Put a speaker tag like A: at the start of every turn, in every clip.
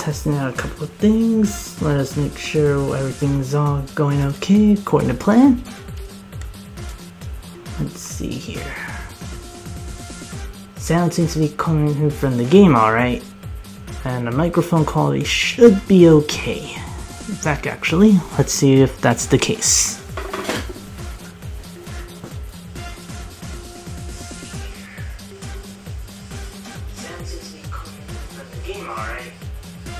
A: testing out a couple of things. Let us make sure everything's all going okay according to plan. Let's see here. Sound seems to be coming from the game alright. And the microphone quality should be okay. In fact, actually, let's see if that's the case. Sound seems to be coming from the game alright.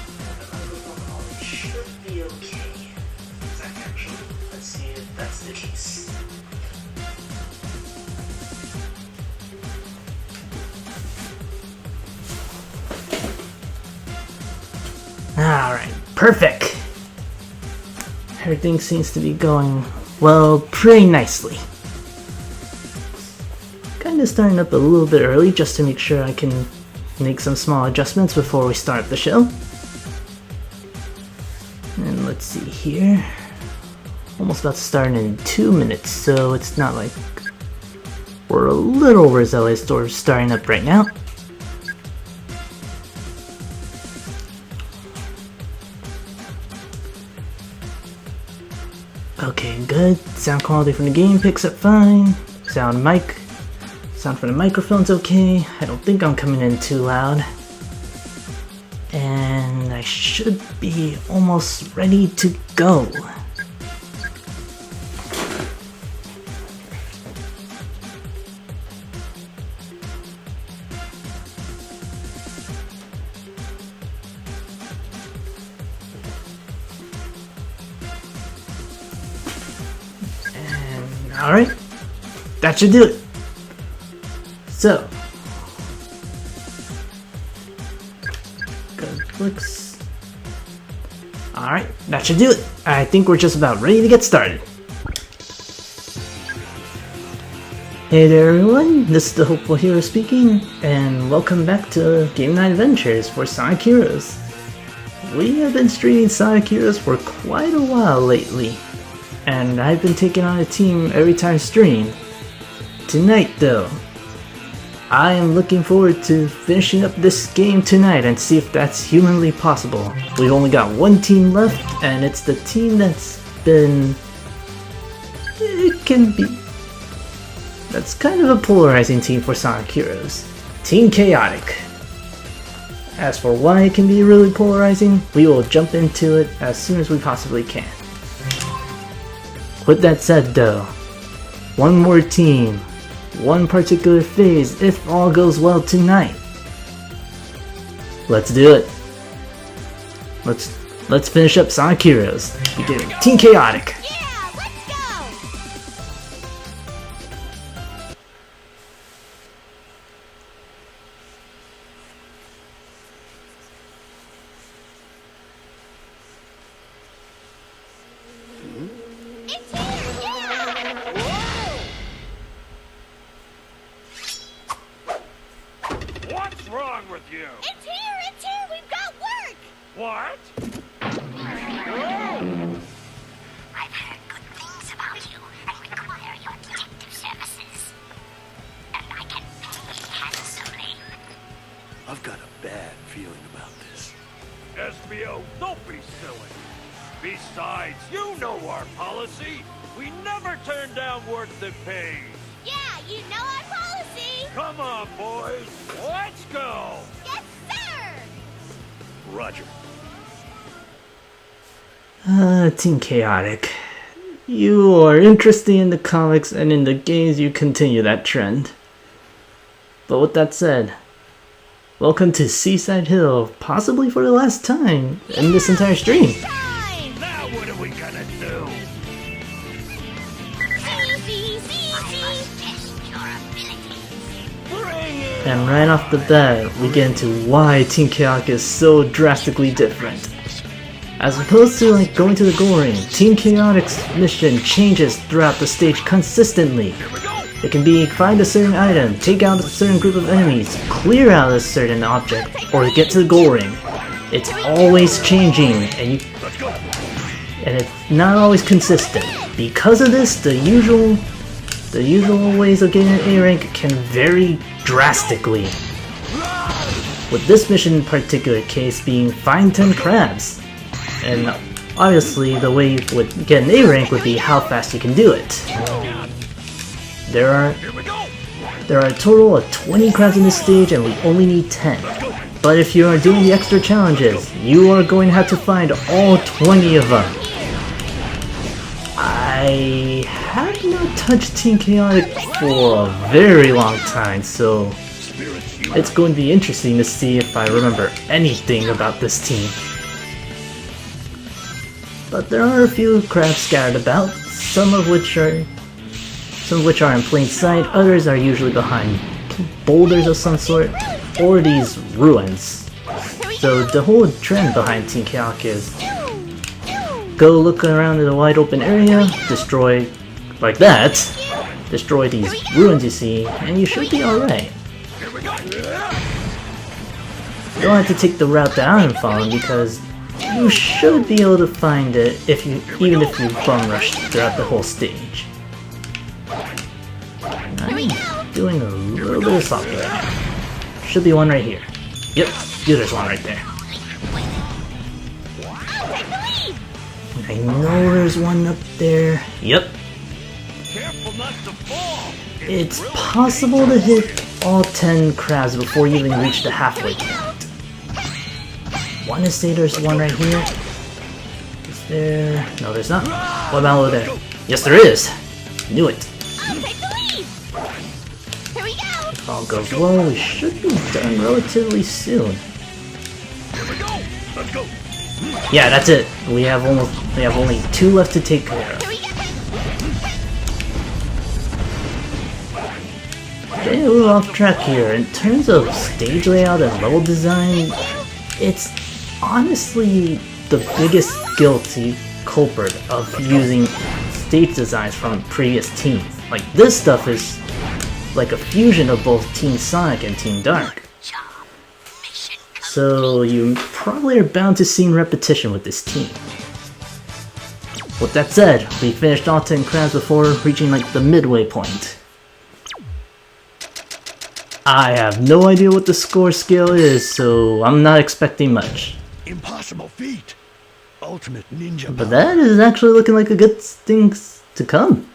A: And the microphone quality should be okay. In fact, actually, let's see if that's the case. Alright, perfect! Everything seems to be going, well, pretty nicely. Kinda starting up a little bit early just to make sure I can make some small adjustments before we start the show. And let's see here. Almost about to start in 2 minutes, so it's not like we're a little overzealous towards starting up right now. Okay, good. Sound quality from the game picks up fine. Sound from the microphone's okay. I don't think I'm coming in too loud. And I should be almost ready to go. Alright, that should do it. So, good clicks. Alright, that should do it. I think we're just about ready to get started. Hey there everyone, this is the Hopeful Hero speaking, and welcome back to Game Night Adventures for Sonic Heroes. We have been streaming Sonic Heroes for quite a while lately. And I've been taking on a team every time I stream. Tonight though, I am looking forward to finishing up this game tonight and see if that's humanly possible. We've only got one team left, and it's the team that's been... that's kind of a polarizing team for Sonic Heroes. Team Chaotix. As for why it can be really polarizing, we will jump into it as soon as we possibly can. With that said though, one more team, one particular phase if all goes well tonight. Let's do it. Let's finish up Sonic Heroes. Beginning Team Chaotix.
B: Yeah, let's go! It's here! Yeah! Whoa!
C: What's wrong with you?
B: It's here! It's here! We've got work!
C: What?
D: I've heard good things about you and require your detective services. And I can pay handsomely.
E: I've got a bad feeling about this.
C: SBO, don't be silly. Besides, you know our policy. We never turn down work that pays.
B: Yeah, you know our policy!
C: Come on, boys. Let's go.
B: Yes, sir!
E: Roger.
A: Team Chaotix. You are interested in the comics, and in the games you continue that trend. But with that said, welcome to Seaside Hill, possibly for the last time in this entire stream.
B: Time!
C: Now what are we gonna do?
D: Test your abilities.
C: Bring it.
A: And right off the bat, we get into why Team Chaotix is so drastically different. As opposed to like going to the goal ring, Team Chaotix's mission changes throughout the stage consistently. It can be find a certain item, take out a certain group of enemies, clear out a certain object, or get to the goal ring. It's always changing, and it's not always consistent. Because of this, the usual ways of getting an A rank can vary drastically. with this mission in particular case being find 10 crabs. And obviously the way you would get an A rank would be how fast you can do it. There are a total of 20 crabs in this stage and we only need 10. But if you are doing the extra challenges, you are going to have to find all 20 of them. I have not touched Team Chaotix for a very long time, so it's going to be interesting to see if I remember anything about this team. But there are a few crabs scattered about, some of which are in plain sight, others are usually behind boulders of some sort, or these ruins. So the whole trend behind Team Chaotix is go look around in a wide open area, destroy, like that, destroy these ruins you see, and you should be alright. You don't have to take the route that I'm following because you should be able to find it even if you bum rush throughout the whole stage. I'm doing a little bit of sloppy right now. Should be one right here. Yep, there's one right there. I know there's one up there. Yep.
C: Careful not to fall.
A: It's possible to hit all 10 crabs before you even reach the halfway point. Want to say there's one right here? Is there? No, there's not. What about over there? Yes, there is. Knew it.
B: I'll take the lead. Here we go.
A: If all goes well, we should be done relatively soon.
C: Here we go. Let's go.
A: Yeah, that's it. We have only 2 left to take care of.
B: Here we go.
A: Getting a little off track here. In terms of stage layout and level design, it's honestly the biggest guilty culprit of using stage designs from previous teams. Like, this stuff is like a fusion of both Team Sonic and Team Dark. So you probably are bound to see repetition with this team. With that said, we finished all 10 crabs before reaching like the midway point. I have no idea what the score scale is, so I'm not expecting much.
E: Impossible feat. Ultimate ninja
A: But
E: power.
A: that is actually looking like a good thing to come.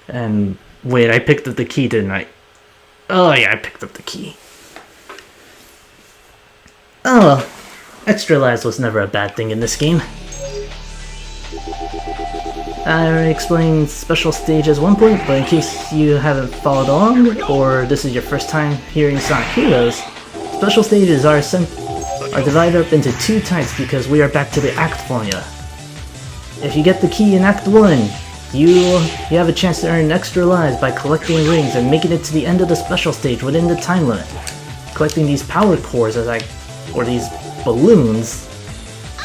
A: And wait, I picked up the key, didn't I? Oh yeah, I picked up the key. Oh well, extra lives was never a bad thing in this game. I already explained special stage as one point, but in case you haven't followed along, or this is your first time hearing Sonic Heroes, special stages are divided up into 2 types because we are back to the Act formula. If you get the key in Act 1, you have a chance to earn extra lives by collecting rings and making it to the end of the special stage within the time limit. Collecting these power cores or these balloons,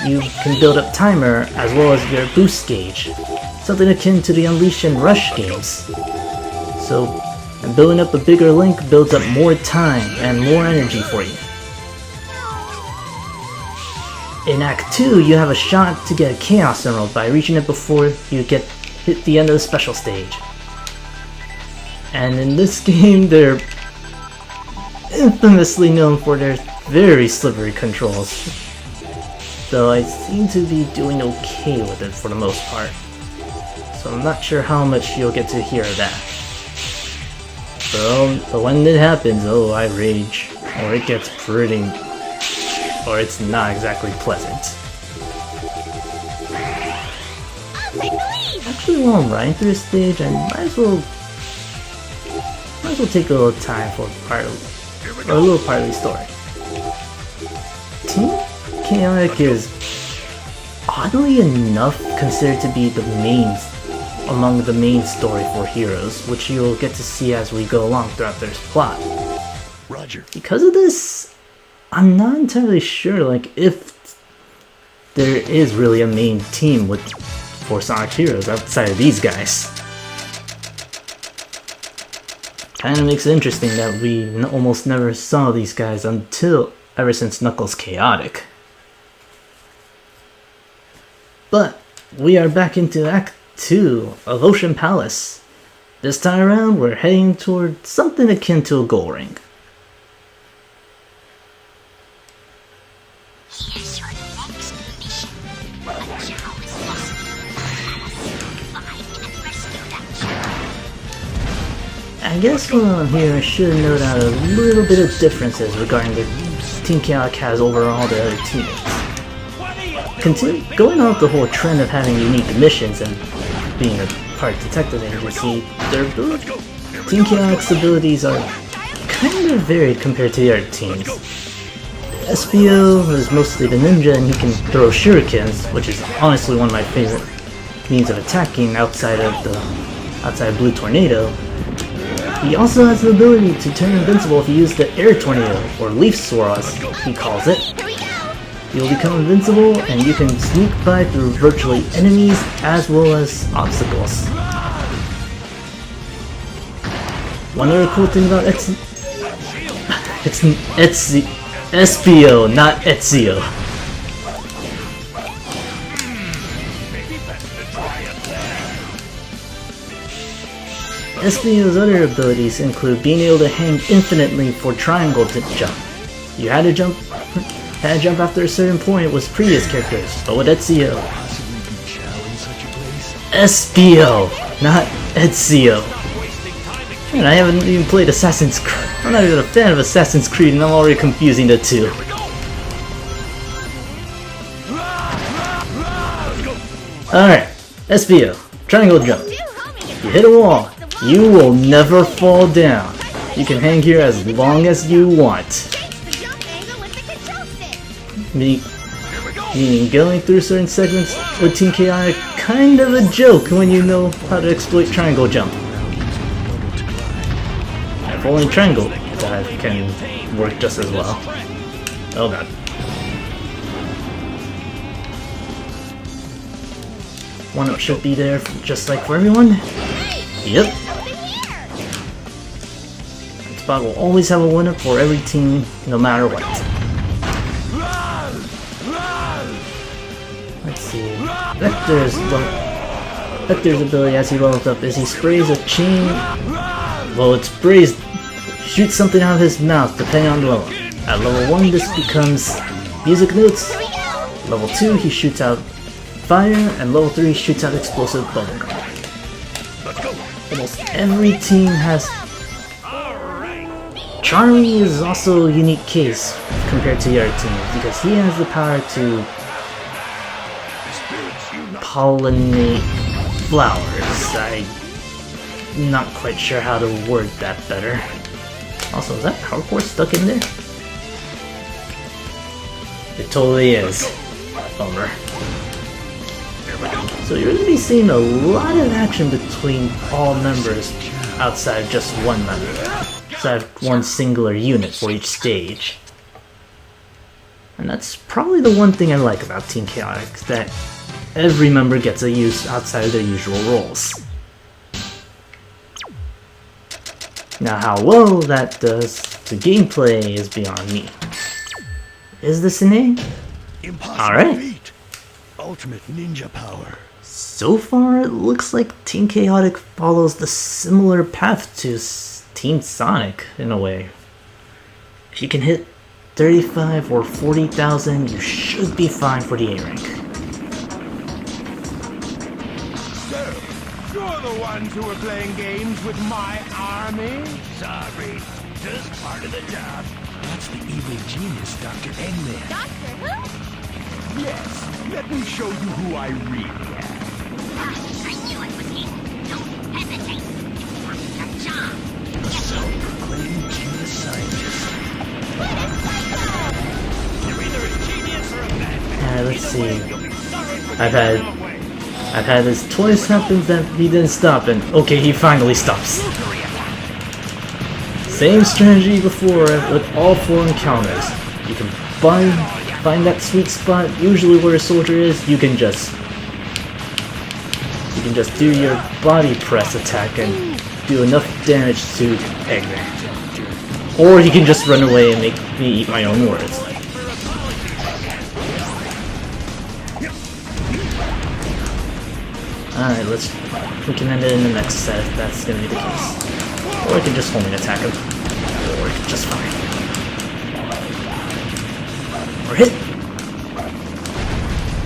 A: you can build up timer as well as your boost gauge. Something akin to the Unleash and Rush games. So, and building up a bigger link builds up more time and more energy for you. In Act 2, you have a shot to get a Chaos Emerald by reaching it before you hit the end of the special stage. And in this game, they're infamously known for their very slippery controls. Though I seem to be doing okay with it for the most part. So I'm not sure how much you'll get to hear of that. But when it happens, oh, I rage. Or it gets pretty... or it's not exactly pleasant.
B: I'll take the lead.
A: Actually, while I'm riding through this stage, I might as well take a little time for a little part of the story. Team Chaotix is oddly enough considered to be among the main story for Heroes, which you'll get to see as we go along throughout this plot.
E: Roger.
A: Because of this, I'm not entirely sure if there is really a main team for Sonic Heroes outside of these guys. Kinda makes it interesting that we almost never saw these guys ever since Knuckles Chaotic. But we are back into Act 2 of Ocean Palace. This time around, we're heading toward something akin to a goal ring.
D: Here's your next mission. A Chao is lost in the palace. Find and rescue that Chao.
A: I guess while I'm here, I should note out a little bit of differences regarding the Team Chaotix has over all the other teammates. Going off the whole trend of having unique missions and being a part detective agency, Team Chaotix's abilities are kind of varied compared to the other teams. SBO is mostly the ninja and he can throw shurikens, which is honestly one of my favorite means of attacking outside of Blue Tornado. He also has the ability to turn invincible if you use the Air Tornado, or Leaf Swirl as he calls it. You'll become invincible and you can sneak by through virtually enemies as well as obstacles. One other cool thing about it's SBO, not Ezio. SBO's other abilities include being able to hang infinitely for triangle to jump. You had to jump after a certain point with previous characters, but with Ezio. SBO, not Ezio. And I haven't even played Assassin's Creed. I'm not even a fan of Assassin's Creed and I'm already confusing the two. Alright, SBO, triangle jump. You hit a wall, you will never fall down. You can hang here as long as you want. Meaning going through certain segments with Team Chaotix kind of a joke when you know how to exploit triangle jump. If only triangle dive can work just as well. Oh god. One up should be there just like for everyone. Yep. This spot will always have a winner for every team, no matter what. Let's see. Vector's ability as he levels up is he sprays a chain. Well, it sprays, shoots something out of his mouth depending on the level. At level 1, this becomes music notes. Level 2, he shoots out fire, and level 3 shoots out explosive bubblegum. Almost every team has. Charlie is also a unique case compared to the other teams because he has the power to pollinate flowers. I'm not quite sure how to word that better. Also, is that power core stuck in there? It totally is. Bummer. So you're going to be seeing a lot of action between all members outside of just one member. Outside of one singular unit for each stage. And that's probably the one thing I like about Team Chaotix, that every member gets a use outside of their usual roles. Now how well that does to gameplay is beyond me. Is this an A? Alright.
E: Ultimate ninja power.
A: So far it looks like Team Chaotix follows the similar path to Team Sonic in a way. If you can hit 35 or 40,000, you should be fine for the A rank.
F: So, you're the ones who were playing games with my army?
C: Sorry, just part of the job.
E: That's the evil genius, Dr. Eggman.
B: Doctor Who?
F: Yes, let me show you who I really am.
D: I knew it was him. Don't hesitate. It's your job.
E: A self-proclaimed genius scientist.
C: You're either a genius or a madman.
A: Let's see.
C: You'll be sorry for
A: I've
C: getting in the way.
A: had this twice happen that he didn't stop, and okay, he finally stops. Same strategy before with all 4 encounters. You can find that sweet spot, usually where a soldier is. You can just do your body press attack and do enough damage to Eggman. Or he can just run away and make me eat my own words. Alright, we can end it in the next set if that's gonna be the case. Or I can just homing attack him. Or just fine. Or hit!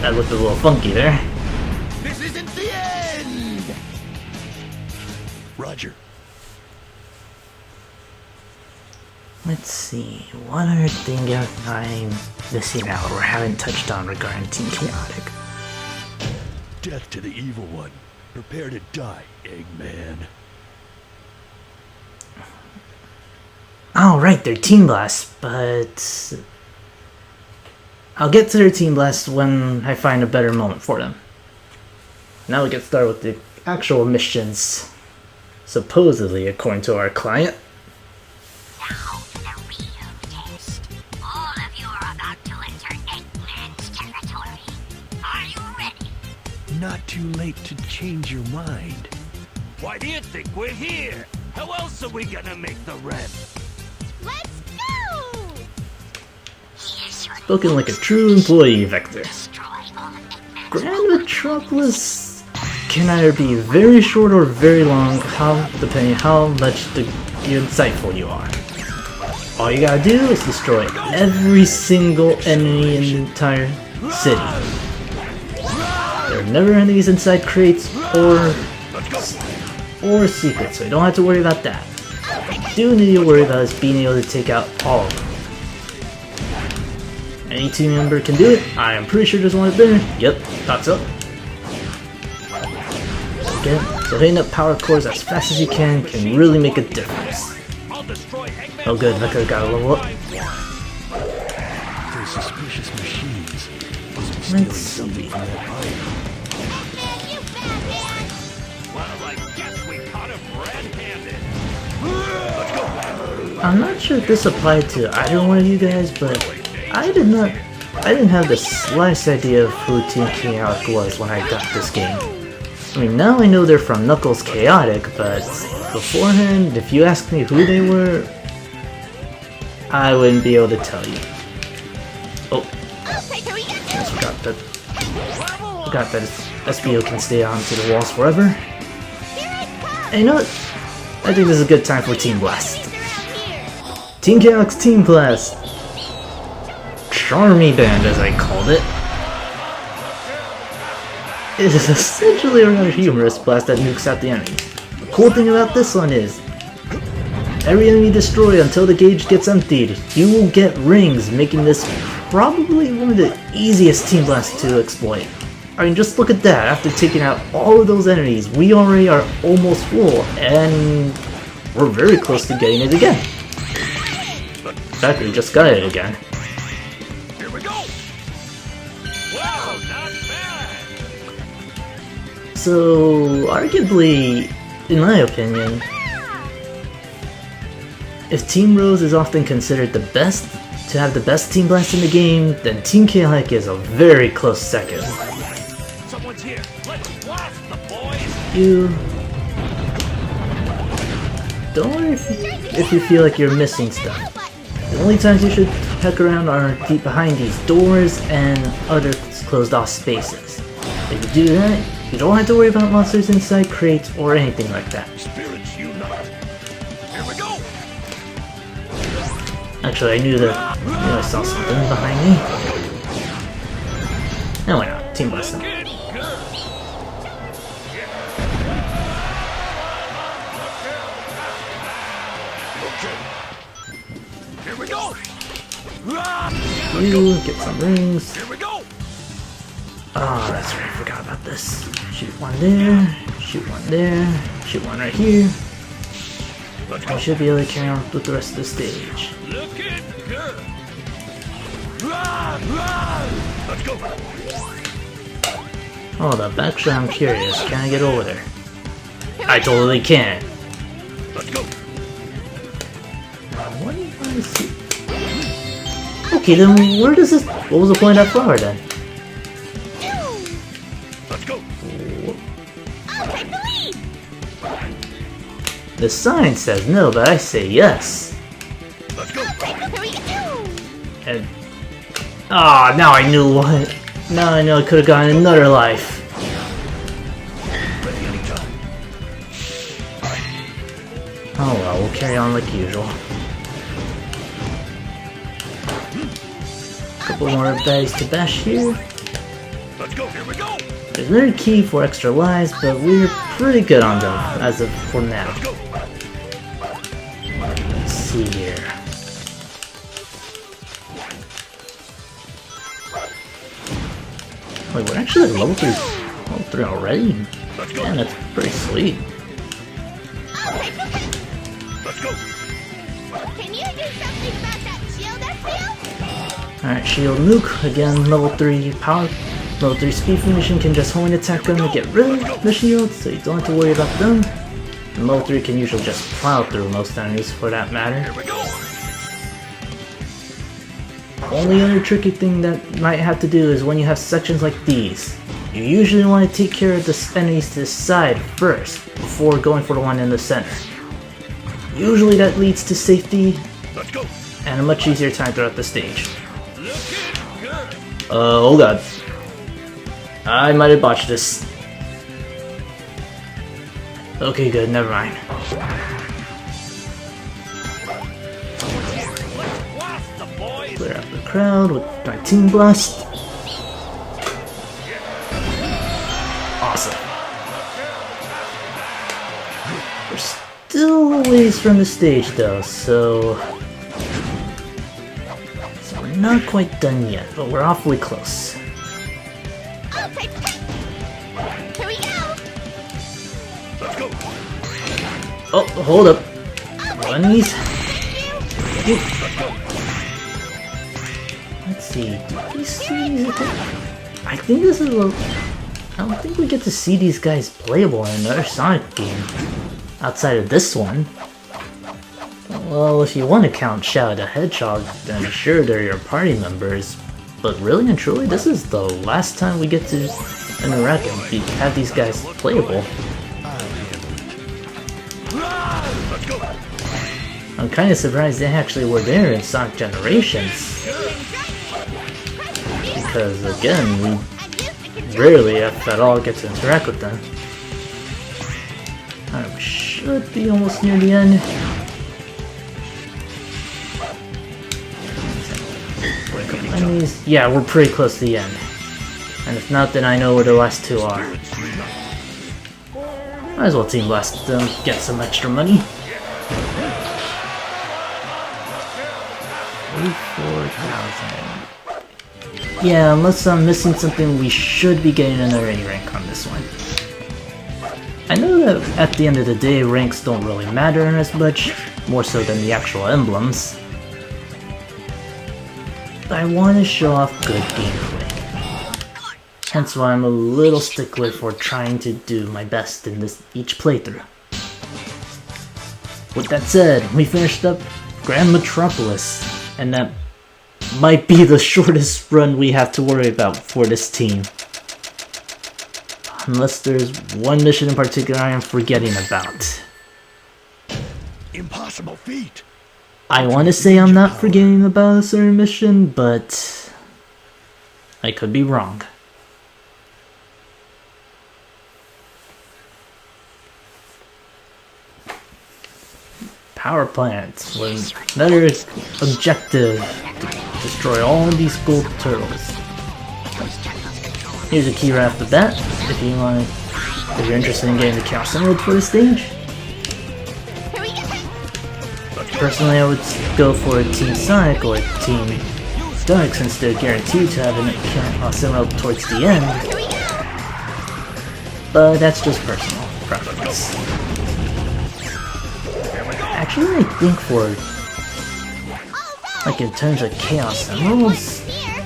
A: That looked a little funky there.
F: This isn't the end!
E: Roger.
A: Let's see, what other thing I'm missing out or haven't touched on regarding Team Chaotic?
E: Death to the evil one. Prepare to die, Eggman.
A: Oh, right, they're Team Blasts, but I'll get to their Team Blasts when I find a better moment for them. Now we get started with the actual missions, supposedly according to our client.
D: Now for the real test. All of you are about to enter Eggman's territory. Are you ready?
E: Not too late to change your mind.
C: Why do you think we're here? How else are we gonna make the rent?
B: Let's go!
D: Here's your
A: Spoken like a true employee, Vector.
D: destroy all of Eggman's
A: Grand Metropolis can either be very short or very long, depending how much insightful you are. All you gotta do is destroy every single enemy in the entire city. There are never enemies inside crates or secrets, so you don't have to worry about that. What you do need to worry about is being able to take out all of them. Any team member can do it. I am pretty sure there's one up there. Yep, thought so. Okay, so hitting up power cores as fast as you can really make a difference.
C: I'll destroy Eggman.
A: Oh good, Vector got a level up.
E: Those suspicious machines must be
A: Let's
E: stealing something
A: see.
E: from that pipe.
B: Man, you bad man!
C: Well, I guess we caught him red-handed.
A: I'm not sure if this applied to either one of you guys, but I didn't have the slightest idea of who Team Chaotic was when I got this game. I mean, now I know they're from Knuckles Chaotic, but beforehand, if you asked me who they were, I wouldn't be able to tell you. Oh,
B: Hey, here we go!
A: I forgot that SBO can stay onto the walls forever.
B: Here it comes!
A: And you know what? I think this is a good time for Team Blast.
B: Around here!
A: Team Chaotic's Team Blast! Charmy Band, as I called it. It is essentially a rather humorous blast that nukes out the enemies. The cool thing about this one is, every enemy destroyed until the gauge gets emptied, you will get rings, making this probably one of the easiest Team Blasts to exploit. I mean, just look at that. After taking out all of those enemies, we already are almost full, and we're very close to getting it again. In fact, we just got it again.
C: Here we go. Wow, not bad.
A: So, arguably, in my opinion, if Team Rose is often considered the best to have the best Team Blast in the game, then Team Chaotic is a very close second.
C: Someone's here. Let's blast the boys.
A: You don't worry if you feel like you're missing stuff. The only times you should heck around are deep behind these doors and other closed off spaces. If you do that, you don't have to worry about monsters inside crates or anything like that.
C: Spirits unite. Here we go.
A: Actually, I knew I saw something behind me. No, why not? Team Blast them.
C: Good. Okay. Here we go.
A: You get some rings.
C: Here we go.
A: Oh, that's right, I forgot about this. Shoot one there, shoot one there, shoot one right here.
C: Let's
A: I
C: go.
A: should be able to carry on with the rest of the stage.
C: Looking good. Let's go.
A: Oh, the backshot, I'm curious. Can I get over there? I totally can.
C: Let's go.
A: What do I see? Okay, then where does this... What was the point of that flower then?
C: Let's go.
B: I'll take the lead!
A: The sign says no, but I say yes.
C: Let's go.
B: Here we go!
A: And... Ah, now I knew what. Now I know I could have gotten another life. carry on like usual. Couple more guys to bash here.
C: Let's go, here we go!
A: There's another key for extra lives, but we're pretty good on them as of for now. Let's see here. Wait, we're actually at level 3 already? Man, that's pretty sweet.
C: Let's go!
B: Can you do something about that shield I feel?
A: Alright, shield nuke. Again, level 3 power. Level 3 speed finishing can just hold attack them to get rid of the shields, so you don't have to worry about them. And level 3 can usually just plow through most enemies for that matter.
C: Here we go!
A: Only other tricky thing that might have to do is when you have sections like these. You usually want to take care of the enemies to the side first, before going for the one in the center. Usually that leads to safety,
C: Let's go!
A: and a much easier time throughout the stage.
C: Looking good!
A: Oh god. I might have botched this. Okay, good, never mind.
C: Blast the boys!
A: Clear out the crowd with my Team Blast. Awesome. We're still a ways from the stage though, so we're not quite done yet, but we're awfully close.
B: I'll take it. Here we go.
C: Let's go!
A: Oh, hold up. One of these. Let's see. Do we see these attacks? I think this is a... I don't think we get to see these guys playable in another Sonic game. Outside of this one. Well, if you want to count Shadow the Hedgehog, then sure they're your party members. But really and truly, this is the last time we get to interact and have these guys playable.
C: Let's go!
A: I'm kind of surprised they actually were there in Sonic Generations. Because again, we rarely, if at all, get to interact with them. Alright, we should be almost near the end. Enemies. Yeah, we're pretty close to the end. And if not, then I know where the last two are. Might as well Team Blast them, get some extra money. 44,000. Yeah, unless I'm missing something, we should be getting another A rank on this one. I know that at the end of the day, ranks don't really matter as much, more so than the actual emblems. But I want to show off good gameplay. Hence why I'm a little stickler for trying to do my best in each playthrough. With that said, we finished up Grand Metropolis, and that might be the shortest run we have to worry about for this team. Unless there's one mission in particular I am forgetting about.
E: Impossible feat.
A: I want to say I'm not forgetting about a certain mission, but I could be wrong. Power plants was another objective to destroy all these gold turtles. Here's a key right off the bat if you're interested in getting the Chaos Emerald for this stage.
B: Here we go.
A: Personally, I would go for a Team Sonic or a Team Dark since they're guaranteed to have a Chaos Emerald towards the end.
B: Here we go.
A: But that's just personal preference. Actually, I think for, like in terms of Chaos Emeralds,
B: Here.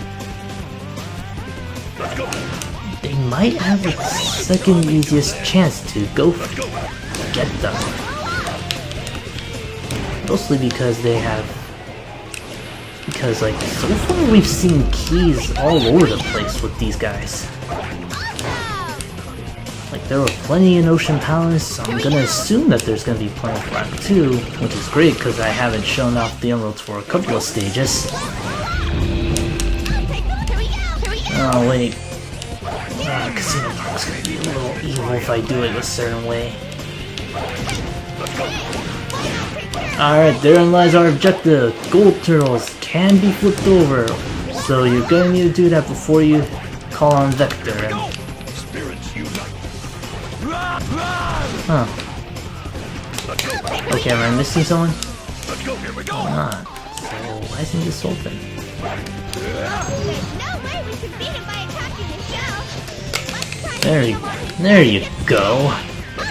A: they might have the second easiest chance to go get them. Mostly because like, so far we've seen keys all over the place with these guys. Like, there were plenty in Ocean Palace, so I'm gonna assume that there's gonna be plenty for Act 2, which is great because I haven't shown off the emeralds for a couple of stages. Oh wait, Casino Park's gonna be a little evil if I do it a certain way. Alright, therein lies our objective. Gold turtles can be flipped over. So you're gonna need to do that before you call on Vector. And...
E: Spirits unite.
A: Huh. Okay, am I missing someone?
E: Let's go. Here we go.
A: Not. So why isn't this open?
B: There's no way we can beat him by attacking the shell. Let's try
A: There you go.
B: I'll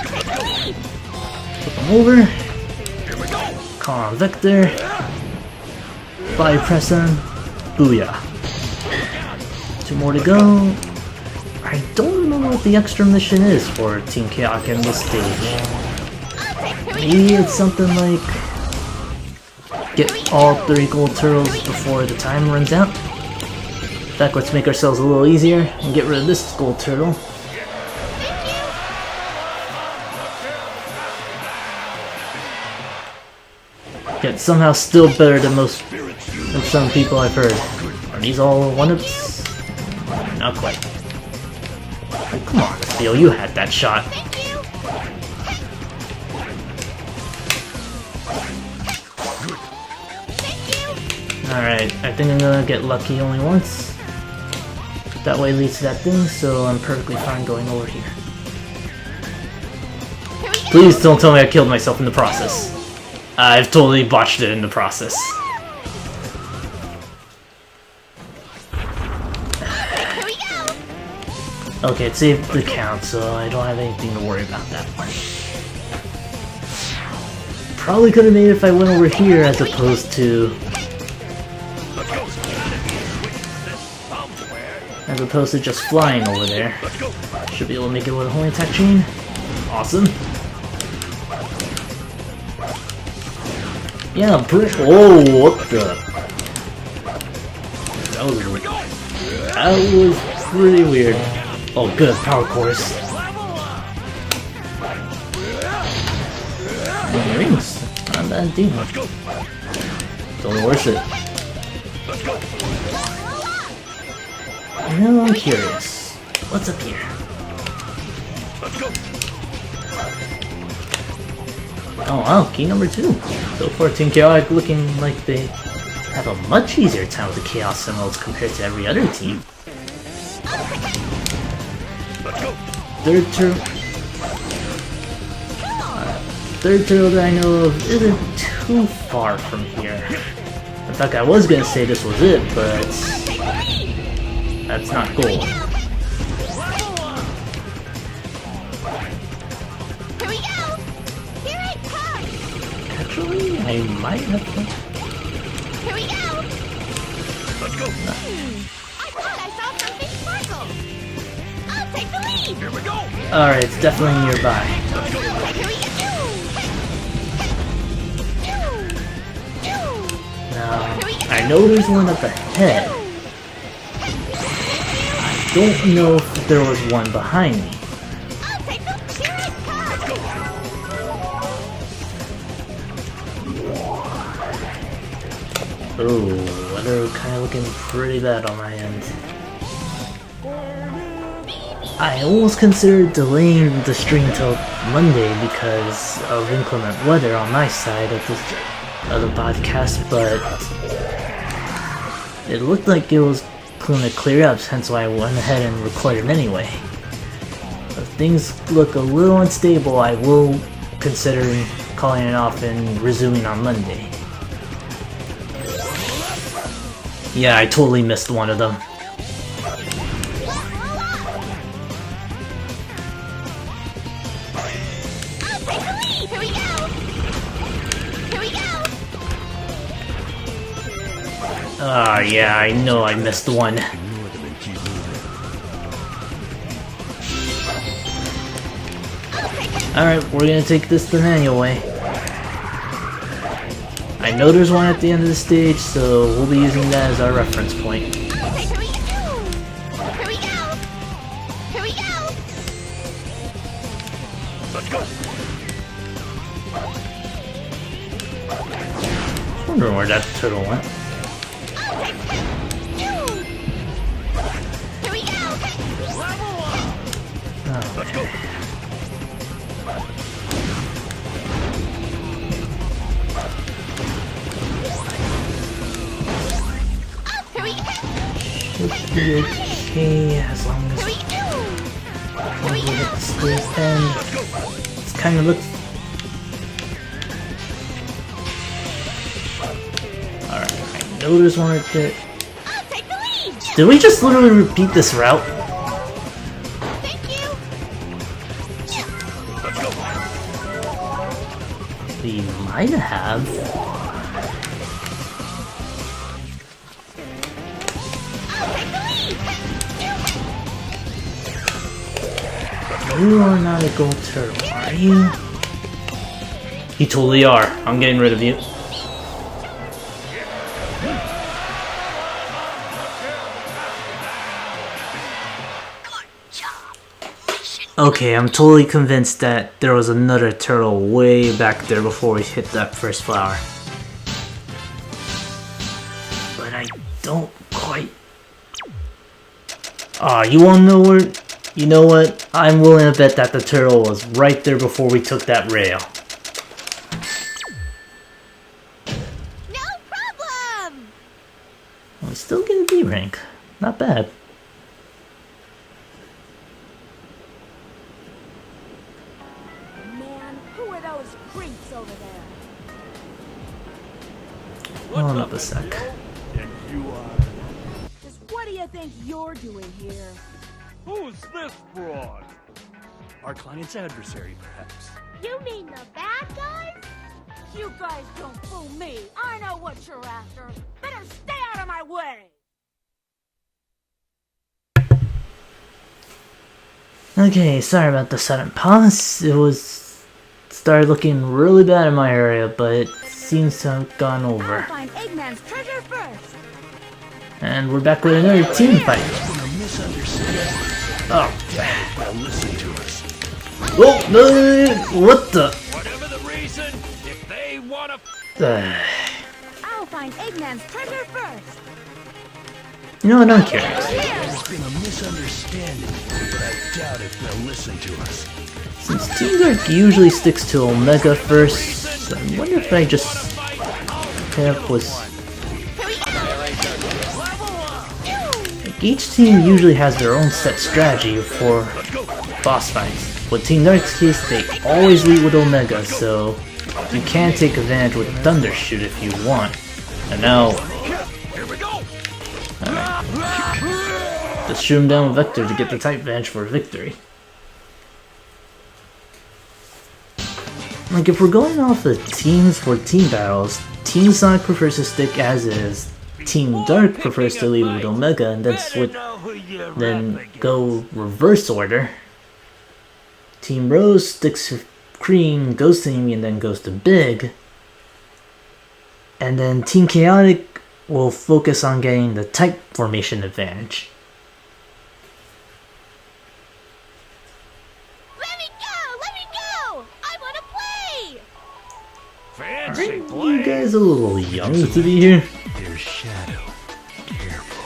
B: take the lead.
A: Flip them over.
E: Here we go.
A: Call on Vector. Body press him. Booyah. 2 more to go. I don't remember what the extra mission is for Team Chaotix in this stage. Maybe it's something like get all 3 gold turtles before the time runs out. In fact, let's make ourselves a little easier and get rid of this gold turtle. Yet somehow still better than some people I've heard. Are these all 1-ups? Not quite. Oh, come on, Theo, you had that shot. Alright, I think I'm gonna get lucky only once. That way leads to that thing, so I'm perfectly fine going over here. Please don't tell me I killed myself in the process. I've totally botched it in the process. Okay, it saved the count, so I don't have anything to worry about that one. Probably could have made it if I went over here as opposed to... just flying over there. Should be able to make it with a homing attack chain. Awesome. Yeah, oh, what the? That was pretty weird. Oh, good, power course. And rings. Not bad deal. Totally worth it. Now I'm curious. What's up here? Oh wow, key number 2. So far Team Chaotix looking like they have a much easier time with the Chaos Emeralds compared to every other team. Third turtle that I know of isn't too far from here. In fact, I was gonna say this was it, but that's not cool.
B: Here we go. Here it comes.
A: Actually, I might have to...
B: Here we go.
E: Let's go.
B: I thought I saw something sparkle. I'll take the lead.
E: Here we go.
A: Alright, it's definitely nearby.
B: Here we go.
A: Now, I know there's one up ahead. I don't know if there was one behind me.
B: I'll take the here it comes.
A: Oh, weather kind of looking pretty bad on my end. I almost considered delaying the stream till Monday because of inclement weather on my side of the podcast, but it looked like it was going to clear up, hence why I went ahead and recorded anyway. If things look a little unstable, I will consider calling it off and resuming on Monday. Yeah, I totally missed one of them.
B: Here we go. Here we go.
A: Ah, yeah, I know I missed one. Alright, we're gonna take this the manual way. I know there's one at the end of the stage, so we'll be using that as our reference point.
B: Here we go. Here we go. Here we go.
E: Let's go.
A: I wonder where that turtle went.
B: Here we go.
A: Oh,
E: Let's go.
A: should be okay as long as we hit the squeeze end. It's kind of looks. Alright, I know there's one right there.
B: I'll take the lead.
A: Did we just literally repeat this route?
B: Thank you.
A: We might have.
B: I'll take the lead.
A: You are not a gold turtle, are you? You totally are. I'm getting rid of you. Okay, I'm totally convinced that there was another turtle way back there before we hit that first flower. But I don't quite... Aw, you wanna know where... You know what? I'm willing to bet that the turtle was right there before we took that rail.
B: No problem.
A: We still get a B rank. Not bad.
G: Man, who are those freaks over there?
A: Hold up a sec.
C: And you are...
G: Just what do you think you're doing here?
C: Who's this broad?
E: Our client's adversary, perhaps.
B: You mean the bad guys?
G: You guys don't fool me. I know what you're after. Better stay out of my way.
A: Okay, sorry about the sudden pause. It was started looking really bad in my area, but it seems to have gone
G: I'll
A: over.
G: find Eggman's treasure first.
A: And we're back with another team fight. Oh,
E: Now listen to us.
A: oh no! What the?
C: Whatever the reason, if they want to...
G: I'll find Eggman's treasure first.
A: You know what? I'm curious.
E: There's been a misunderstanding, but I doubt if they'll listen to us.
A: Since Team Dark usually sticks to Omega first, I wonder if I just kind of was. Like, each team usually has their own set strategy for boss fights. With Team Dark's case, they always lead with Omega, so you can take advantage with Thundershoot if you want. And now,
C: Here we go!
A: just shoot him down with Vector to get the type advantage for victory. Like, if we're going off the teams for team battles, Team Sonic prefers to stick as is, Team Dark prefers to lead with Omega and then switch, then go reverse order. Team Rose sticks to Cream, goes to Amy, and then goes to Big. And then Team Chaotic will focus on getting the type formation advantage.
B: Let me go! Let me go! I want to play!
C: Fancy
A: Aren't
C: play!
A: you guys a little young to be here?
E: There's Shadow. Careful.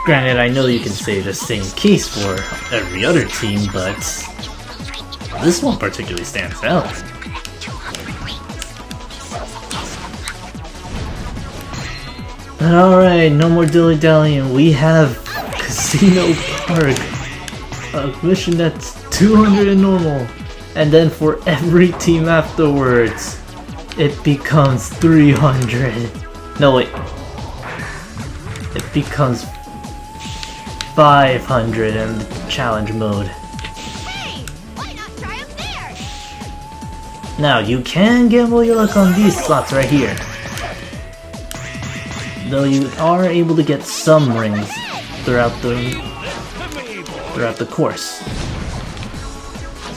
A: Granted, I know you can say the same case for every other team, but this one particularly stands out. But alright, no more dilly-dallying. We have Casino Park, a mission that's 200 in normal, and then for every team afterwards, it becomes 300. No, wait. It becomes 500 in the challenge mode.
B: Hey! Why not try up there?
A: Now, you can gamble your luck on these slots right here. Though you are able to get some rings throughout the course.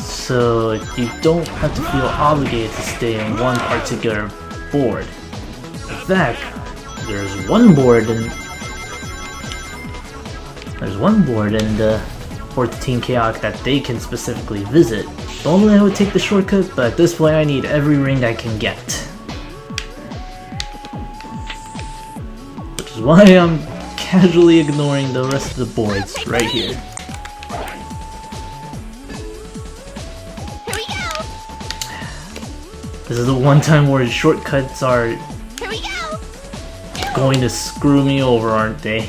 A: So you don't have to feel obligated to stay on one particular board. In fact, there's one board in for Team Chaotic that they can specifically visit. Normally I would take the shortcut, but at this point I need every ring I can get. Which is why I'm casually ignoring the rest of the boards right here.
B: Here we go!
A: This is the one time where shortcuts are
B: Here we go!
A: going to screw me over, aren't they?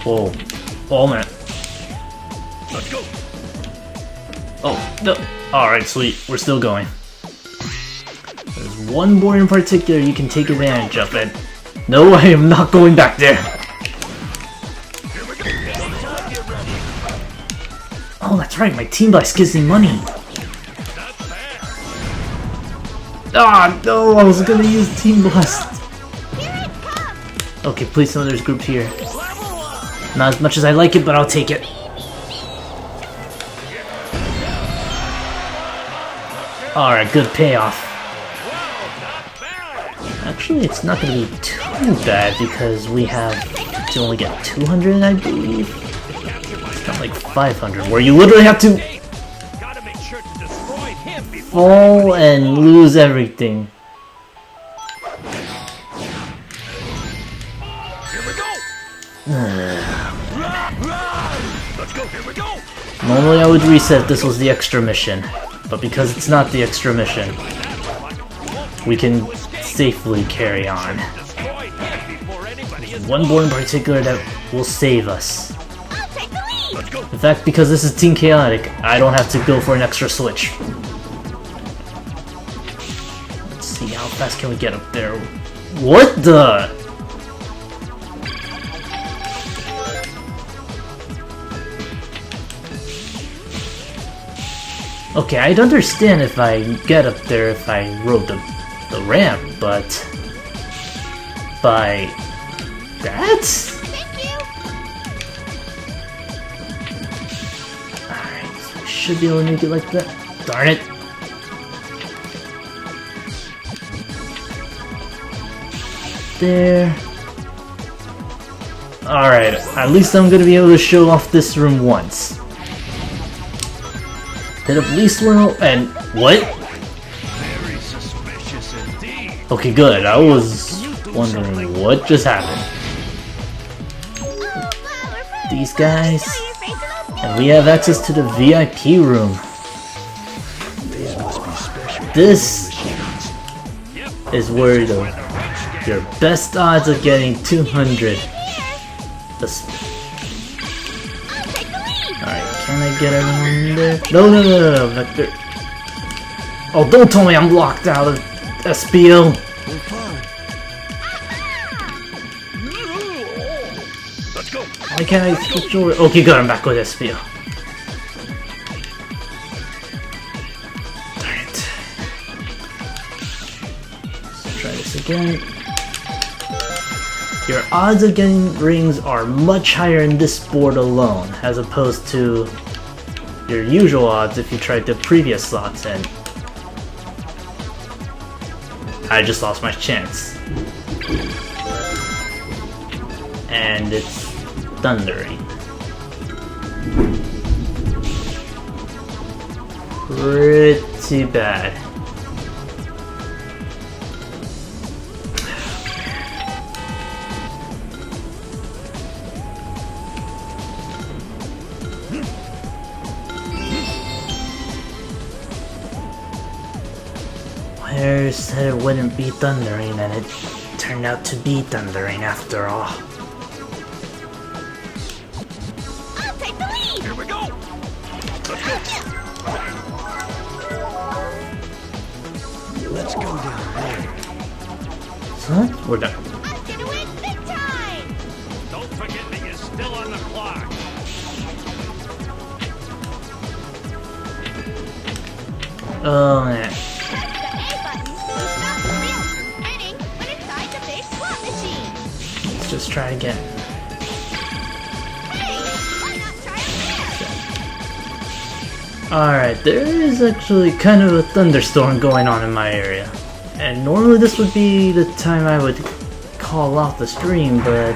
A: Whoa. Oh man.
E: Let's go.
A: Oh, no. Alright, sweet. We're still going. There's one board in particular you can take advantage of, and no, I am not going back there. Oh, that's right. My team blast gives me money. Ah, no, I was gonna use Team Blast. Okay, please tell me there's group here. Not as much as I like it, but I'll take it. Alright, good payoff. Actually, it's not gonna be too bad because we have to only get 200, I believe. It's not like 500, where you literally have to fall and lose everything. Normally I would reset if this was the extra mission, but because it's not the extra mission, we can safely carry on. There's one board in particular that will save us. In fact, because this is Team Chaotic, I don't have to go for an extra switch. Let's see, how fast can we get up there? What the? Okay, I'd understand if I get up there if I rode the ramp, but by that? Alright, so we should be able to make it like that. Darn it! There. Alright, at least I'm gonna be able to show off this room once. Did at least one and what?
C: Very suspicious indeed.
A: Okay, good. I was wondering what just happened. These guys, and we have access to the VIP room. This is where your best odds of getting 200. Alright, can I get everyone there? No, Vector. Oh, don't tell me I'm locked out of SPO.
E: We're fine. Let's go.
A: Why can't I switch over? Okay, good, I'm back with SPO. Darn it. Let's try this again. Your odds of getting rings are much higher in this board alone, as opposed to your usual odds if you tried the previous slots, and I just lost my chance. And it's thundering. Pretty bad. Where said it wouldn't be thundering, and it turned out to be thundering after all.
B: I'll take the lead.
C: Here we go.
E: Let's go down there.
A: So we're done.
B: I'm gonna win big time.
C: Don't forget that you're still on the clock.
A: Oh man. Let's just try again. Alright, there is actually kind of a thunderstorm going on in my area. And normally this would be the time I would call off the stream, but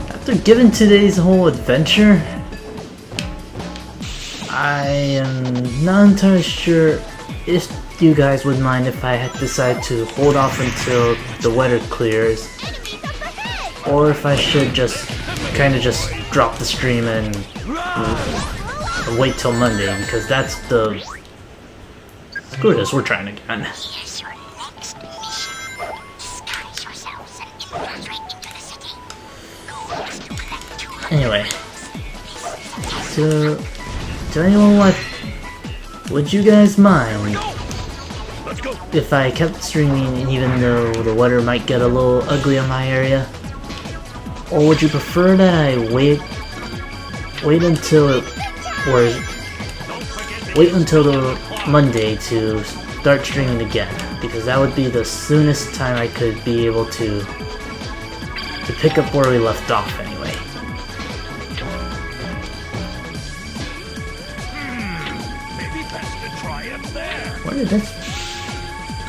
A: after given today's whole adventure, I am not entirely sure if you guys would mind if I decide to hold off until the weather clears, or if I should just kind of just drop the stream and wait till Monday, because that's the... Screw this, we're trying again.
D: Here's your
A: Anyway, so to anyone would you guys mind if I kept streaming even though the weather might get a little ugly in my area? Or would you prefer that I wait until the Monday to start streaming again? Because that would be the soonest time I could be able to pick up where we left off anyway.
C: Maybe best to try it there.
A: What is this?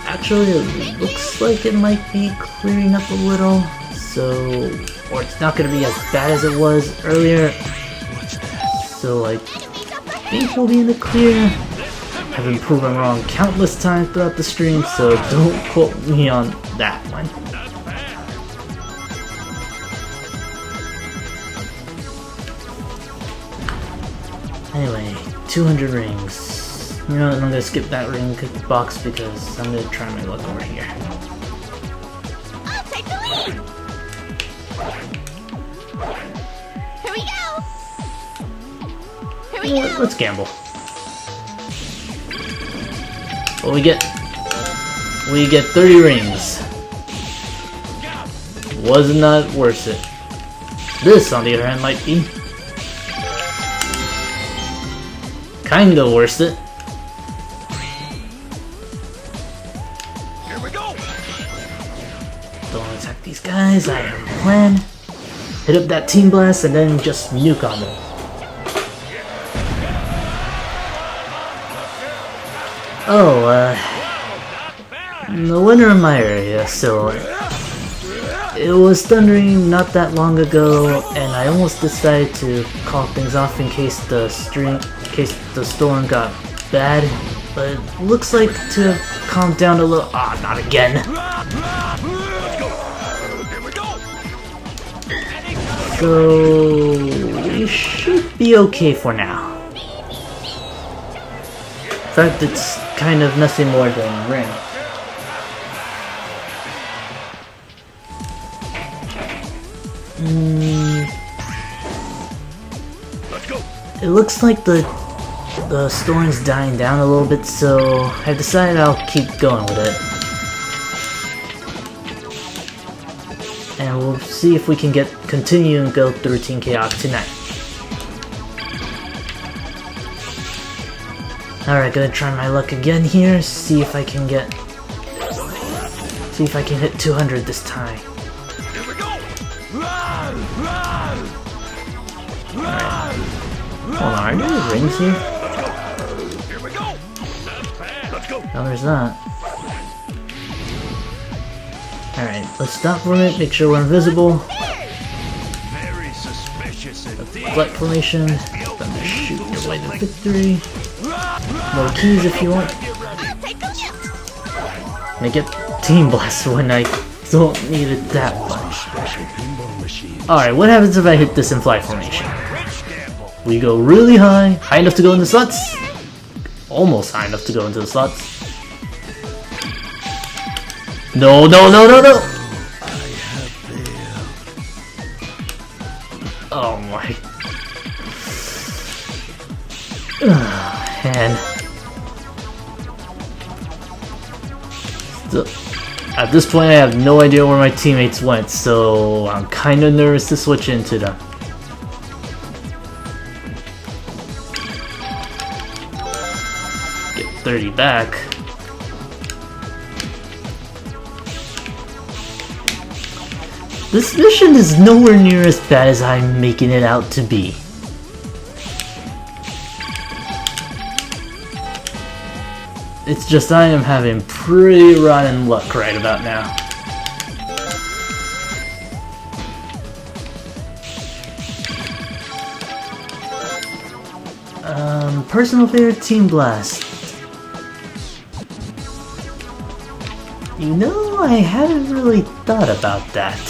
A: Actually, it looks like it might be clearing up a little, so... or it's not gonna be as bad as it was earlier. So, I think we'll be in the clear. I've been proven wrong countless times throughout the stream, so don't quote me on that one. Anyway, 200 rings. You know what, I'm gonna skip that ring box because I'm gonna try my luck over here.
B: I'll take the lead! Here we go! Here we go!
A: Let's gamble. What we get? We get 30 rings. Was not worth it. This, on the other hand, might be kinda worth it.
C: Here we go.
A: Don't attack these guys, I have a plan. Hit up that team blast and then just nuke on them. Oh, the winter in my area, so it was thundering not that long ago, and I almost decided to call things off in case the storm got bad, but it looks like to have calmed down a little. Ah, not again. So we should be okay for now. In fact, it's kind of nothing more than ring. It looks like the storm's dying down a little bit, so I've decided I'll keep going with it. And we'll see if we can continue and go through Team Chaotix tonight. Alright, gonna try my luck again here, see if I can hit 200 this time.
C: Here we go.
A: Alright. Hold on, are there rings here?
C: Here we go. Not bad. Let's go.
A: No, there's not. Alright, let's stop for a minute, make sure we're invisible.
C: Very suspicious indeed.
A: Flight formation. Thunder shoot your way to victory. More keys if you want.
B: I'll take a look!
A: I get Team Blast when I don't need it that much. Alright, what happens if I hit this in flight formation? We go really high, high enough to go into slots. Almost high enough to go into the slots. No, no, no, no, no! Oh my. And at this point I have no idea where my teammates went, so I'm kinda nervous to switch into them. Get 30 back. This mission is nowhere near as bad as I'm making it out to be. It's just I am having pretty rotten luck right about now. Personal favorite Team Blast. You know, I haven't really thought about that.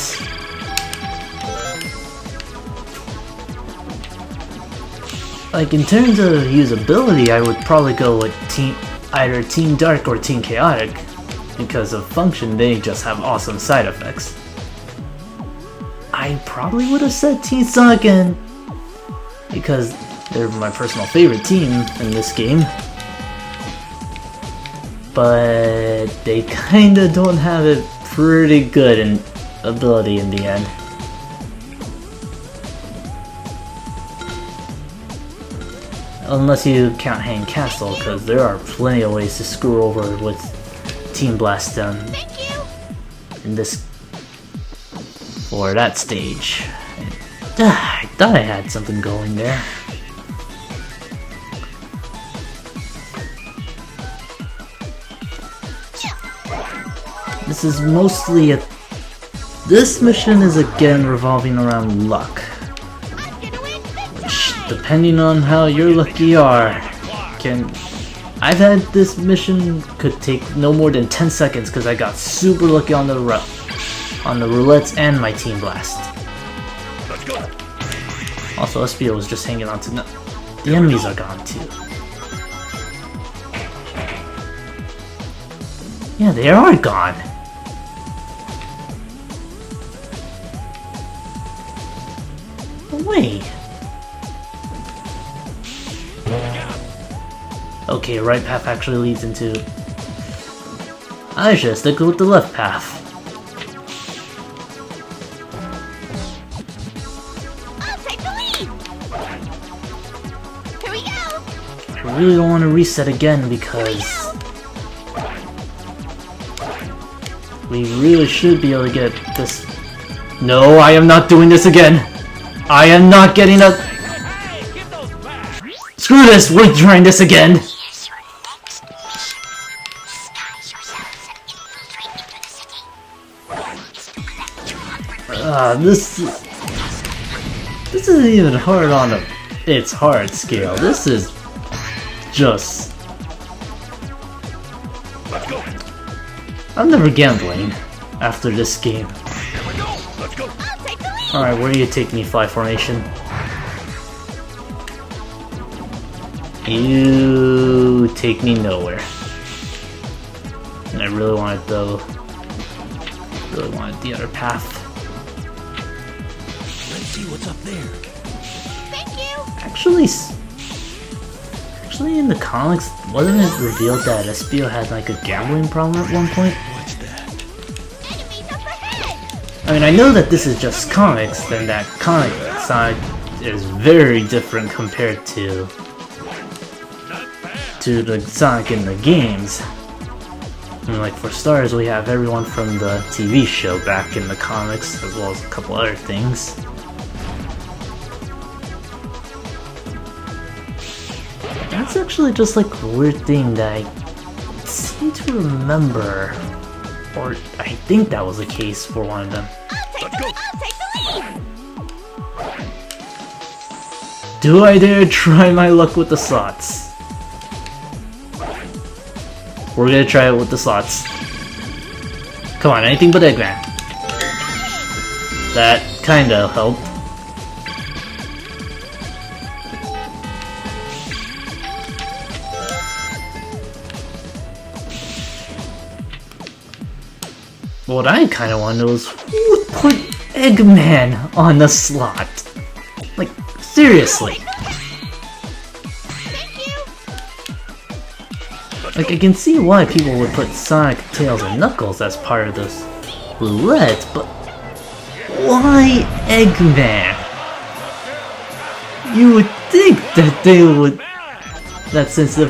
A: Like, in terms of usability, I would probably go with either Team Dark or Team Chaotic. Because of function, they just have awesome side effects. I probably would have said Team Sonic, and because they're my personal favorite team in this game. But they kinda don't have it pretty good in ability in the end. Unless you count Hang Castle, because there are plenty of ways to screw over with Team Blast down in this for that stage. I thought I had something going there. This is mostly a... This mission is again revolving around luck. Which, depending on how you're lucky you are, can... I've had this mission could take no more than 10 seconds because I got super lucky on the roulettes and my Team Blast. Also, SPO was just hanging on to... No, the enemies are gone too. Yeah, they are gone. Wait. Okay, right path actually leads into... I should stick with the left path.
B: I'll take the lead. Here we go.
A: I really don't want to reset again because... we really should be able to get this... No, I am not doing this again! I am not getting a... Screw this! We're trying this again! This isn't even hard on its hard scale. This is just... I'm never gambling after this game. Alright, where do you take me, Fly Formation? You take me nowhere. And I really wanted though... really wanted the other path.
E: Let's see what's up there.
B: Thank you.
A: Actually in the comics, wasn't it revealed that Espio had like a gambling problem at one point?
E: What's that?
B: Enemies up ahead.
A: I mean, I know that this is just comics, and that comic side is very different compared to the Sonic in the games. I mean, like for starters, we have everyone from the TV show back in the comics, as well as a couple other things. That's actually just like a weird thing that I seem to remember, or I think that was the case for one of them.
B: I'll take the lead.
A: Do I dare try my luck with the slots? We're gonna try it with the slots. Come on, anything but Eggman. That kinda helped. What I kinda want to know is who would put Eggman on the slot? Like, seriously. Like, I can see why people would put Sonic, Tails, and Knuckles as part of this roulette, but why Eggman? You would think that they would... that since the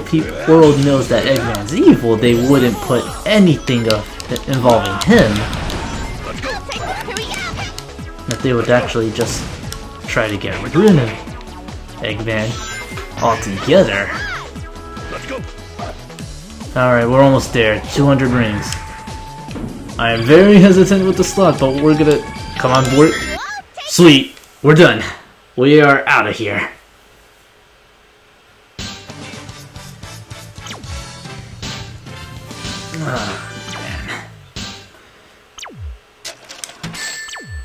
A: world knows that Eggman's evil, they wouldn't put anything involving him. That they would actually just try to get rid of Eggman altogether. Alright, we're almost there. 200 rings. I am very hesitant with the slot, but we're gonna... Come on board. Sweet. We're done. We are out of here. Ah, man.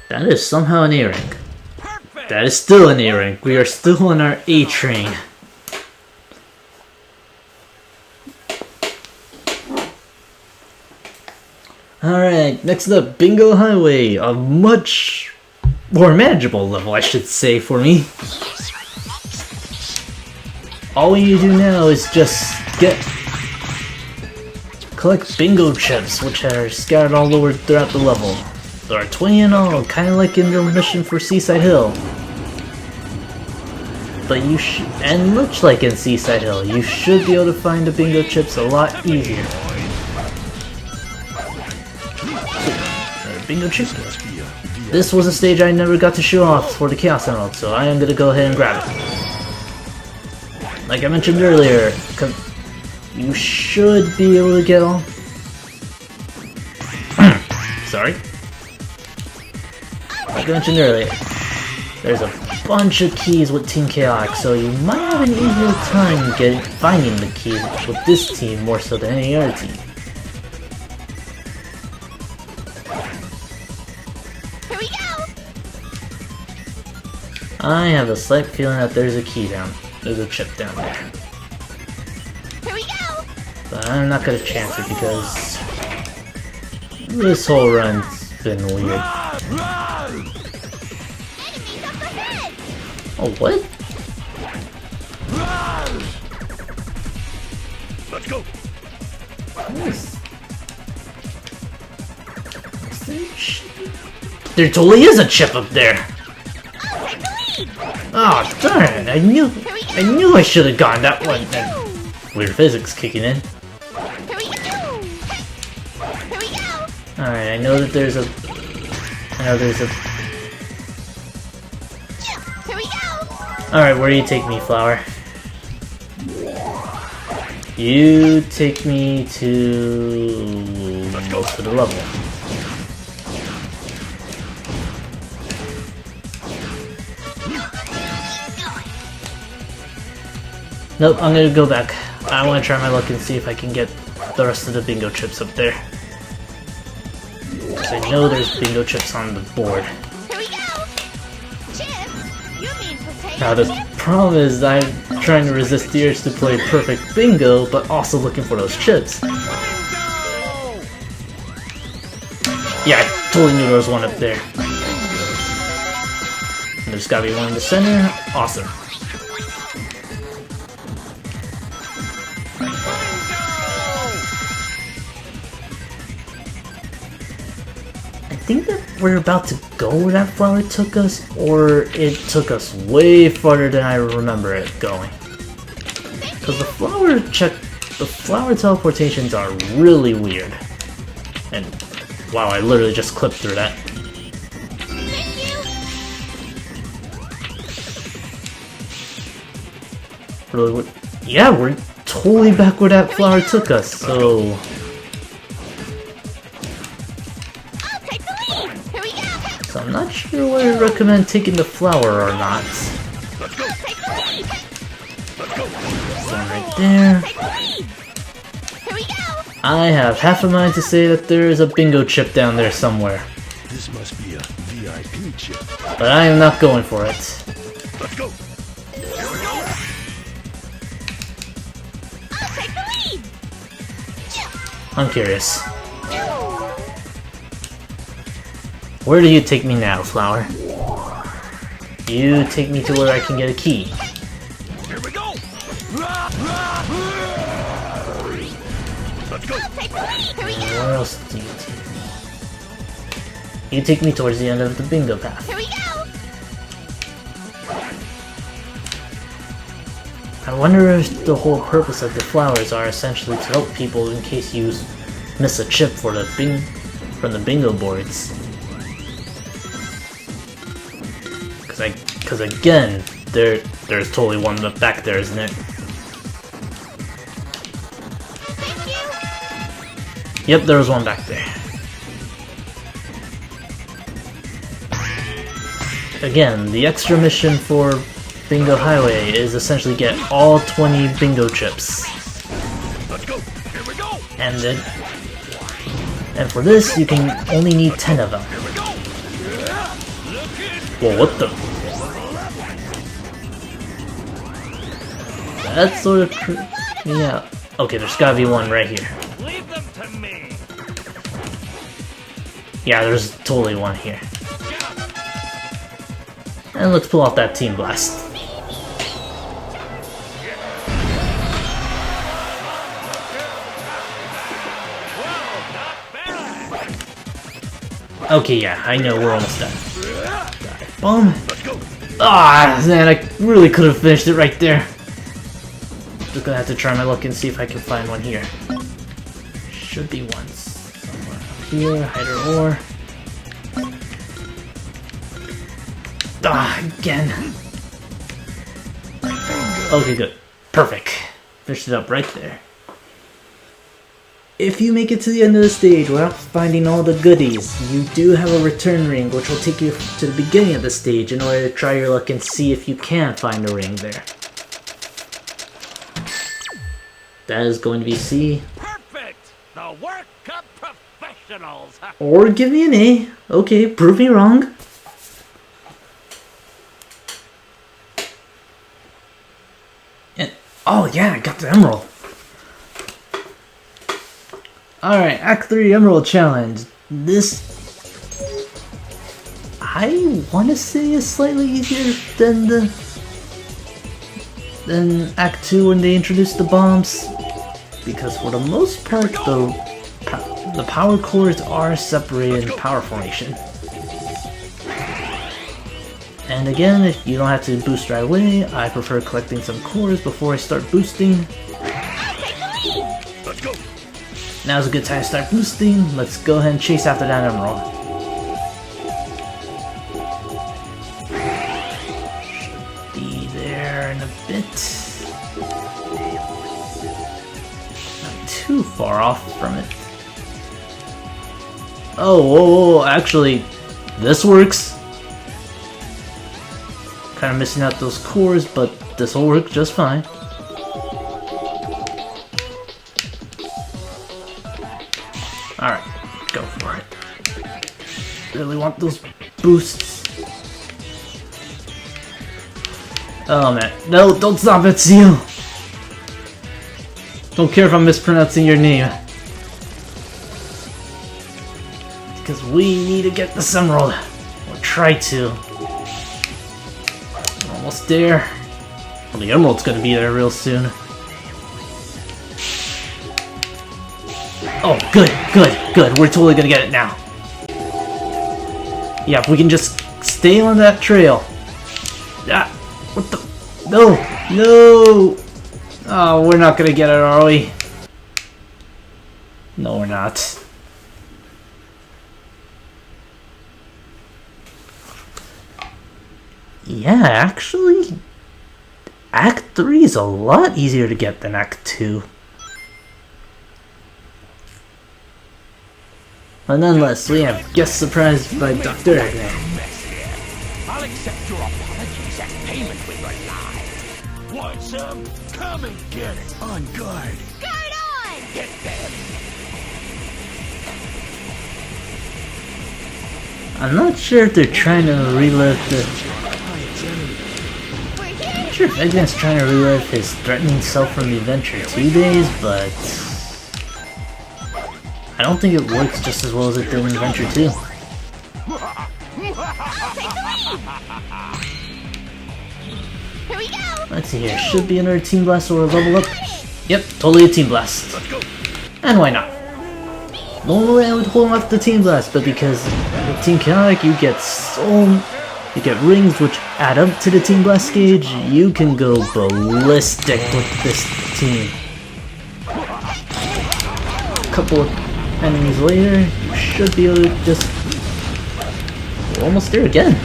A: That is somehow an A-rank. That is still an A-rank. We are still on our A train. Alright, next up, Bingo Highway, a much more manageable level, I should say, for me. All we need to do now is just collect bingo chips, which are scattered all over throughout the level. There are 20 in all, kind of like in the mission for Seaside Hill. But and much like in Seaside Hill, you should be able to find the bingo chips a lot easier. Bingo chips. This was a stage I never got to show off for the Chaos Emerald, so I am gonna go ahead and grab it. Like I mentioned earlier, you should be able to get all. Sorry. Like I mentioned earlier, there's a bunch of keys with Team Chaotix, so you might have an easier time finding the keys with this team more so than any other team.
B: Here we go!
A: I have a slight feeling that there's a chip down there.
B: Here we go!
A: But I'm not gonna chance it because this whole run's been weird.
B: Enemies up ahead!
A: Oh, what?
E: Let's go.
A: There totally is a chip up there!
B: Oh, take the lead!
A: Oh, darn it! I knew I should have gone that one. Weird physics kicking in.
B: Here we go! Here we go!
A: Alright, I know that there's a...
B: Here we go!
A: Alright, where do you take me, Flower? You take me to... most of the level. Nope, I'm gonna go back. I wanna try my luck and see if I can get the rest of the bingo chips up there. Because I know there's bingo chips on the board.
B: Here we go! Chips? You mean potato
A: Now the
B: chips?
A: problem is I'm trying to resist the urge to play perfect bingo, but also looking for those chips. Yeah, I totally knew there was one up there. And there's gotta be one in the center. Awesome. I think that we're about to go where that flower took us, or it took us way farther than I remember it going. Because the flower teleportations are really weird. And wow, I literally just clipped through that.
B: Thank you!
A: Really, yeah, we're totally back where that flower took us, so...
B: I'll take the lead! Here we go!
A: So I'm not sure whether I recommend taking the flower or not.
B: I'll take the lead!
A: One right there.
B: Take the lead! Here we go!
A: I have half a mind to say that there is a bingo chip down there somewhere.
E: This must be a VIP chip.
A: But I am not going for it.
E: Let's go.
B: I'll take the lead!
A: I'm curious. Where do you take me now, Flower? You take me to where I can get a key.
E: Here we go. Let's go.
B: I'll take the lead! Here we go!
A: Where else do you take me? You take me towards the end of the bingo path.
B: Here we go!
A: I wonder if the whole purpose of the flowers are essentially to help people in case you miss a chip for from the bingo boards. Because again, there's totally one back there, isn't it?
B: Thank you!
A: Yep, there was one back there. Again, the extra mission for Bingo Highway is essentially get all 20 bingo chips.
E: Let's go. Here we go.
A: And for this, you can only need 10 of them.
E: Here we go.
A: Whoa, what the? That sort of creeped me out. Okay, there's gotta be one right here.
C: Leave them to me.
A: Yeah, there's totally one here. And let's pull off that Team Blast. Okay, yeah, I know we're almost done. Boom. Ah, man, I really could have finished it right there. Just gonna have to try my luck and see if I can find one here. Should be one somewhere up here. Hider ore. Ah, again. Okay, good. Perfect. Finished it up right there. If you make it to the end of the stage without finding all the goodies, you do have a return ring which will take you to the beginning of the stage in order to try your luck and see if you can find a ring there. That is going to be C.
C: Perfect! The work of professionals!
A: Or give me an A. Okay, prove me wrong. And, oh yeah, I got the emerald. Alright, Act 3 Emerald Challenge. This, I want to say, is slightly easier than Act 2 when they introduced the bombs. Because for the most part, the power cores are separated in power formation. And again, if you don't have to boost right away, I prefer collecting some cores before I start boosting.
C: Let's go!
A: Now's a good time to start boosting. Let's go ahead and chase after that emerald. Should be there in a bit. Not too far off from it. Oh, actually, this works. Kind of missing out those cores, but this will work just fine. Alright, go for it. Really want those boosts. Oh man, no, don't stop it, Seal! Don't care if I'm mispronouncing your name. Because we need to get this emerald. Or try to. Almost there. Well, the emerald's gonna be there real soon. Oh, good. We're totally gonna get it now. Yeah, if we can just stay on that trail. Ah, what the? No! Oh, we're not gonna get it, are we? No, we're not. Yeah, actually, Act 3 is a lot easier to get than Act 2. But nonetheless, we have guest surprised by Dr. Eggman.
F: I'll accept your apologies and payment with your life. Want some? Come and get it. On guard.
B: Guard on!
F: Get them.
A: I'm not sure if they're trying to relive the...
B: We're
A: I'm
B: here!
A: not sure if Eggman's trying to relive his threatening self from the Adventure 2 days, but... I don't think it works just as well as it did in Adventure 2.
B: I'll take the lead! Here we go!
A: Let's see here, should be another Team Blast or a level up. Yep, totally a Team Blast. And why not? Normally I would hold off the Team Blast, but because with Team Chaotix you get rings which add up to the Team Blast gauge, you can go ballistic with this team. A couple of enemies later, you should be able to just... We're almost there again.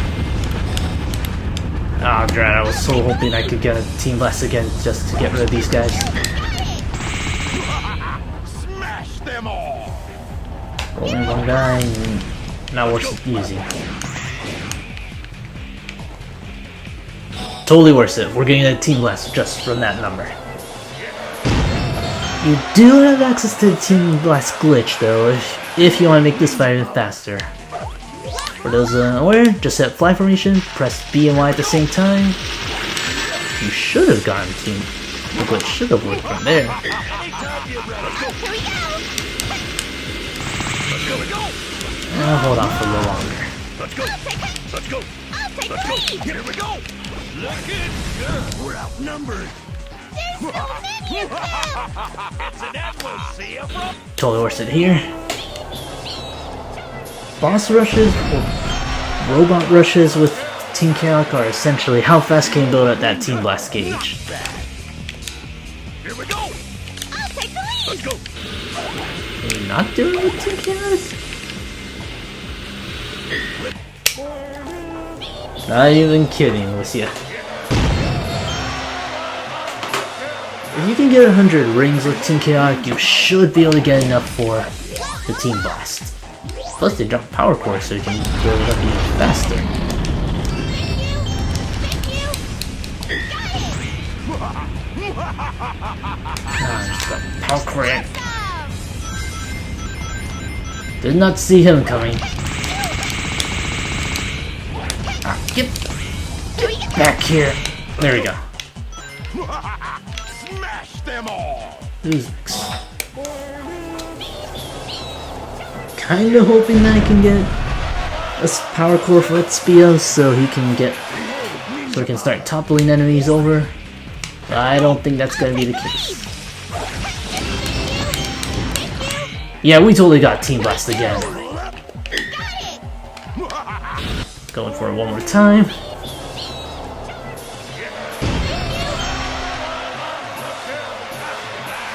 A: Ah, oh, drat, I was so hoping I could get a Team Blast again just to get rid of these guys.
F: Smash them all.
A: Only one guy, and now works easy. Totally worth it. We're getting a Team Blast just from that number. You do have access to the Team Blast glitch though, if you want to make this fight even faster. For those unaware, just set fly formation, press B and Y at the same time. You should have gotten Team. The glitch should have worked from there.
B: Here we go!
A: I'll hold on for a little longer.
C: Let's go!
B: take the
F: Let's go.
B: lead!
F: Here we go. Looking good. We're outnumbered.
B: There's so many of them!
F: It's an endless sea of rough.
A: Totally worth it here. Boss rushes or robot rushes with Team Chaotix are essentially how fast can you build up that Team Blast gauge.
F: Here we go.
B: I'll take the lead!
F: Let's go.
A: You're not doing it with Team Chaotix? Not even kidding with you. If you can get 100 rings with Team Chaotix, you should be able to get enough for the Team Blast. Plus they drop power core so you can build it up even faster. Just got power core in. Did not see him coming. Get back here. There we go.
F: Smash them all.
A: Kinda hoping that I can get a power core for Spio so he can start toppling enemies over. But I don't think that's gonna be the case. Yeah, we totally got Team Blast again. Going for it one more time.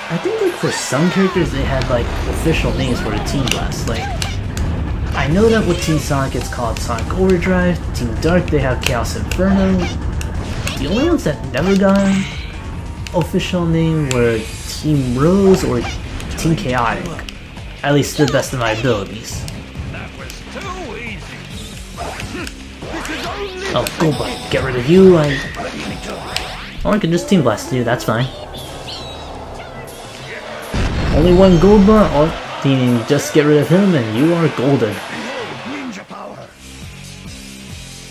A: I think like for some characters they had like official names for the Team Blast. Like I know that with Team Sonic it's called Sonic Overdrive. Team Dark they have Chaos Inferno. The only ones that never got an official name were Team Rose or Team Chaotic. At least to the best of my abilities.
F: That was too easy.
A: Oh, Goldbot, get rid of you. Or I can just Team Blast you, that's fine. Only one Goldbot, or you can just get rid of him and you are golden.
F: Ninja power.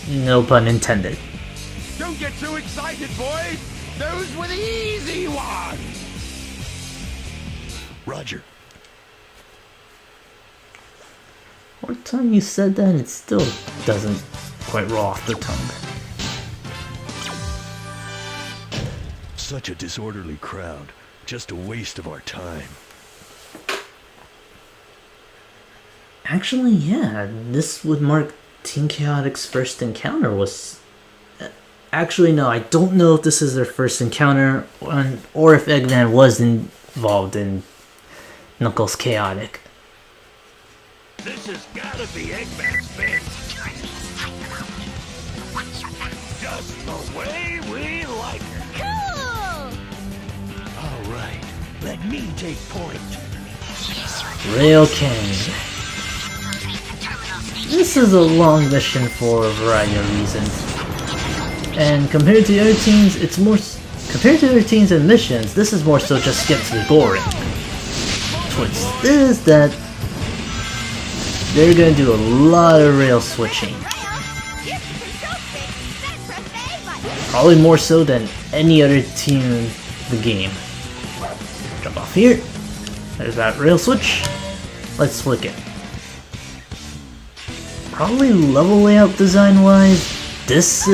A: No pun intended.
F: Don't get too excited, boys. Those were the easy ones.
E: Roger.
A: Every time you said that, it still doesn't quite roll off the tongue.
E: Such a disorderly crowd. Just a waste of our time.
A: Actually, yeah, this would mark Team Chaotix's first encounter was... Actually, no, I don't know if this is their first encounter, or if Eggman was involved in Knuckles Chaotix.
C: This has gotta be Eggman's bit. Just the way we like it.
B: Cool!
E: All right. Let me take point.
A: Rail Canyon. This is a long mission for a variety of reasons. And compared to other teams, compared to other teams and missions, this is more so just get to the goal ring. Twist is that they're gonna do a lot of rail switching. Probably more so than any other team in the game. Jump off here. There's that rail switch. Let's flick it. Probably level layout design wise, this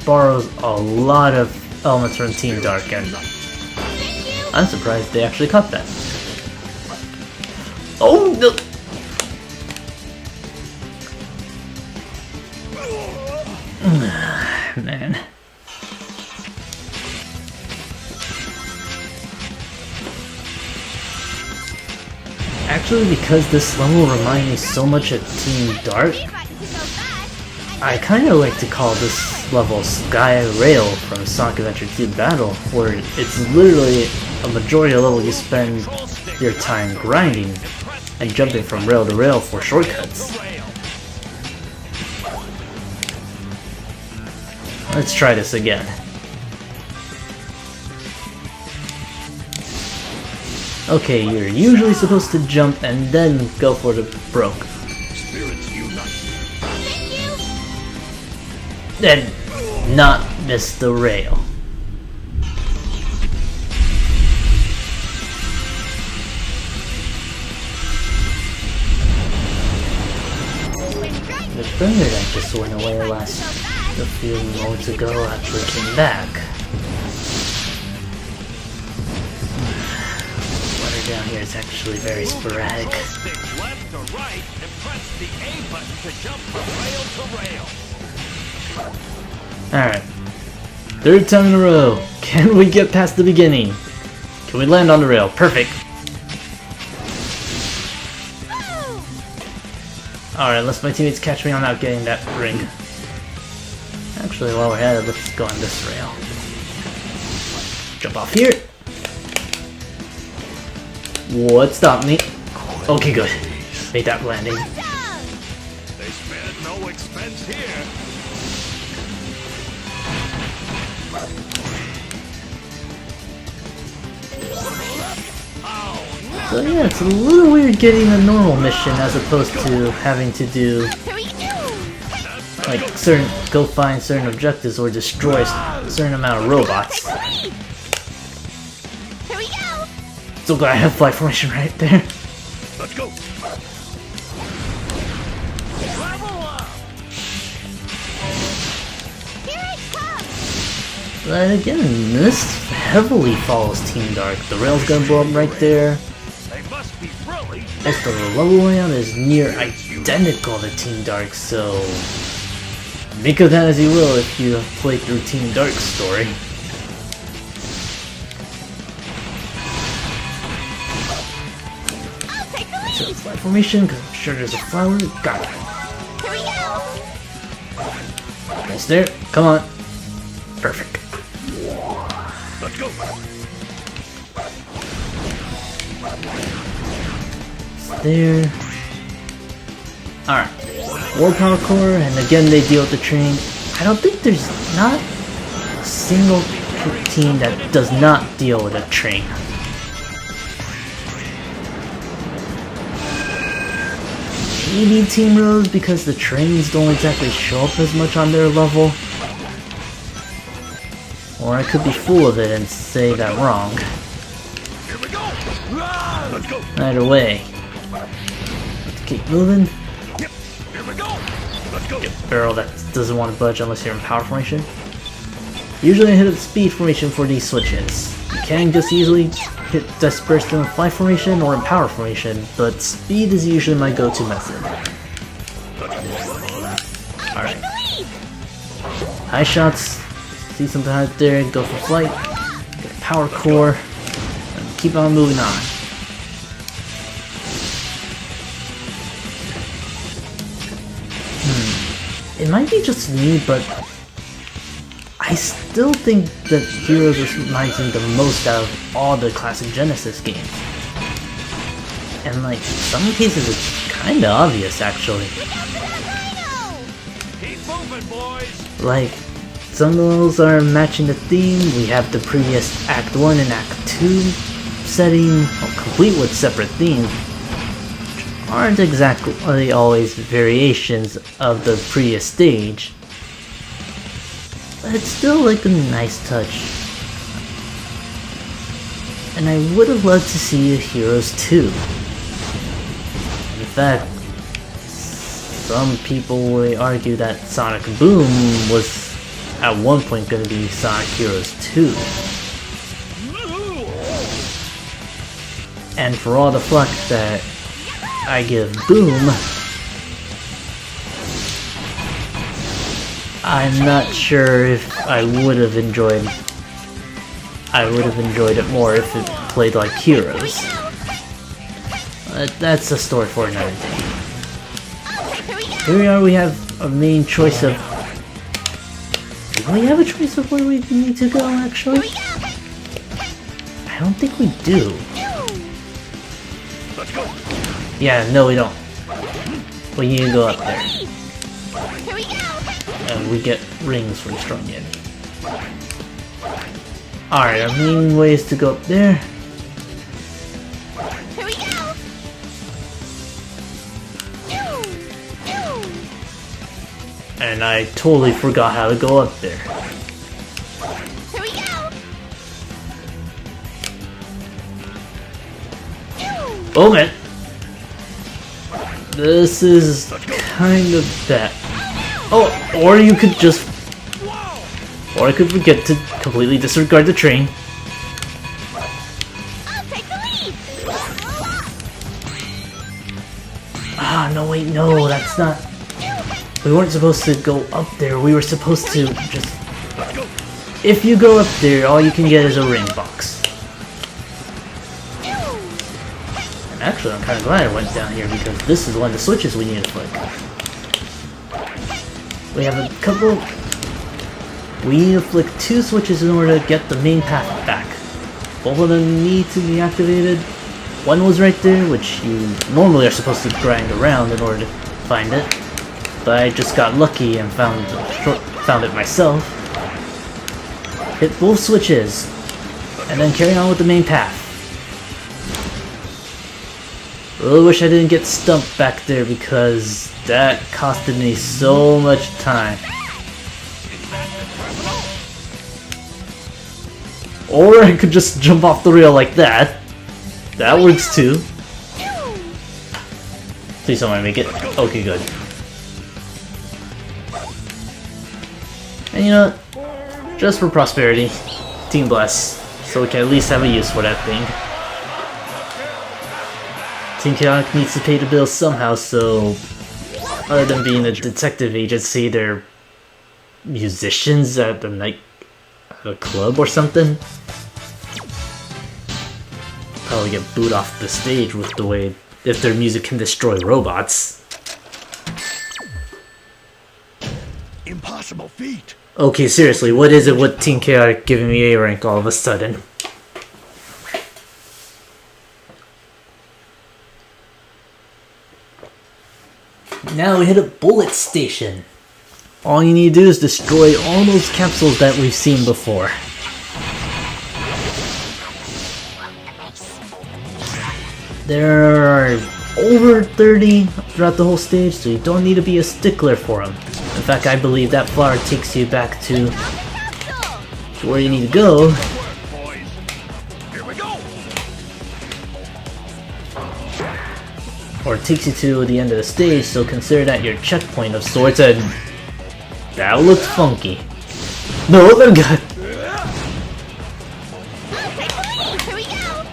A: borrows a lot of elements from Team Dark, and I'm surprised they actually caught that. Oh no! Man. Actually, because this level reminds me so much of Team Dark, I kinda like to call this level Sky Rail from Sonic Adventure 2 Battle, where it's literally a majority of the level you spend your time grinding and jumping from rail to rail for shortcuts. Let's try this again. Okay, you're usually supposed to jump and then go for the broke.
F: Spirits unite.
A: Then not miss the rail.
B: When Dragon
A: The bird that just went away a few moments ago actually came back. Water down here is actually very sporadic.
C: Stick left or right and press the A button to jump from rail to rail.
A: Alright. Third time in a row. Can we get past the beginning? Can we land on the rail? Perfect. Alright, unless my teammates catch me on not getting that ring. Actually, while we're at it, let's go on this rail. Jump off here. What stopped me? Okay, good. Made that landing.
C: They spared no expense here.
A: So yeah, it's a little weird getting a normal mission as opposed to having to do like go find certain objectives or destroy a certain amount of robots.
B: Here we go.
A: So glad I have flight formation right there.
C: Let's go.
B: Here it comes.
A: But again, this heavily follows Team Dark. The rail's gonna blow up right there.
C: They must be really.
A: As the level layout is near identical to Team Dark, so make of that as you will if you have played through Team Dark's story.
B: I'll take the
A: So
B: lead.
A: flight formation, because I'm sure there's a flower. Got it.
B: Here we go.
A: Almost there. Come on. Perfect.
C: Let's go.
A: There. Alright. War Power Core, and again they deal with the train. I don't think there's not a single team that does not deal with a train. Maybe Team Rose because the trains don't exactly show up as much on their level. Or I could be full of it and say that wrong.
C: Here we go. Let's go.
A: Either way. Let's keep moving.
C: Yep. Here we go. Let's go.
A: Barrel that doesn't want to budge unless you're in power formation. Usually I hit up speed formation for these switches. You can just easily hit disperse in flight formation or in power formation, but speed is usually my go-to method. Alright. High shots. See something out there, go for flight. Get a power core. And keep on moving on. It might be just me, but I still think that Heroes reminds me the most out of all the classic Genesis games. And like, in some cases it's kinda obvious actually.
C: Keep moving, boys.
A: Like, some of those are matching the theme. We have the previous Act 1 and Act 2 setting, complete with separate themes, which aren't exactly always variations of the previous stage. But it's still like a nice touch. And I would have loved to see a Heroes 2. In fact, some people will argue that Sonic Boom was at one point going to be Sonic Heroes 2. And for all the flack that I give Boom, I'm not sure if I would have enjoyed it more if it played like Heroes. That's a story for another day. Here we are, we have a main choice of... Do we have a choice of where we need to go, actually? I don't think we do.
C: Let's go.
A: Yeah, no we don't. We need to go up there. And we get rings for destroying the enemy. Alright, our main way is to go up there.
B: Here we go.
A: And I totally forgot how to go up there.
B: Here we go.
A: Oh man! This is kind of bad. Oh, or you could just... Or I could forget to completely disregard the train.
B: I'll take the lead.
A: Ah, no wait, no, that's not... We weren't supposed to go up there, we were supposed to just... If you go up there, all you can get is a ring box. And actually, I'm kind of glad I went down here because this is one of the switches we need to flick. We have a couple... We need to flick 2 switches in order to get the main path back. Both of them need to be activated. One was right there, which you normally are supposed to grind around in order to find it. But I just got lucky and found it myself. Hit both switches, and then carry on with the main path. Really wish I didn't get stumped back there because that costed me so much time. Or I could just jump off the rail like that. That works too. Please don't make it. Okay, good. And you know what? Just for prosperity, Team Bless, so we can at least have a use for that thing. Team Chaotix needs to pay the bills somehow, so other than being a detective agency, they're musicians at a club or something. Probably get booed off the stage with the way if their music can destroy robots.
E: Impossible feat.
A: Okay, seriously, what is it with Team Chaotix giving me A rank all of a sudden? Now we hit a bullet station. All you need to do is destroy all those capsules that we've seen before. There are over 30 throughout the whole stage, so you don't need to be a stickler for them. In fact, I believe that flower takes you back to where you need to go. Or it takes you to the end of the stage, so consider that your checkpoint of sorts, and that looked funky. No, oh god!
B: Here we go.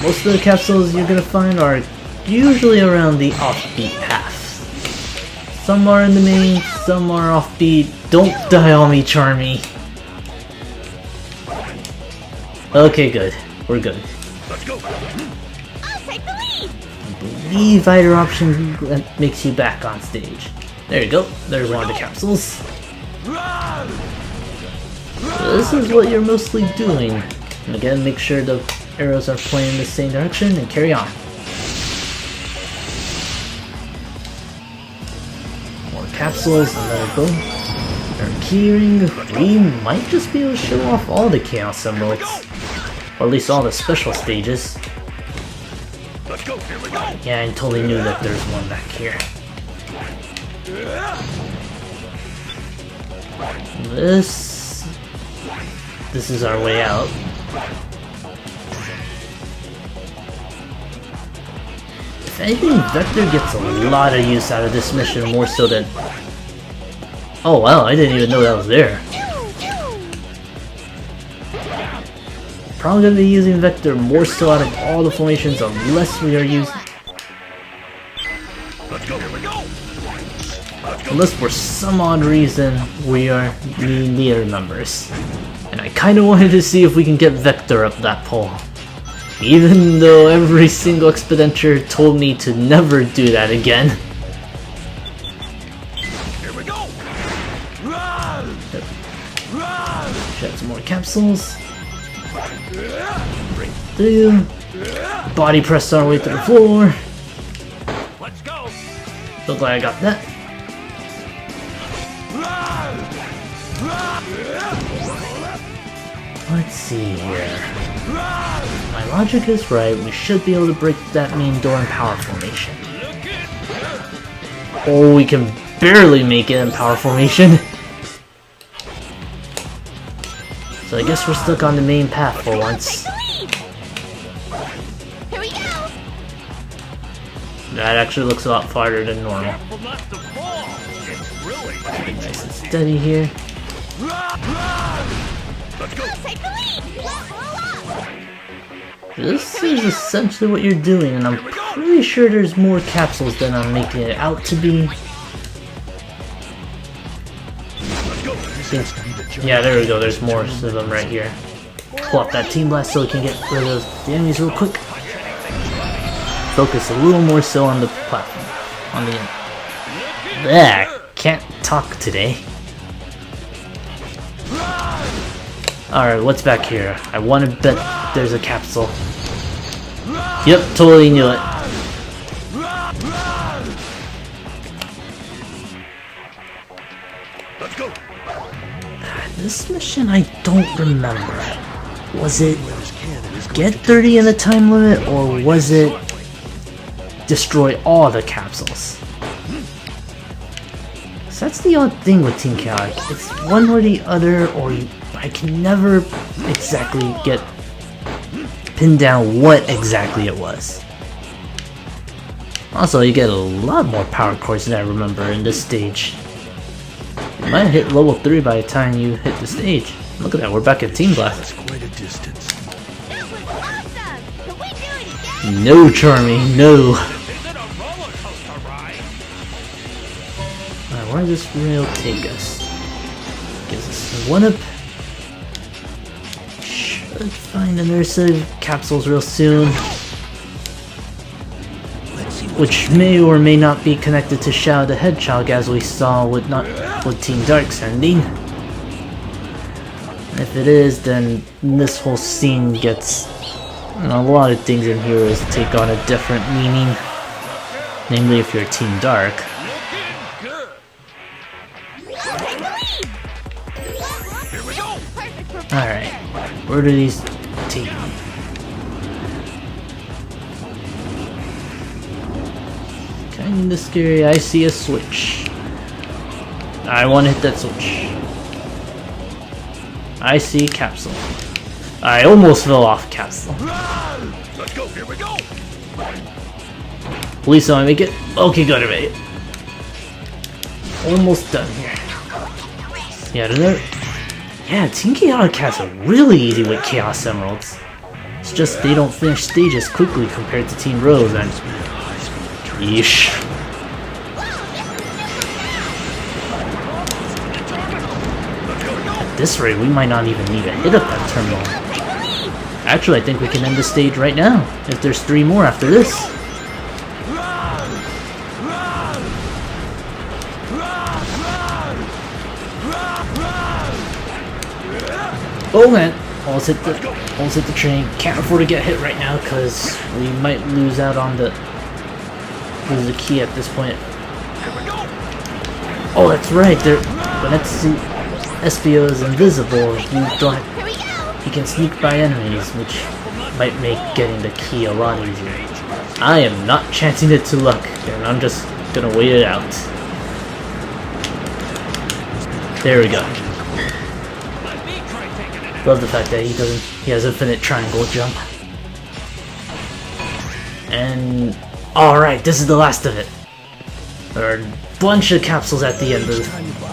A: Most of the capsules you're gonna find are usually around the offbeat path. Some are in the main, some are offbeat. Don't die on me, Charmy. Okay, good. We're good.
E: Let's go.
B: I'll take the lead.
A: I believe either option makes you back on stage. There you go. There's one of the capsules. So this is what you're mostly doing. And again, make sure the arrows are pointing in the same direction and carry on. More capsules and let it go. Our keyring, we might just be able to show off all the chaos symbols. Or at least all the special stages.
E: Let's go. Here we go.
A: Yeah, I totally knew that there's one back here. This is our way out. If anything, Vector gets a lot of use out of this mission, more so than... Oh wow, I didn't even know that was there. Probably gonna be using Vector more so out of all the formations unless we are using...
E: Let's go. Here we go.
A: Unless for some odd reason we are near members. And I kinda wanted to see if we can get Vector up that pole. Even though every single Expediture told me to never do that again.
E: Here we go.
A: Shot some more capsules. Through. Body press our way to the floor.
C: Let's go.
A: So glad I got that. Let's see here. My logic is right, we should be able to break that main door in power formation. Oh, we can barely make it in power formation. So I guess we're stuck on the main path for once.
B: Here we go.
A: That actually looks a lot farther than normal.
C: Careful not to fall. It's really
A: Nice and steady here.
C: Let's go.
B: Take the lead! Won't blow up!
A: This is essentially what you're doing, and I'm pretty sure there's more capsules than I'm making it out to be. Yeah, there we go, there's more of them right here. Pull up that Team Blast so we can get rid of the enemies real quick. Focus a little more so on the platform. On the end. There, can't talk today. Alright, what's back here? I want to bet there's a capsule. Yep, totally knew it.
C: Let's go.
A: This mission I don't remember. Was it get 30 in the time limit, or was it destroy all the capsules? So that's the odd thing with Team Chaotix. It's one or the other, or I can never exactly get pinned down what exactly it was. Also, you get a lot more power cores than I remember in this stage. You might hit level 3 by the time you hit the stage. Look at that, we're back at Team Blast.
E: That's quite a distance.
B: That was awesome! Can we do it again?
A: No, Charmy, no.
C: Is it a roller coaster ride?
A: Alright, where does this rail take us? Gives us one up. Should find another set of capsules real soon. Which may or may not be connected to Shadow the Hedgehog, as we saw with Team Dark sending. If it is, then this whole scene gets, you know, a lot of things in here take on a different meaning. Namely, if you're Team Dark. Alright, where do these take me? Kinda scary. I see a switch. I want to hit that switch. I see capsule. I almost fell off capsule.
C: Let's go. Here we go.
A: Please don't make it. Okay, good, I made it. Almost done here. Yeah, Team Chaotix has it really easy with Chaos Emeralds. It's just they don't finish stages quickly compared to Team Rose, and yeesh. At this rate, we might not even need to hit up that terminal. Actually, I think we can end the stage right now, if there's 3 more after this. Oh man, almost hit the train. Can't afford to get hit right now because we might lose out on the key at this point. Oh, that's right. When SBO is invisible, he can sneak by enemies, which might make getting the key a lot easier. I am not chancing it to luck, and I'm just gonna wait it out. There we go. Love the fact that he has infinite triangle jump. And alright, this is the last of it. There are a bunch of capsules at the end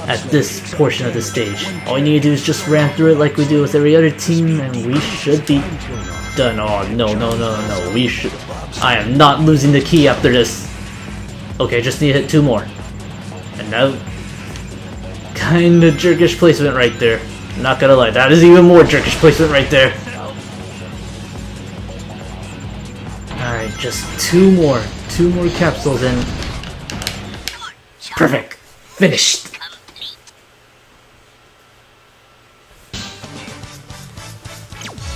A: at this portion of the stage. All you need to do is just ram through it like we do with every other team, and we should be done. Oh no, we should. I am not losing the key after this. Okay, just need to hit 2 more. And now, kinda jerkish placement right there. Not gonna lie, that is even more jerkish placement right there. Alright, just 2 more. 2 more capsules and... Perfect! Finished!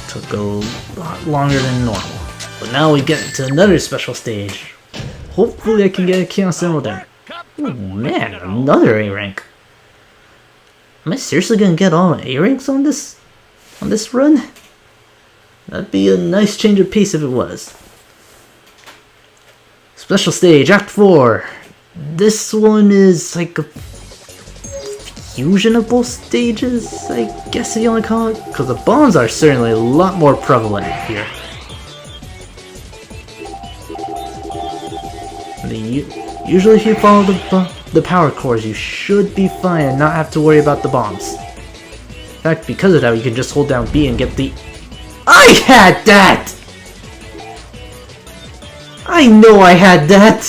A: Took a lot longer than normal. But now we get to another special stage. Hopefully I can get a Chaos Emerald there. Oh man, another A rank. Am I seriously gonna get all A ranks on this run? That'd be a nice change of pace if it was. Special stage, Act 4. This one is like a fusion of both stages, I guess if you want to call it. Because the bombs are certainly a lot more prevalent here. mean, usually if you follow the power cores, you should be fine and not have to worry about the bombs. In fact, because of that, you can just hold down B and get the... I had that! I know I had that!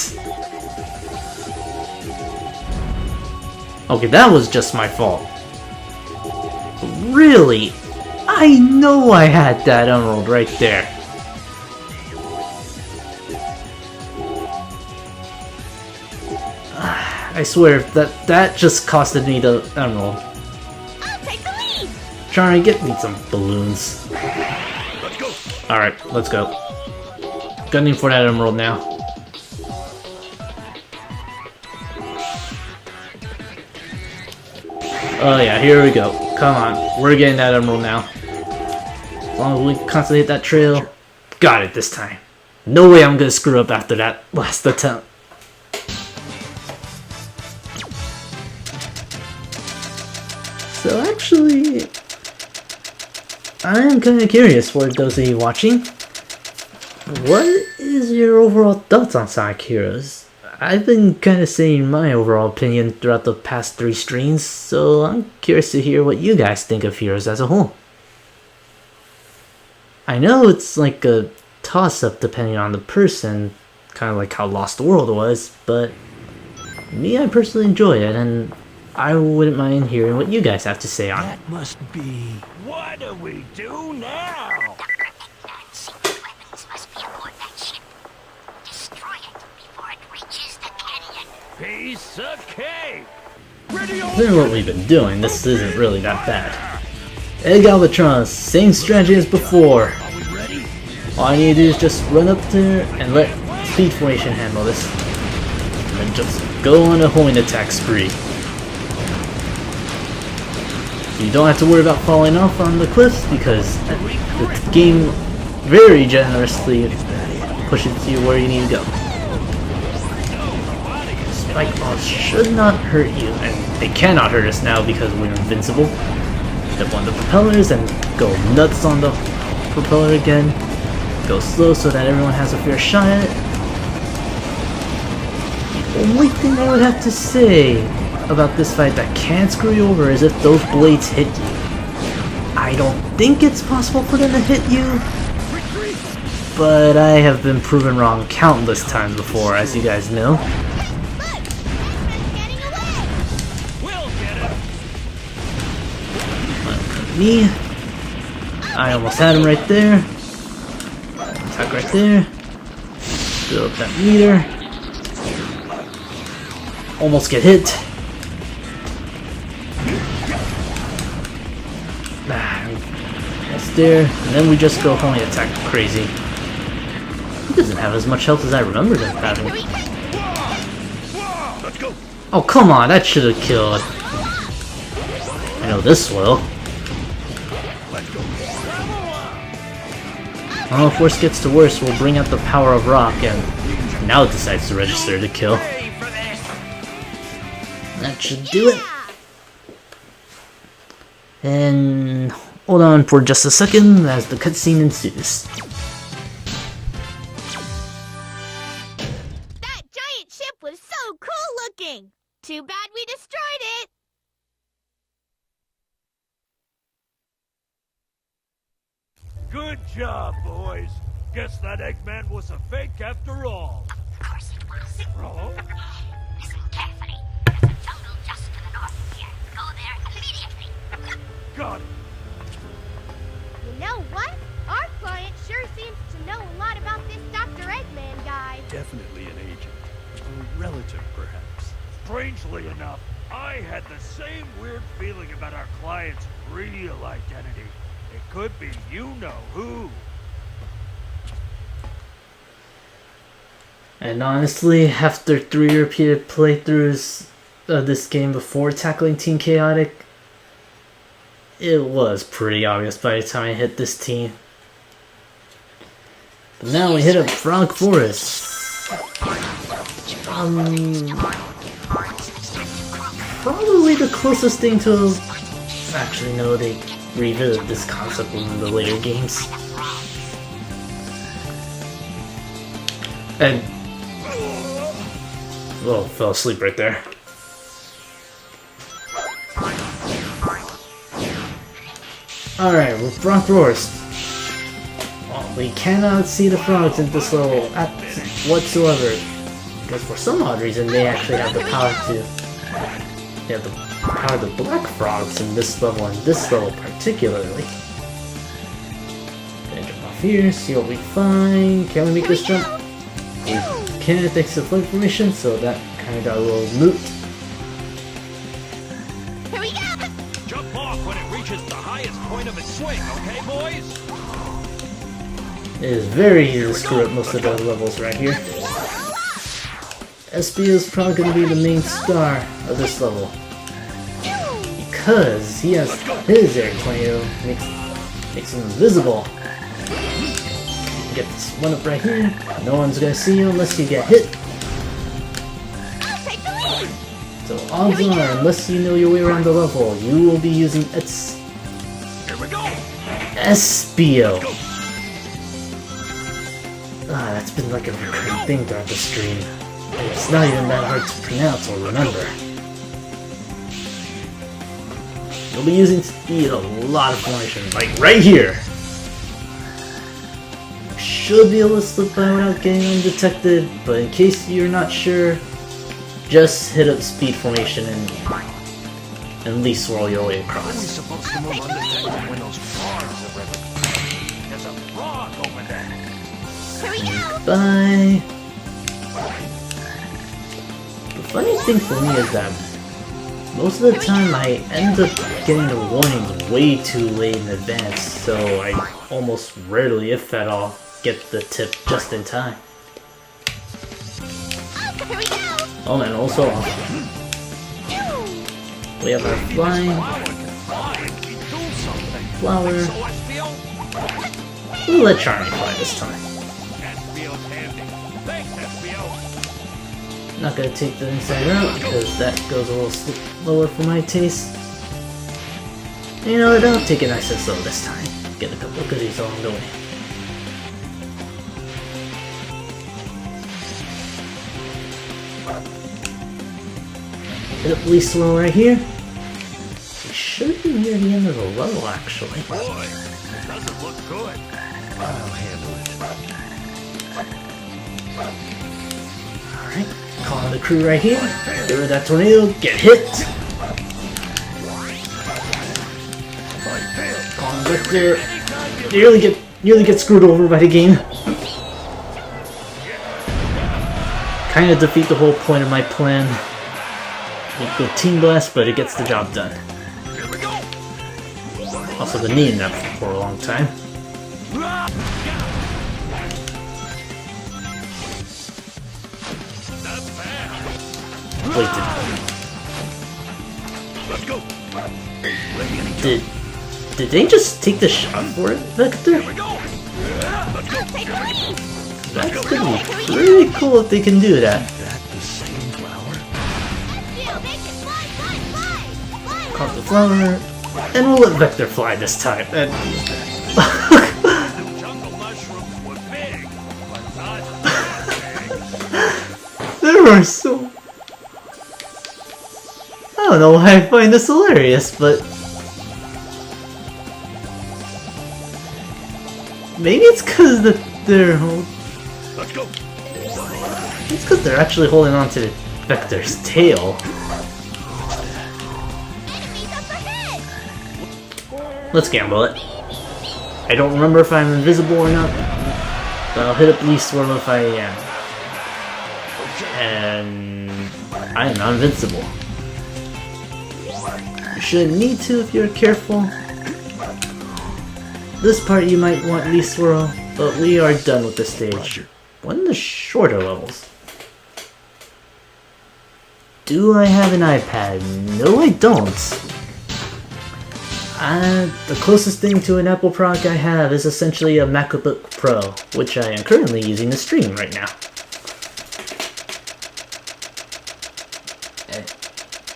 A: Okay, that was just my fault. Really? I know I had that emerald right there. I swear, that just costed me the emerald.
B: I'll take the lead!
A: Trying to get me some balloons.
E: Let's go.
A: Alright, let's go. Gunning for that emerald now. Oh yeah, here we go. Come on, we're getting that emerald now. As long as we constantly hit that trail. Got it this time. No way I'm gonna screw up after that last attempt. So actually, I am kinda curious for those of you watching. What is your overall thoughts on Sonic Heroes? I've been kinda saying my overall opinion throughout the past 3 streams, so I'm curious to hear what you guys think of Heroes as a whole. I know it's like a toss-up depending on the person, kinda like how Lost World was, but me, I personally enjoy it, and I wouldn't mind hearing what you guys have to say on it.
F: That must be...
C: What do we do now?
D: Secret weapons must be aboard that ship. Destroy it before it reaches the canyon.
C: Piece of cake! Ready
A: Considering what we've been doing, this isn't really that bad. Egg Albatron, same strategy as before.
F: Are we ready?
A: All I need to do is just run up there and let Speed Formation handle this. And then just go on a homing attack spree. You don't have to worry about falling off on the cliffs because the game very generously pushes you where you need to go. Spike balls should not hurt you, and they cannot hurt us now because we're invincible. Hit one of the propellers and go nuts on the propeller again. Go slow so that everyone has a fair shot at it. The only thing I would have to say about this fight that can screw you over is if those blades hit you. I don't think it's possible for them to hit you, but I have been proven wrong countless times before, as you guys know.
B: Look! Advent's getting away!
C: We'll get it!
A: Me, I almost had him right there. Attack right there. Build up that meter. Almost get hit. Almost there. And then we just go homing attack crazy. He doesn't have as much health as I remembered him having.
E: Let's go.
A: Oh, come on, that should have killed. I know this will. Well, if worse gets to worse, we'll bring out the power of rock, and now it decides to register to kill. That should do it. And hold on for just a second as the cutscene ensues.
B: That giant ship was so cool looking! Too bad we destroyed it!
C: Good job, boys. Guess that Eggman was a fake after all.
D: Of course it was.
C: Oh?
D: Listen carefully. There's a jungle just to the north of here. Go there immediately.
C: Got it.
B: You know what? Our client sure seems to know a lot about this Dr. Eggman guy.
E: Definitely an agent. A relative, perhaps.
C: Strangely enough, I had the same weird feeling about our client's real identity. It could be you-know-who.
A: And honestly, after 3 repeated playthroughs of this game before tackling Team Chaotic, it was pretty obvious by the time I hit this team. But now we hit up Frog Forest. Probably the closest thing to... Actually, no, they revisit this concept in the later games. And Oh, fell asleep right there. Alright, with Frog Roars. Well, we cannot see the frogs in this level whatsoever. Because for some odd reason, they actually have the power to... They have the power to black frogs in this level, and this level particularly. Gonna jump off here, see what we find. Can we make this jump? We can, thanks to the flood formation, so that kind of got a little moot.
B: Here we go!
C: Jump off when it reaches the highest point of its swing, okay, boys?
A: It is very easy to screw up most of the levels right here. SBO is probably going to be the main star of this level. Because he has his air tornado, makes him invisible. Get this one up right here. No one's going to see you unless you get hit.
B: I'll take the lead!
A: So odds are, unless you know your way around the level, you will be using
C: Here we go!
A: SBO. That's been like a recurring thing throughout the stream. And it's not even that hard to pronounce or remember. You'll be using speed a lot of formation, like right here. You should be able to slip by without getting undetected, but in case you're not sure, just hit up speed formation and least swirl your way
F: How are we
A: across.
F: supposed to move undetected when those frogs are everywhere? There's a frog over there.
B: Here we go!
A: Bye. The funny thing for me is that most of the time I end up getting the warnings way too late in advance, so I almost rarely, if at all, get the tip just in time.
B: Here we go!
A: Oh man, also we have our flying flower. We'll let Charmy fly this time.
C: SBO's handy. Thanks, SBO.
A: Not gonna take the inside route because that goes a little slower for my taste. You know what? I'll take it nice and slow this time. Get a couple of goodies along the way. Hit up Least Swirl right here. We should be near the end of the level, actually.
C: Boy, it doesn't look good.
E: I'll handle it.
A: Alright, calling the crew right here. Get rid of that tornado, get hit! Calling Victor. Nearly get screwed over by the game. Kinda defeat the whole point of my plan. You go Team Blast, but it gets the job done. Also been needing that for a long time. Wait,
C: Let's go.
A: did they just take the shot for it, Victor?
C: Here we go. Let's go.
B: Take the lead!
A: That's gonna be pretty cool if they can do that.
E: That the same flower?
B: SBO, make it fly, fly, fly! Fly!
A: Caught the flower, and we'll let Vector fly this time. And
C: Jungle mushrooms were big, but not that big.
A: there are so... I don't know why I find this hilarious, but... Maybe it's because they're...
C: Let's go.
A: It's because they're actually holding on to Vector's tail.
B: Enemies up ahead!
A: Let's gamble it. I don't remember if I'm invisible or not, but I'll hit up Least Swirl if I am. And I am not invincible. You shouldn't need to if you're careful. This part you might want Least Swirl, but we are done with this stage. One of the shorter levels. Do I have an iPad? No, I don't. The closest thing to an Apple product I have is essentially a MacBook Pro, which I am currently using to stream right now. And,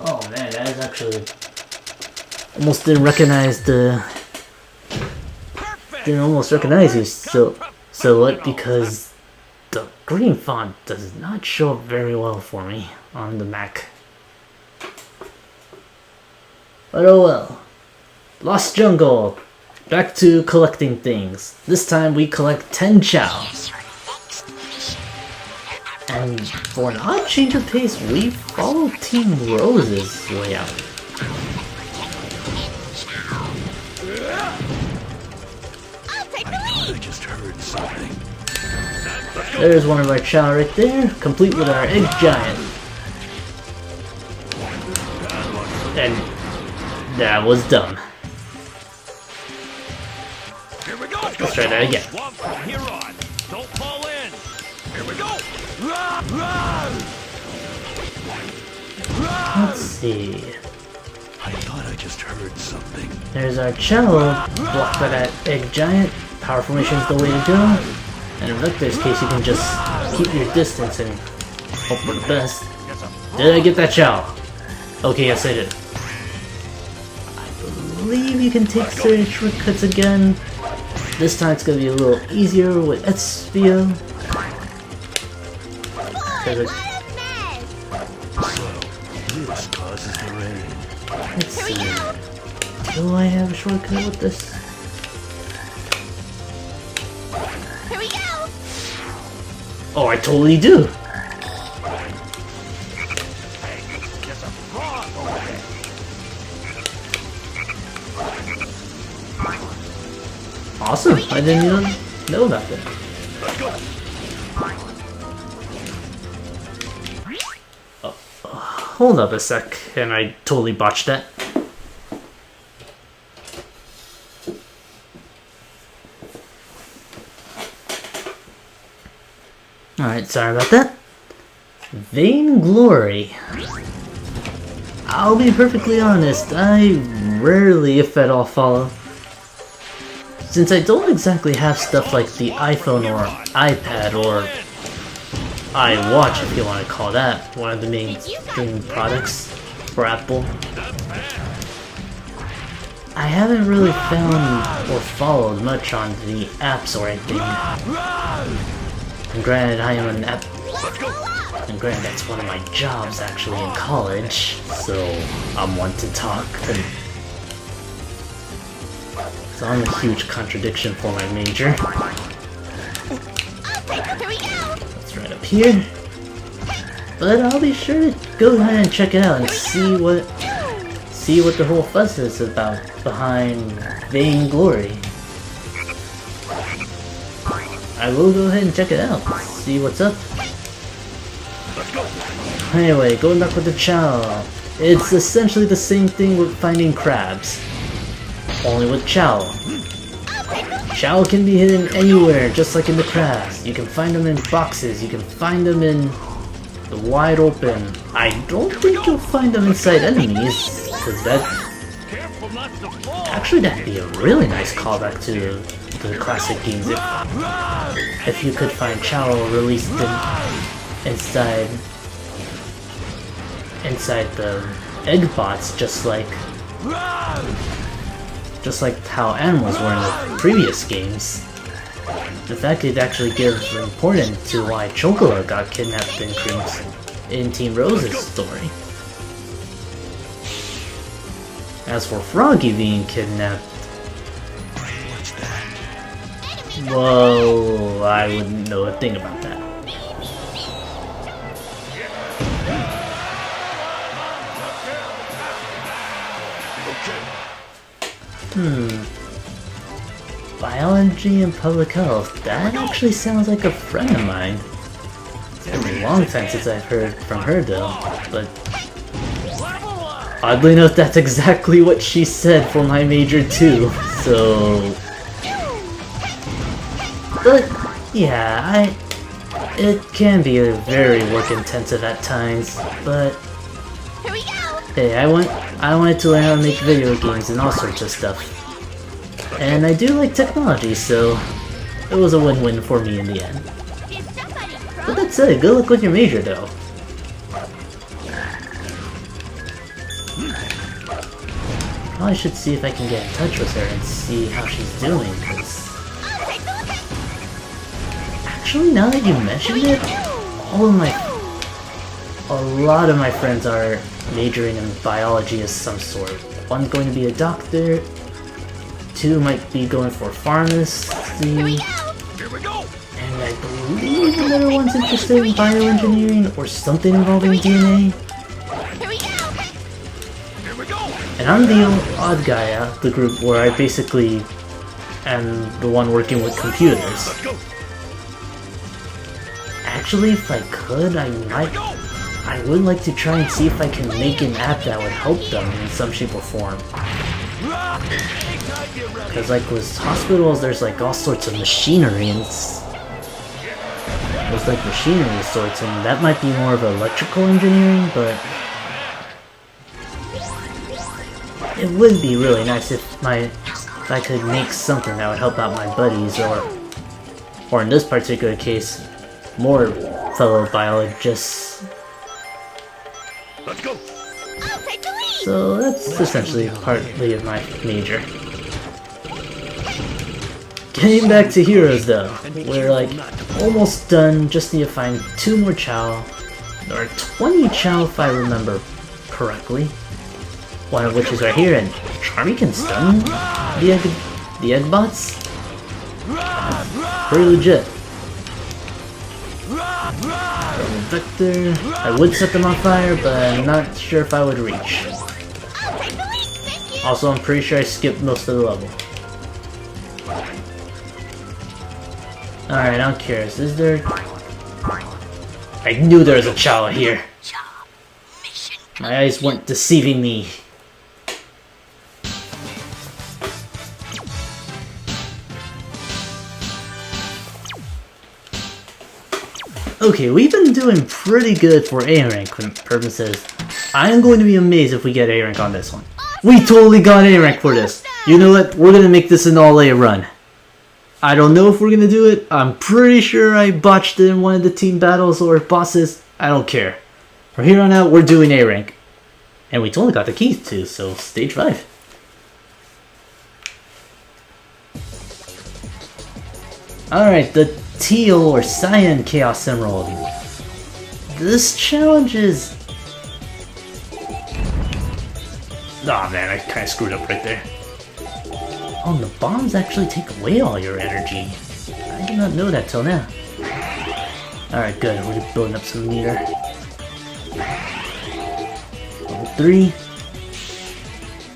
A: oh man, that is actually... Almost didn't recognize the... Didn't almost recognize you, so what, because the green font does not show up very well for me on the Mac. But oh well. Lost Jungle. Back to collecting things. This time we collect 10 Chao. And for an odd change of pace, we follow Team Rose's layout.
B: I'll take the lead!
E: I just heard something.
A: There's one of our Chao right there, complete with our Egg Giant. And that was dumb.
C: Here we go.
A: Let's try that again.
C: One from here on. Don't fall in. Here we go. Run, run.
A: Let's see.
E: I thought I just heard something.
A: There's our Chao, blocked by that Egg Giant. Power formation is the way to go. And in Vector's case, you can just keep your distance and hope for the best. Did I get that Chao? Okay, yes I did. I believe you can take certain shortcuts again. This time it's gonna be a little easier with Espio.
B: Boy, what a mess!
E: This causes the rain.
A: Let's
B: Here we
A: see.
B: go!
A: Do I have a shortcut with this?
B: Here we go!
A: Oh, I totally do!
C: There's a frog over there.
A: Awesome! I didn't even know about that.
C: Let's go.
A: Hold up a sec, and I totally botched that. Alright, sorry about that. Vainglory. I'll be perfectly honest, I rarely, if at all, follow. Since I don't exactly have stuff like the iPhone or iPad or iWatch, if you want to call that one of the main streaming products for Apple, I haven't really found or followed much on the apps or anything. And granted, I am an app. And granted, that's one of my jobs actually in college, so I'm one to talk. So I'm a huge contradiction for my major.
B: Here we go!
A: It's right up here. But I'll be sure to go ahead and check it out and see what the whole fuss is about behind Vainglory. I will go ahead and check it out, see what's up. Anyway, going back with the Chao. It's essentially the same thing with finding crabs. Only with Chao. Chao can be hidden anywhere, just like in the crabs. You can find them in boxes, you can find them in the wide open. I don't think you'll find them inside enemies, because that...
C: Careful not to fall.
A: Actually, that'd be a really nice callback to the classic games if you could find Chao released inside the egg bots, just like how animals were in the previous games. The fact it actually gives importance to why Chocola got kidnapped in Team Rose's story. As for Froggy being kidnapped, whoa, I wouldn't know a thing about that. Biology and public health. That actually sounds like a friend of mine. It's been a long time since I've heard from her though, but oddly enough, that's exactly what she said for my major too, so... But, yeah, it can be very work intensive at times, but...
B: Here we go!
A: Hey, I wanted to learn how to make video games and all sorts of stuff. And I do like technology, so it was a win-win for me in the end.
B: Did somebody
A: But
B: croak?
A: that said, good luck with your major though. Probably should see if I can get in touch with her and see how she's doing, because... Actually, now that you mentioned it, a lot of my friends are majoring in biology of some sort. One's going to be a doctor, two might be going for pharmacy,
C: Here we go!
A: and I believe another one's interested in bioengineering or something involving DNA.
B: Here we go!
C: Here we go!
A: And I'm the odd guy out of the group where I basically am the one working with computers.
C: Let's go!
A: Actually, if I could, I would like to try and see if I can make an app that would help them in some shape or form. Because like with hospitals, there's like all sorts of machinery and there's like machinery of sorts, and that might be more of electrical engineering, but it would be really nice if I could make something that would help out my buddies, or in this particular case, more fellow biologists.
C: Let's go!
B: I'll take the lead!
A: So that's essentially partly of my major. Getting back to Heroes though, we're like almost done, just need to find 2 more Chao. There are 20 Chao if I remember correctly. One of which is right here, and Charmy can stun the egg bots? Pretty legit. Vector. I would set them on fire, but I'm not sure if I would reach.
B: I'll take the lead, thank you!
A: Also, I'm pretty sure I skipped most of the level. Alright, I'm curious. Is there... I knew there was a Chao here. My eyes weren't deceiving me. Okay, we've been doing pretty good for A rank purposes. I am going to be amazed if we get A rank on this one. We totally got A rank for this. You know what? We're gonna make this an all A run. I don't know if we're gonna do it. I'm pretty sure I botched it in one of the team battles or bosses. I don't care. From here on out, we're doing A rank. And we totally got the keys too, so stage 5. Alright, the Teal or Cyan Chaos Emerald. This challenge is... Aw man, I kinda screwed up right there. Oh, the bombs actually take away all your energy. I did not know that till now. Alright, good. We're just building up some meter. Level 3.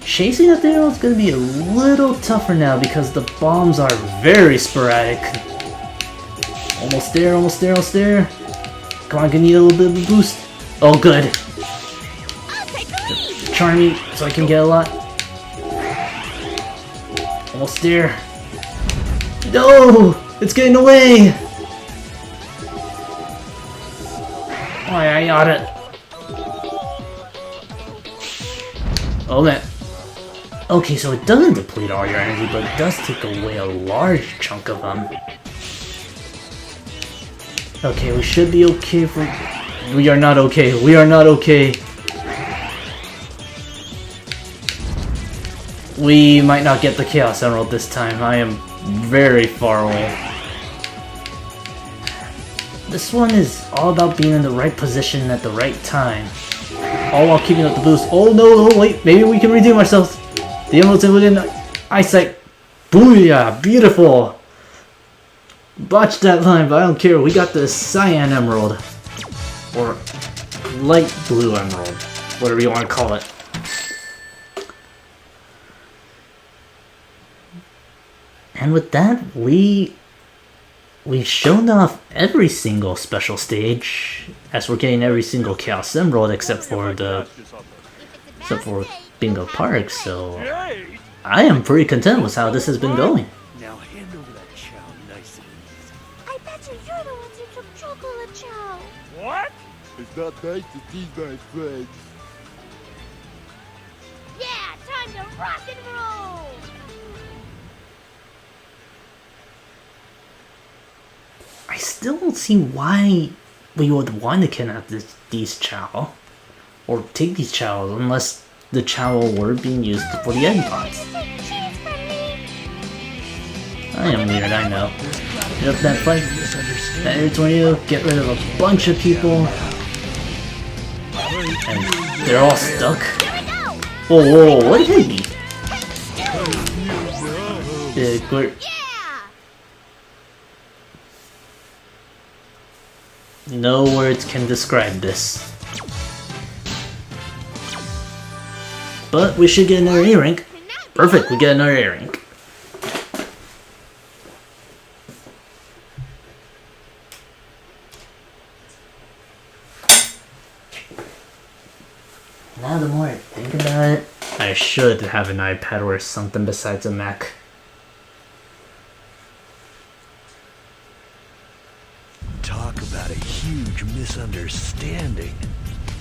A: Chasing up the arrow is going to be a little tougher now because the bombs are very sporadic. Almost there, almost there, almost there. Come on, gonna need a little bit of a boost. Oh, good.
B: I'll take the lead!
A: Charmy, so I can get a lot. Almost there. No! It's getting away! Oh, I got it. Oh, man. Okay, so it doesn't deplete all your energy, but it does take away a large chunk of them. Okay, we should be okay for... We are not okay. We are not okay. We might not get the Chaos Emerald this time. I am very far away. This one is all about being in the right position at the right time. All while keeping up the boost. Oh no, no, wait. Maybe we can redeem ourselves. The emerald's within eyesight. Booyah! Beautiful! Botched that line, but I don't care. We got the Cyan Emerald. Or Light Blue Emerald. Whatever you want to call it. And with that, we've shown off every single special stage, as we're getting every single Chaos Emerald except for Bingo Park, so I am pretty content with how this has been going.
C: Now hand over that chow nice and easy.
B: I bet you're the ones who took chocolate chow.
C: What?
H: It's not nice to tease my friends.
B: Yeah, time to rock and roll!
A: I still don't see why we would want to kidnap these Chao, or take these Chao, unless the Chao were being used for the egg bots. I am weird, I know. Hit up that fight. That air tornado, get rid of a bunch of people. And they're all stuck. Whoa, whoa, what hit me? No words can describe this. But we should get another A rank. Perfect, we get another A rank. Now the more I think about it, I should have an iPad or something besides a Mac.
E: Talk about a huge misunderstanding.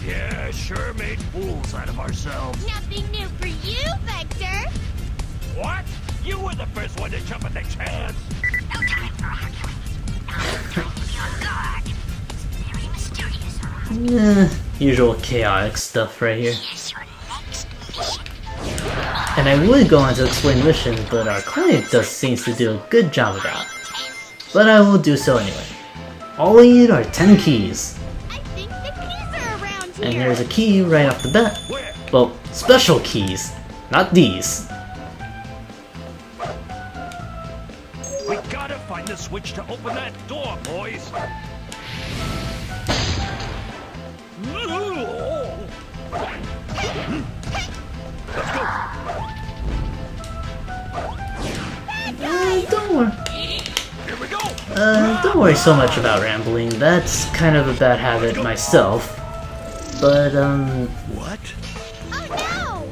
C: Yeah, sure made fools out of ourselves.
B: Nothing new for you, Vector.
C: What? You were the first one to jump at the chance.
D: No time for arguing. Now you're guard. It's very mysterious around.
A: Usual chaotic stuff right here.
D: Here's your next mission.
A: And I would go on to explain missions, but our client does seems to do a good job of that. But I will do so anyway. All we need are 10 keys.
B: I think the keys are around here.
A: And here's a key right off the bat.
C: Where?
A: Well, special keys, not these.
C: We gotta find the switch to open that door, boys. Let's go.
A: Don't worry.
C: Here we go.
A: Don't worry so much about rambling. That's kind of a bad habit myself. But,
E: What?
B: Oh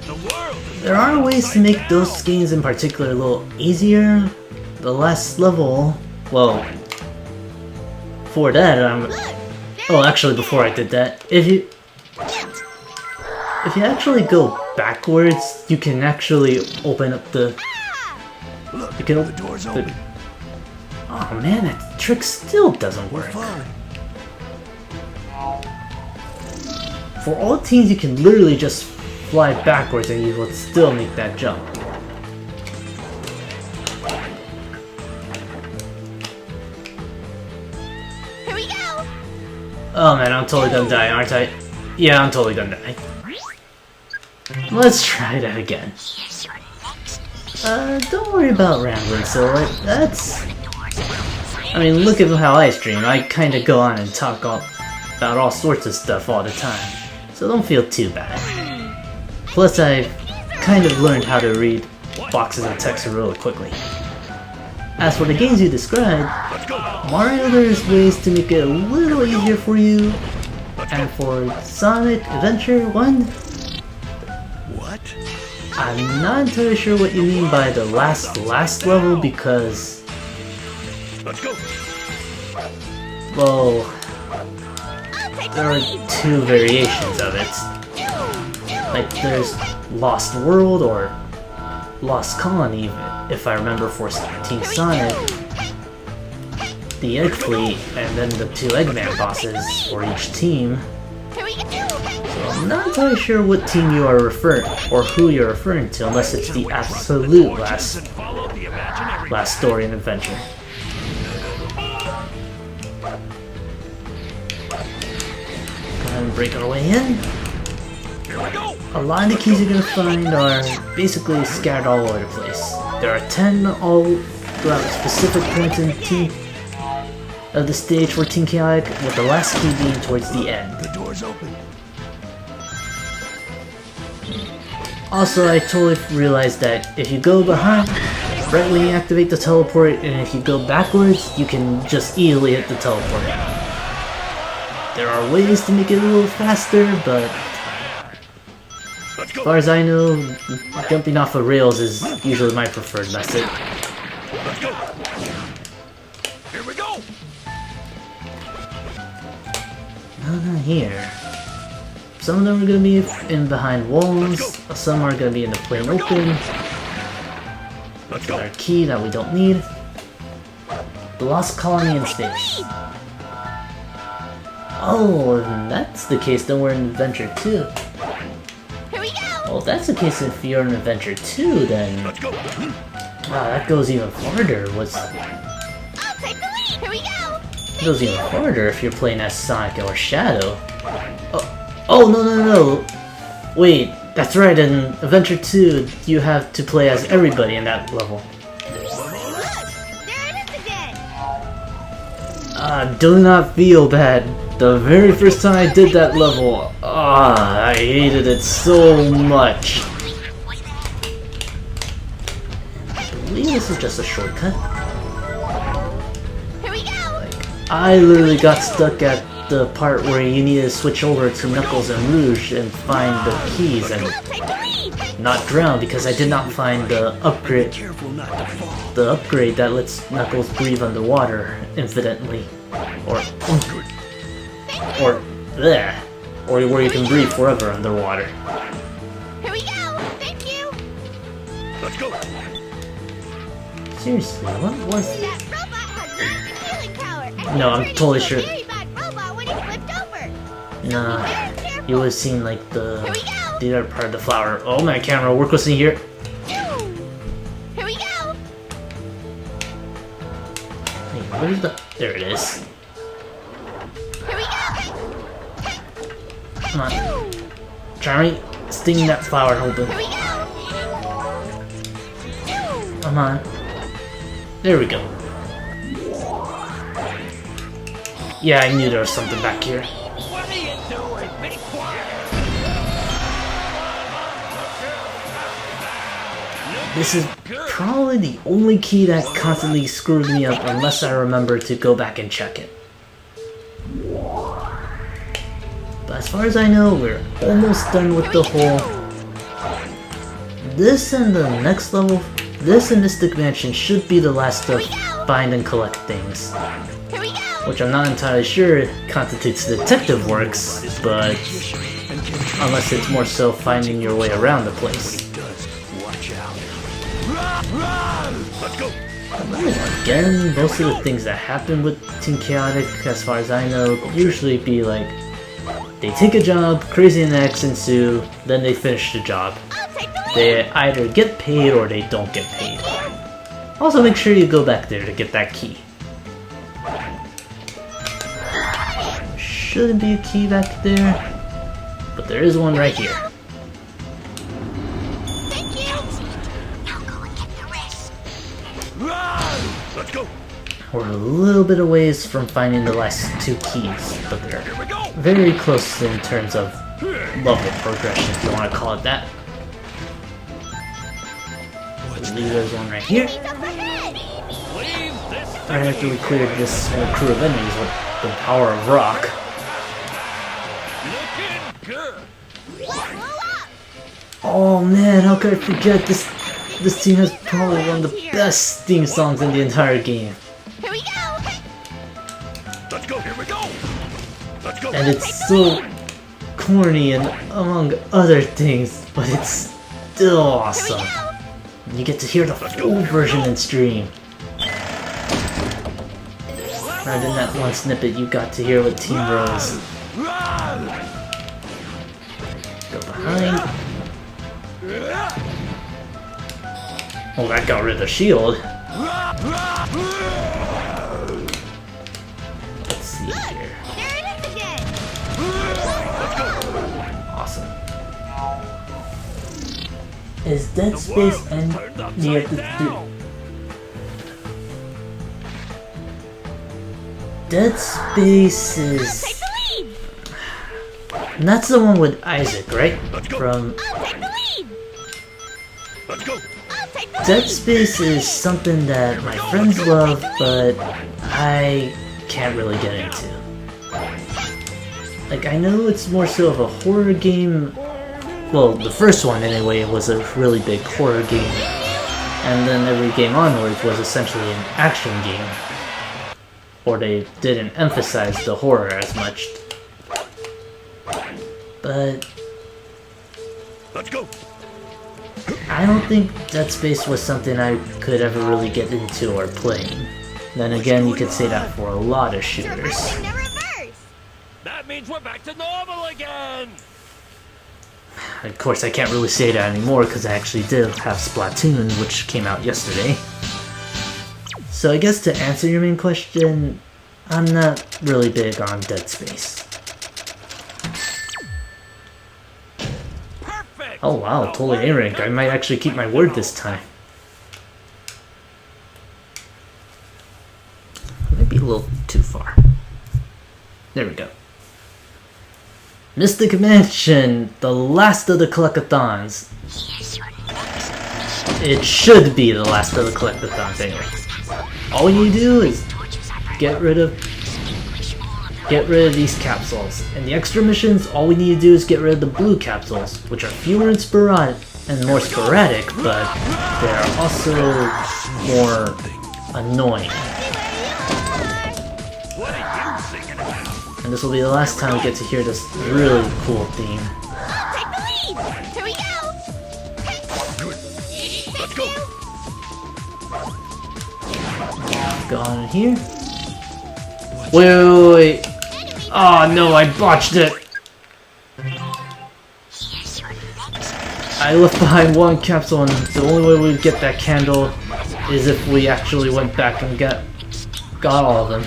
C: The world.
A: there are ways to make those games in particular a little easier. The last level, well, for that, oh, actually, before I did that, if you actually go backwards, you can actually open up the.
E: Look,
A: You can
E: the
A: open
E: door's open.
A: Oh man, that trick still doesn't
E: We're
A: work.
E: fine.
A: For all teams, you can literally just fly backwards and you will still make that jump.
B: Here we go.
A: Oh man, I'm totally gonna die, aren't I? Yeah, I'm totally gonna die. Let's try that again.
D: Here's your next mission.
A: Don't worry about rambling, Silhouette. That's... I mean, look at how I stream. I kinda go on and talk about all sorts of stuff all the time. So don't feel too bad. Plus, I've kind of learned how to read boxes of text really quickly. As for the games you described, Mario, there's ways to make it a little easier for you. And for Sonic Adventure 1,
E: What?
A: I'm not entirely sure what you mean by the last level because,
C: Let's go.
A: well,
B: I'll take
A: there
B: the
A: are
B: lead.
A: two variations of it. Like there's Lost World or Lost Colony, if I remember, for Team Sonic, the Egg Fleet, and then the two Eggman bosses for each team.
B: Here we go.
A: So I'm not entirely sure what team you are referring, or who you're referring to, unless it's the absolute last
C: And follow the imaginary
A: last story and adventure. Go ahead and break our way in.
C: Here we go.
A: A lot of the keys you're gonna find are basically scattered all over the place. There are 10 all throughout specific points in team of the stage for Team Chaotic, with the last key being towards the end.
E: The door's open.
A: Also, I totally realized that if you go behind, right when you activate the teleport, and if you go backwards, you can just easily hit the teleport. There are ways to make it a little faster, but
C: Let's
A: as
C: go.
A: far as I know, jumping off of rails is usually my preferred method.
C: Let's go. Here we go.
A: No, not here. Some of them are gonna be in behind walls, some are gonna be in the plain open.
C: Let's
A: Got
C: go.
A: our key that we don't need. The Lost Colony in space. Oh, if that's the case, then we're in Adventure 2.
B: Here we go.
A: Well, if that's the case, if you're in Adventure 2, then...
C: Let's go.
A: Wow, that goes even farther.
B: Here we go!
A: It goes even harder if you're playing as Sonic or Shadow. Oh no. Wait, that's right, in Adventure 2, you have to play as everybody in that level.
B: Look! There it is again!
A: Do not feel bad. The very first time I did that level, I hated it so much. I believe this is just a shortcut.
B: Here we go!
A: I literally got stuck at the part where you need to switch over to Knuckles and Rouge and find the keys and
B: I'll take the lead!
A: not drown because I did not find the upgrade. The upgrade that lets Knuckles breathe underwater infinitely. Or bleh. Or where you can breathe forever underwater.
B: Here we go! Thank you!
C: Let's go.
A: Seriously, what was
B: That robot had really good healing power! And
A: No,
B: he
A: I'm
B: turned
A: totally
B: into
A: sure.
B: a very bad robot when he flipped over!
A: Nah, you would have seen like
B: Here we go!
A: the other part of the flower. Oh my camera, work with me here.
B: Here we go!
A: Wait, where's the... There it is.
B: Here we go!
A: Come on. Try sting that flower open.
B: Here we go!
A: Come on. There we go. Yeah, I knew there was something back here.
F: What are you doing? Be quiet!
A: This is probably the only key that constantly screwed me up unless I remember to go back and check it. But as far as I know, we're almost done with the whole... This and the next level, this and Mystic Mansion should be the last of find and collect things.
B: Here we go!
A: Which I'm not entirely sure constitutes detective works, but unless it's more so finding your way around the place.
E: Watch out.
C: Let's go.
A: Again, most of the things that happen with Team Chaotix, as far as I know, usually be like, they take a job, crazy acts ensue, then they finish the job.
B: I'll take the lead!
A: They either get paid or they don't get paid. Also make sure you go back there to get that key. Shouldn't be a key back there, but there is one right here.
B: Thank you!
D: Now go and get the rest.
C: Let's go.
A: We're a little bit a ways from finding the last two keys, but they're very close in terms of level progression, if you want to call it that. Leave there's one right here.
B: He's up ahead!
C: Leave this
A: Right after we cleared this whole crew of enemies with the power of rock.
C: looking good.
B: What blew up?
A: Oh man, how could I forget this? This team has probably one of the best theme songs in the entire game.
B: Here we go!
C: Let's go. Here we go. Let's go.
A: And it's so corny and among other things, but it's still awesome. You get to hear the full version in stream. Rather than that one snippet you got to hear with Team Rose. Go behind. Oh, that got rid of the shield. Let's see here.
B: There it is again!
A: Awesome. Is Dead Space and near the Dead Space is...
B: Take the lead!
A: And that's the one with Isaac, right? From
B: I'll take the lead!
C: Let's go.
B: I'll take the
A: Dead
B: lead!
A: Space is something that my friends love, but I can't really get into. Like, I know it's more so of a horror game. Well, the first one anyway was a really big horror game. And then every game onwards was essentially an action game. Or they didn't emphasize the horror as much. But
C: Let's go.
A: I don't think Dead Space was something I could ever really get into or playing. Then again, you could say that for a lot of shooters.
B: Reversing the reverse!
C: That means we're back to normal again.
A: Of course, I can't really say that anymore because I actually did have Splatoon, which came out yesterday. So I guess to answer your main question, I'm not really big on Dead Space.
C: Perfect!
A: Oh wow, totally A rank. I might actually keep my word this time. Maybe a little too far. There we go. Mystic Mansion, the last of the collectathons. It should be the last of the collectathons anyway. All you do is get rid of these capsules. And the extra missions, all we need to do is get rid of the blue capsules, which are fewer and more sporadic, but they are also more annoying.
C: What are you singing about?
A: And this will be the last time we get to hear this really cool theme.
B: Take the lead! Here we go!
C: Let's go!
A: Go on in here. Wait. Oh no, I botched it! I left behind one capsule, and the only way we'd get that candle is if we actually went back and got all of them.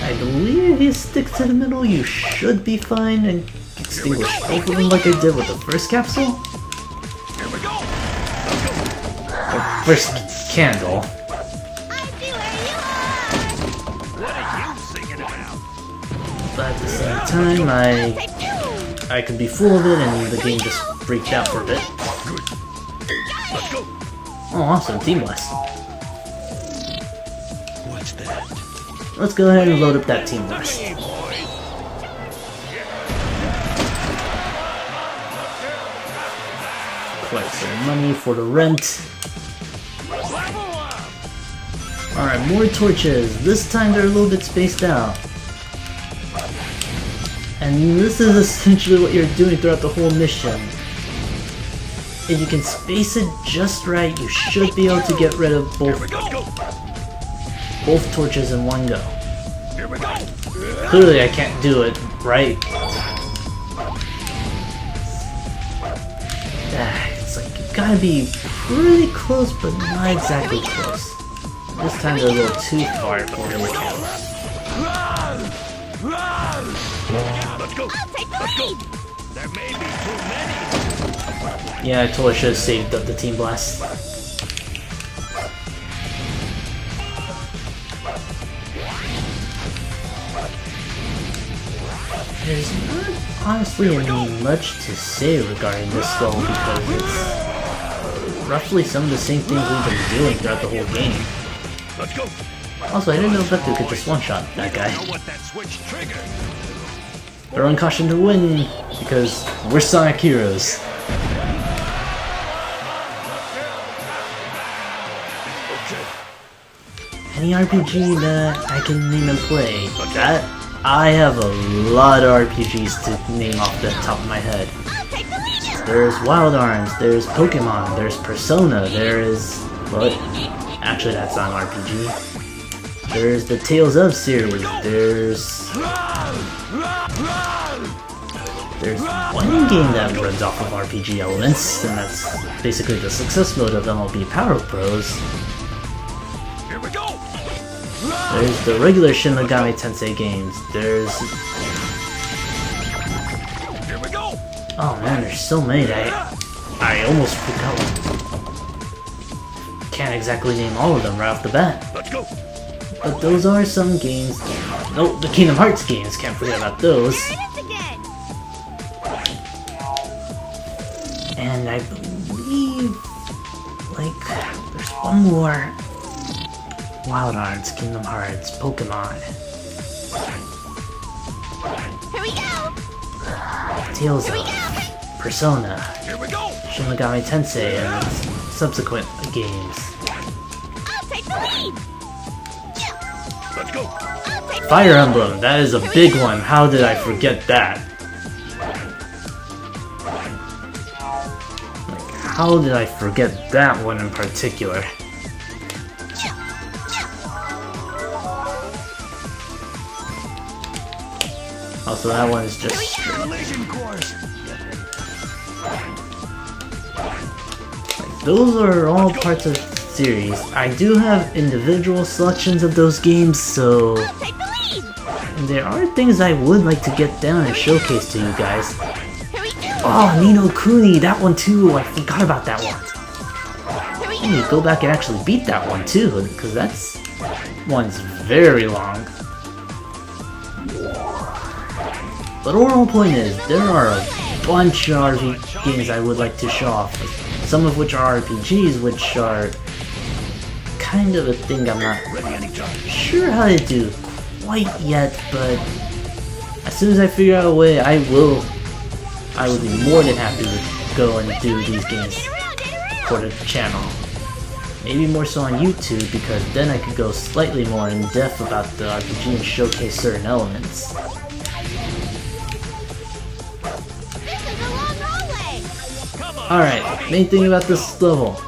A: I believe if you stick to the middle, you should be fine and extinguish both of them like I did with the first capsule.
C: Here we go!
A: Or first candle.
C: What are you singing about?
A: But at the same time, I could be full of it and the game just freaked out for a bit.
C: Let's go!
A: Oh, awesome, Team Blast.
E: What's that?
A: Let's go ahead and load up that Team Blast.
C: Hey, boys!
A: Collect some money for the rent. Alright, more torches. This time they're a little bit spaced out. And this is essentially what you're doing throughout the whole mission. If you can space it just right, you should be able to get rid of both torches in one go.
C: Here we go!
A: Clearly I can't do it right. It's like you gotta be pretty close, but not exactly close. This time they're a little too far for the mechanics.
C: Let's go!
B: Take the lead!
C: There may be too many!
A: Yeah, I totally should have saved up the Team Blast. There's not honestly much to say regarding this though, because it's roughly some of the same things we've been doing throughout the whole game.
C: Let's go!
A: Also, I didn't know Vector could just one-shot that guy.
C: Know what that switch triggered?
A: Throwing caution to win, because we're Sonic Heroes. Any RPG that I can name and play, that I have a lot of RPGs to name off the top of my head. There's Wild Arms, there's Pokemon, there's Persona, there is... what? Actually, that's not an RPG. There's the Tales of series, there's one game that runs off of RPG elements, and that's basically the success mode of MLB Power Pros.
C: Here we go!
A: There's the regular Shin Megami Tensei games. There's...
C: Here we go!
A: oh man, there's so many that I almost forgot. Can't exactly name all of them right off the bat.
C: Let's go!
A: But those are some games. No, the Kingdom Hearts games, can't forget about those.
B: There it is again!
A: And I believe... like, there's one more. Wild Arms, Kingdom Hearts, Pokemon.
B: Here we go!
A: Tales of, Persona,
C: Here we go!
A: Shin Megami Tensei, and subsequent games.
B: I'll take the lead!
C: Let's go!
B: I'll take the
A: Fire Emblem, that is a big one. How did I forget that? Like, how did I forget that one in particular? Also, that one is just straight.
C: Collision course!
A: Like, those are all parts of series. I do have individual selections of those games, so
B: Take the lead!
A: there are things I would like to get down and showcase to you guys.
B: Here we go!
A: Oh, Ni no Kuni, that one too. I forgot about that one.
B: Here we
A: I need to go back and actually beat that one too, because that's one's very long. But overall point is, there are a bunch of RPG games I would like to show off. Some of which are RPGs, which are kind of a thing I'm not sure how to do quite yet, but as soon as I figure out a way, I will be more than happy to go and do these games for the channel. Maybe more so on YouTube, because then I could go slightly more in depth about the RPG and showcase certain elements. Alright, main thing about this level,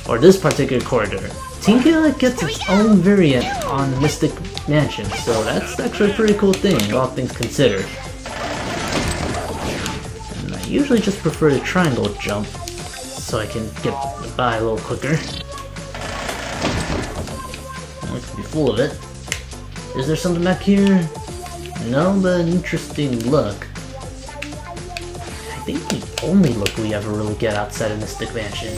A: or this particular corridor. Tinker gets its own variant on Mystic Mansion, so that's actually a pretty cool thing, all things considered. And I usually just prefer the triangle jump, so I can get by a little quicker. Well, it could be full of it. Is there something back here? No, but an interesting look. I think the only look we ever really get outside of Mystic Mansion.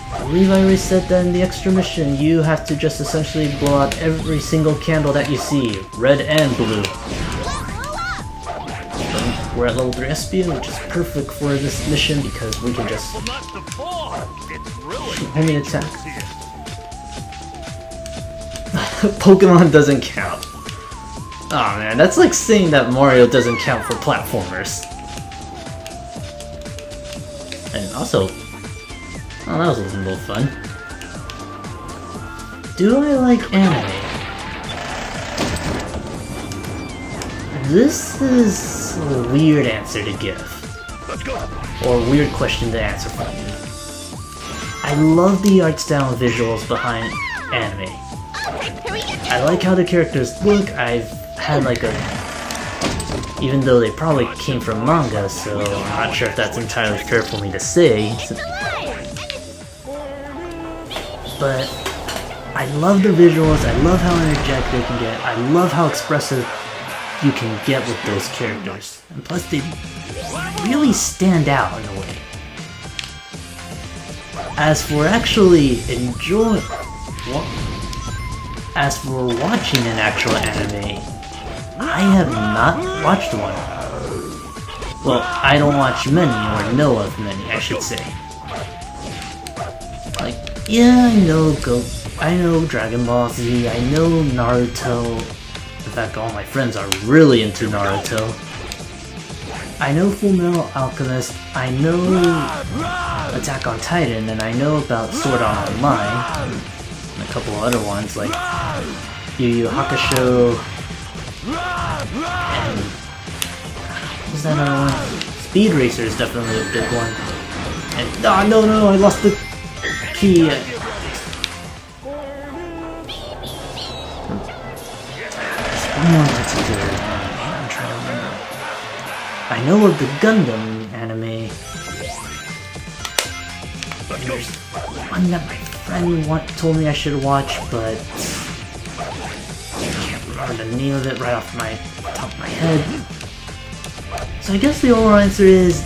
A: I believe I already said that in the extra mission, you have to just essentially blow out every single candle that you see, red and blue. So we're at level 3 Espion, which is perfect for this mission because we can just homing attack. Pokemon doesn't count. Oh man, that's like saying that Mario doesn't count for platformers. And also, oh, that was a little fun. Do I like anime? This is a weird answer to give. Or a weird question to answer for me. I love the art style and visuals behind anime. I like how the characters look. I've had like a... even though they probably came from manga, so I'm not sure if that's entirely fair for me to say. But I love the visuals, I love how energetic they can get, I love how expressive you can get with those characters. And plus they really stand out in a way. As for actually enjoying... as for watching an actual anime, I have not watched one. Well, I don't watch many, or know of many, I should say. Like, yeah, I know Dragon Ball Z, I know Naruto. In fact, all my friends are really into Naruto. I know Fullmetal Alchemist, I know Attack on Titan, and I know about Sword Art Online, and a couple other ones like Yu Yu Hakusho, and what was that other one? Speed Racer is definitely a big one. And no, I lost the key. One more particular anime I'm trying to remember. I know of the Gundam anime. And there's one that my friend told me I should watch, but I can't remember the name of it right off my top of my head. So I guess the overall answer is,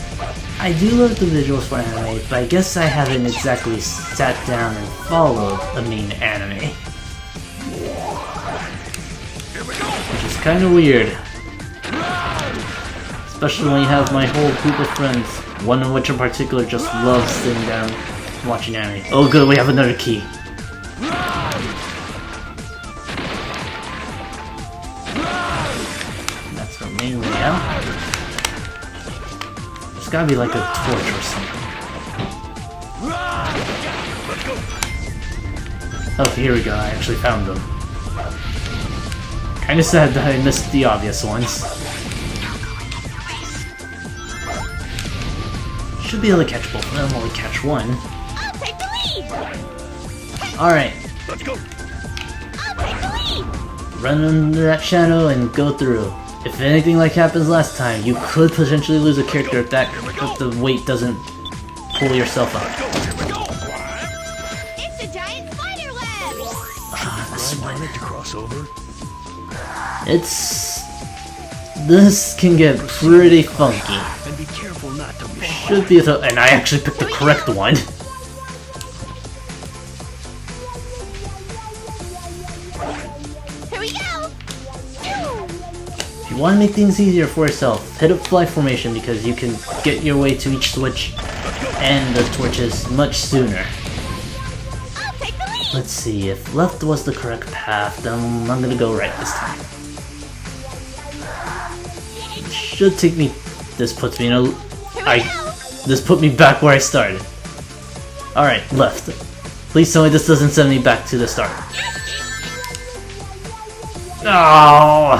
A: I do love the visuals for anime, but I guess I haven't exactly sat down and followed a main anime. Which is kind of weird. Especially when you have my whole group of friends, one of which in particular just loves sitting down watching anime. Oh good, we have another key. And that's our main way out. There's gotta be like a torch or something. Oh, here we go, I actually found them. Kinda sad that I missed the obvious ones. Should be able to catch both of them, only catch one.
B: I'll take the lead!
A: Alright.
C: Let's go.
B: I'll take the lead!
A: Run under that shadow and go through. If anything like happens last time, you could potentially lose a character if the weight doesn't pull yourself up.
B: It's a giant spider web!
E: Planet to cross over?
A: This can get pretty funky.
E: And be careful not to fall.
A: Should be and I actually picked the correct one.
B: Here we go!
A: If you want to make things easier for yourself, hit up fly formation because you can get your way to each switch and the torches much sooner.
B: I'll take the lead!
A: Let's see, if left was the correct path, then I'm gonna go right this time. It should take me... This puts me in a... This put me back where I started. Alright, left. Please tell me this doesn't send me back to the start. Oh!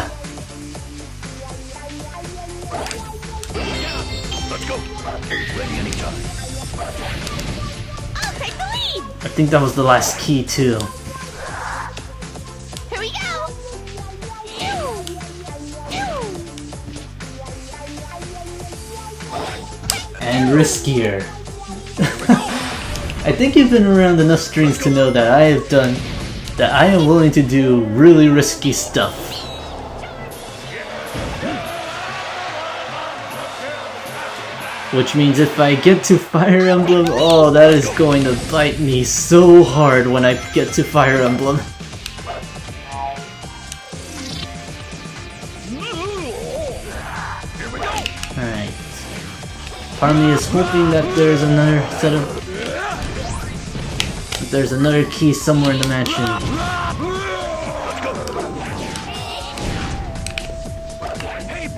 E: Let's go. Ready anytime.
B: I'll take the lead!
A: I think that was the last key too.
B: Here we go!
A: And riskier. I think you've been around enough streams to know that I am willing to do really risky stuff. Which means if I get to Fire Emblem, oh, that is going to bite me so hard when I get to Fire Emblem. Alright. Part of me is hoping that there's another set of... There's another key somewhere in the mansion.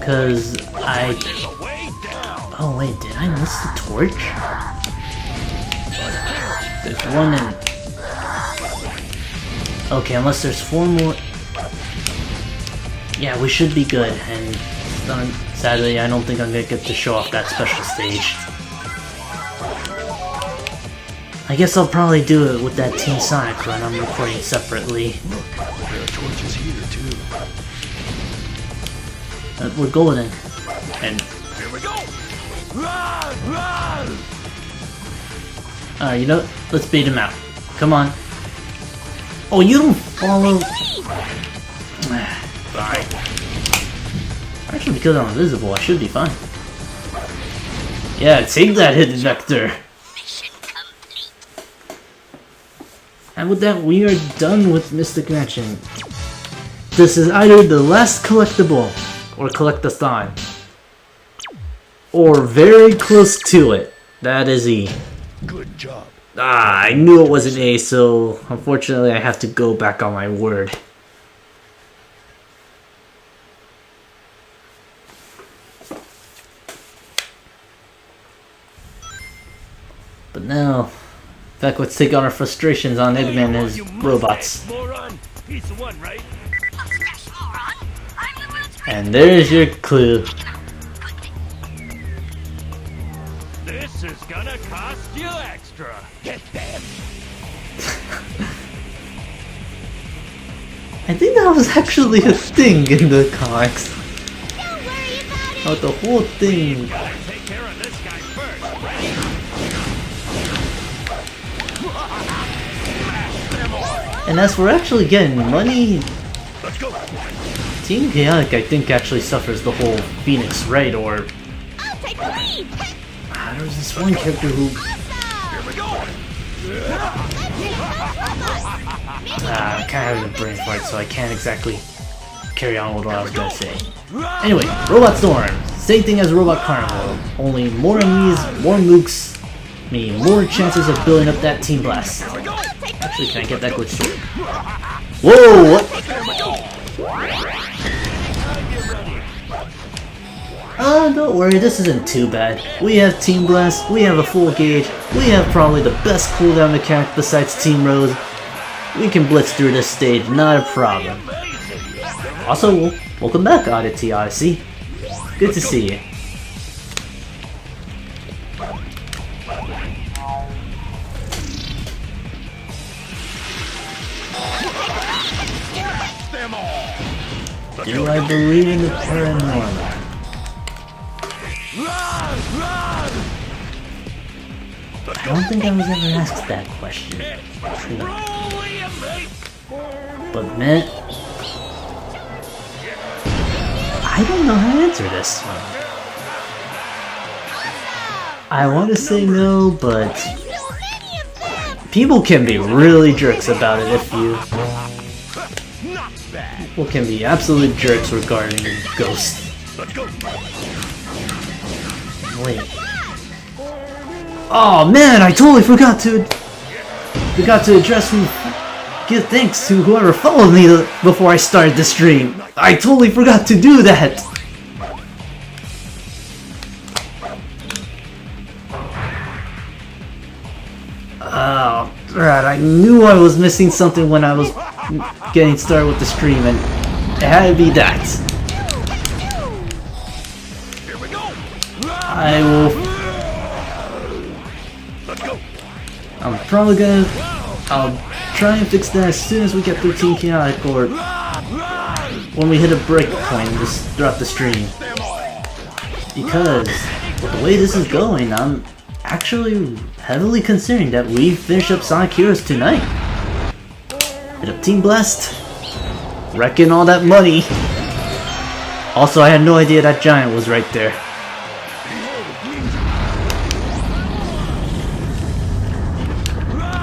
A: Cause I... Oh wait, did I miss the torch? There's one in... Okay, unless there's 4 more... Yeah, we should be good, and... Sadly, I don't think I'm gonna get to show off that special stage. I guess I'll probably do it with that Team Sonic run I'm recording separately.
E: Look, there are torches here too.
A: We're golden. And...
F: Here we go! Run! Run!
A: Alright, you know what? Let's beat him out. Come on. Oh, you don't follow... Fine. Actually, because I'm invisible, I should be fine. Yeah, take that, Hidden Vector! And with that, we are done with Mystic Mansion. This is either the last collectible, or collectathon, or very close to it. That is E.
E: Good job.
A: Ah, I knew it was an A, so unfortunately I have to go back on my word. But now, back let's take out our frustrations on Eggman and his robots.
C: Piece of one, right?
A: And there's your clue.
C: This is gonna cost you extra.
F: Get them!
A: I think that was actually a thing in the comics.
B: Don't worry about it!
A: Oh, the whole thing.
C: Gotta take care of this guy first, right?
A: And as for actually getting money,
E: Let's go.
A: Team Chaotix I think actually suffers the whole Phoenix Right, or...
B: I'll take the lead!
A: There was this one character who...
F: Here we go!
A: I kind of having a brain fart, so I can't exactly carry on with what I was gonna say. Anyway, Robot Storm. Same thing as Robot Carnival, only more enemies, more mooks, meaning more chances of building up that Team Blast. Actually, can I get that glitch sword? Whoa, what? Don't worry, this isn't too bad. We have Team Blast, we have a full gauge, we have probably the best cooldown mechanic besides Team Rose. We can blitz through this stage, not a problem. Also, welcome back, Oddity Odyssey. Good to see you. Do I believe in the paranormal?
F: Run! Run!
A: I don't think I was ever asked that question. But man, I don't know how to answer this one. I want to say no, but people can be really jerks about it if you... People can be absolute jerks regarding Ghost. Wait. Oh man, I totally forgot to address and give thanks to whoever followed me before I started the stream. I totally forgot to do that. Oh, right, I knew I was missing something when I was getting started with the stream, and it had to be that. I will... I'm probably gonna... I'll try and fix that as soon as we get through Team Chaotic, or when we hit a break point just throughout the stream. Because, with the way this is going, I'm actually heavily considering that we finish up Sonic Heroes tonight. Hit up Team Blast, wrecking all that money. Also, I had no idea that giant was right there.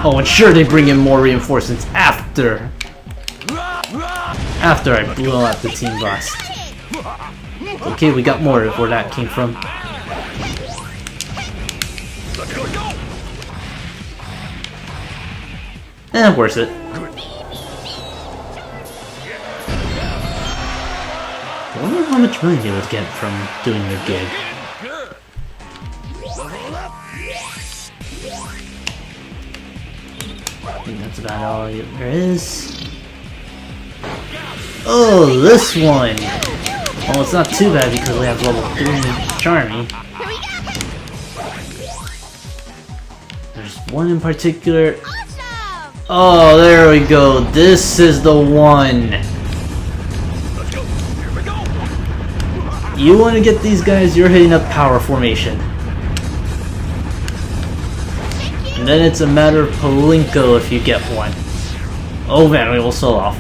A: Oh, and sure they bring in more reinforcements after I blew out the Team Blast. Okay, we got more of where that came from. Worth it. I wonder how much money they would get from doing their gig. I think that's about all there is. Oh, this one! Well, it's not too bad because we have level 3 Charmy. There's one in particular. Oh, there we go. This is the one. You want to get these guys, you're hitting up power formation. And then it's a matter of Palinko if you get one. Oh man, we will sell off.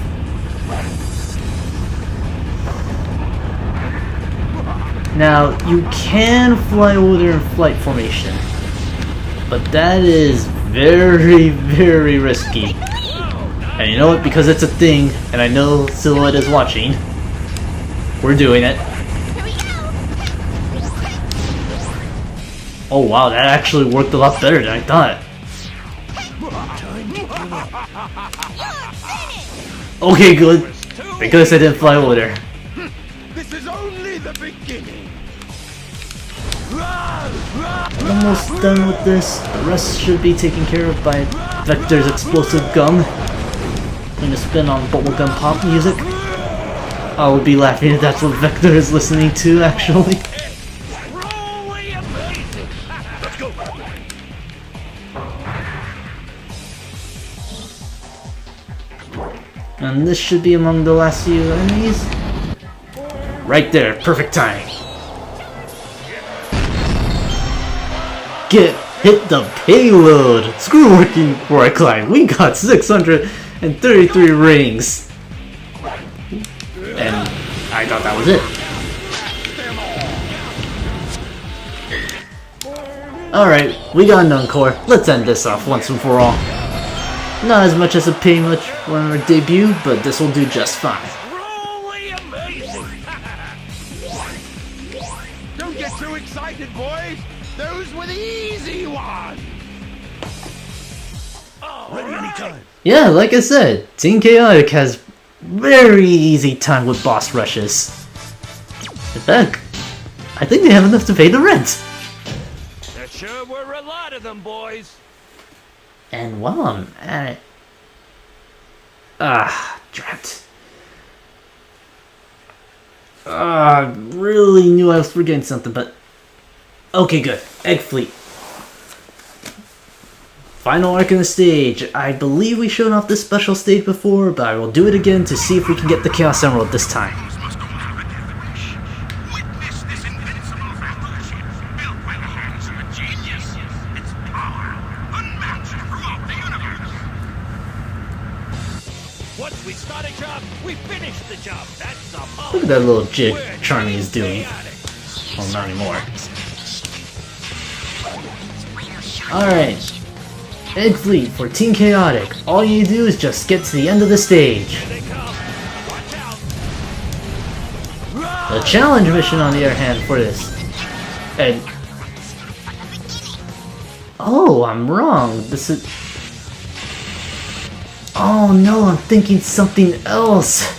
A: Now, you can fly over there in flight formation, but that is very, very risky. And you know what? Because it's a thing, and I know Silhouette is watching, we're doing it. Oh wow, that actually worked a lot better than I thought. Okay, good. Because I didn't fly over there.
F: This is only the beginning.
A: Almost done with this. The rest should be taken care of by Vector's explosive gum. I'm gonna spin on bubblegum pop music. I would be laughing if that's what Vector is listening to, actually. And this should be among the last few enemies. Right there, perfect timing. Hit the payload! Screw working before I climb. We got 633 rings. And I thought that was it. Alright, we got an encore. Let's end this off once and for all. Not as much as a pay much for our debut, but this will do just fine.
F: Don't get too excited, boys. Those were the easy ones.
E: Ready anytime.
A: Yeah, like I said, Team Chaotic has very easy time with boss rushes. In fact, I think they have enough to pay the rent.
C: There sure were a lot of them, boys.
A: And while I'm at it... drat. I really knew I was forgetting something, but... Okay, good. Egg Fleet. Final arc in the stage. I believe we showed off this special stage before, but I will do it again to see if we can get the Chaos Emerald this time.
D: Witness this invincible battleship built by the hands of a genius. Its power
A: that little jig Charmy is doing. Well, not anymore. Alright. Egg Fleet for Team Chaotic. All you do is just get to the end of the stage. The challenge mission, on the other hand, for this. And oh, I'm wrong. This is. Oh no, I'm thinking something else.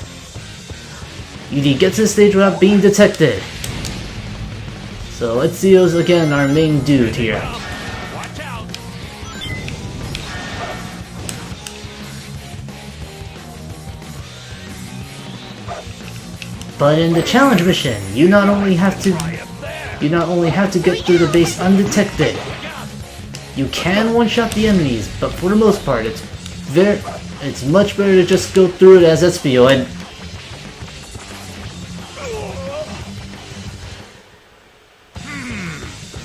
A: You need to get to the stage without being detected. So let's see those again, our main dude here. But in the challenge mission, you not only have to get through the base undetected. You can one-shot the enemies, but for the most part, it's much better to just go through it as Espio and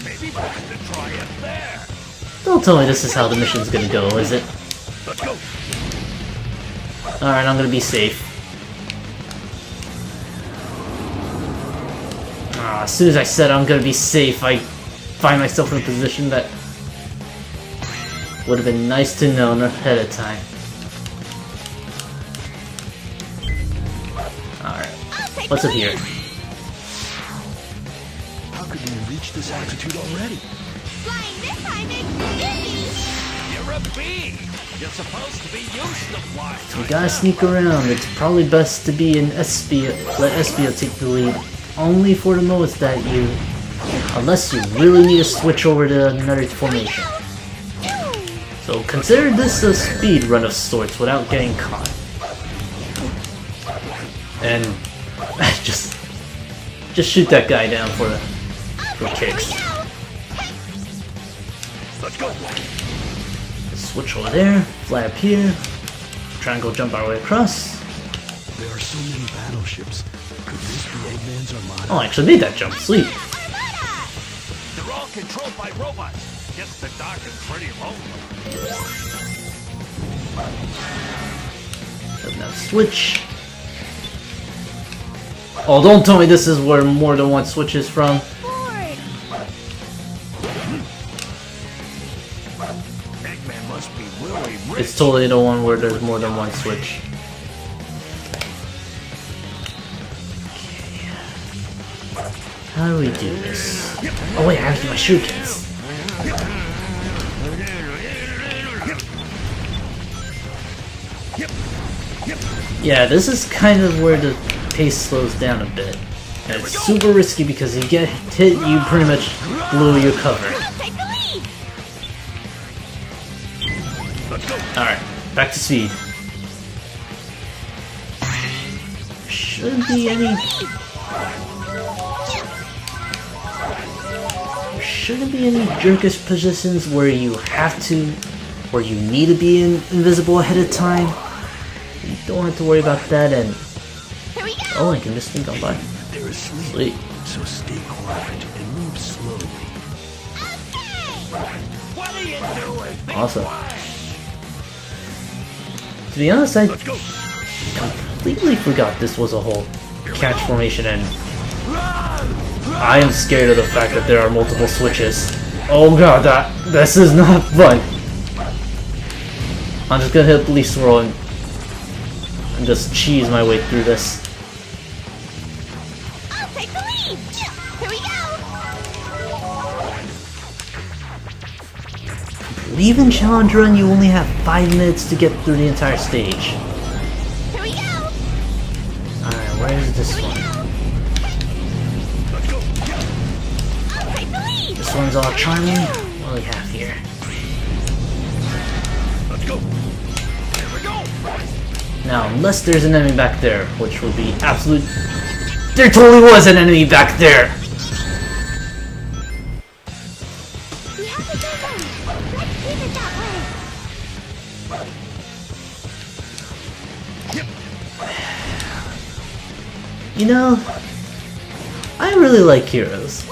C: Maybe better to try it there.
A: don't tell me this is how the mission's gonna go, is it?
C: Let's go.
A: Alright, I'm gonna be safe. As soon as I said I'm gonna be safe, I find myself in a position that would have been nice to know ahead of time. Alright, what's up here?
E: How could we reach this altitude already?
B: Flying this high makes me dizzy.
C: You're a bee. You're supposed to be used to flying.
A: We gotta sneak around. It's probably best to be an Espio. Let Espio take the lead. Only for the moments that you... Unless you really need to switch over to another formation. So consider this a speed run of sorts without getting caught. And just shoot that guy down for kicks.
C: Let's go.
A: Switch over there, fly up here, triangle jump our way across.
E: There are so many battleships. Could this be Eggman's Armada?
A: Oh, I actually made that jump, sweet.
C: They're all controlled by robots. Guess the dock is pretty lonely.
A: Open that switch. Oh, don't tell me this is where more than one switch is from.
C: Eggman must be really rich.
A: It's totally the one where there's more than one switch. How do we do this? Oh wait, I have to do my shurikens. Yeah, this is kind of where the pace slows down a bit. And it's super risky because you get hit, you pretty much blow your cover. Alright, back to speed. Shouldn't be any jerkish positions where you need to be invisible ahead of time. You don't have to worry about that, and oh, I can just sneak on by.
E: They're asleep.
A: Sweet.
E: So stay quiet and move slowly.
C: What are you doing? Be
A: Awesome.
C: quiet.
A: To be honest, I
C: Let's go.
A: completely forgot this was a whole catch formation, and I am scared of the fact that there are multiple switches. Oh god, this is not fun. I'm just gonna hit Police Swirl and just cheese my way through this.
B: I'll take the lead. Here we go.
A: Even Challenge Run, you only have 5 minutes to get through the entire stage.
B: Here we go.
A: Alright, where is this one?
C: Let's go.
B: I'll take the lead.
A: This one's all charming. What do we have here?
C: Let's go. Here we go.
A: Now, unless there's an enemy back there, which would be absolute... There totally was an enemy back there!
B: We have to go then. Let's keep it that way.
A: You know, I really like Heroes.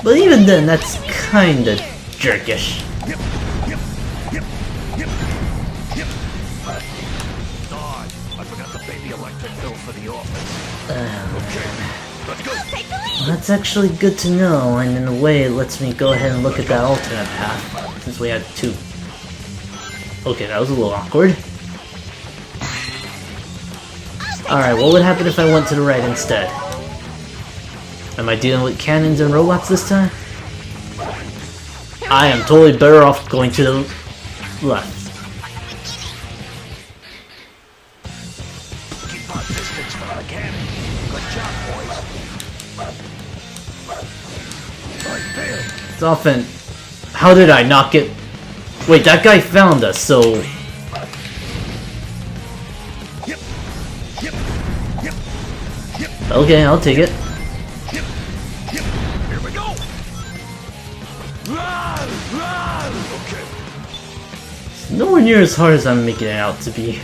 A: But even then, that's kinda jerkish.
C: Darn, I forgot to pay the electric bill for the office.
A: That's actually good to know, and in a way it lets me go ahead and look at that alternate path, since we had two. Okay, that was a little awkward. Alright, what would happen if I went to the right instead? Am I dealing with cannons and robots this time? I am totally better off going to the left.
F: Keep our distance from the cannon. Good job, boys. I failed.
A: It's often... How did I not get... Wait, that guy found us, so... Okay, I'll take it.
F: Here we go. Okay.
A: It's nowhere near as hard as I'm making it out to be.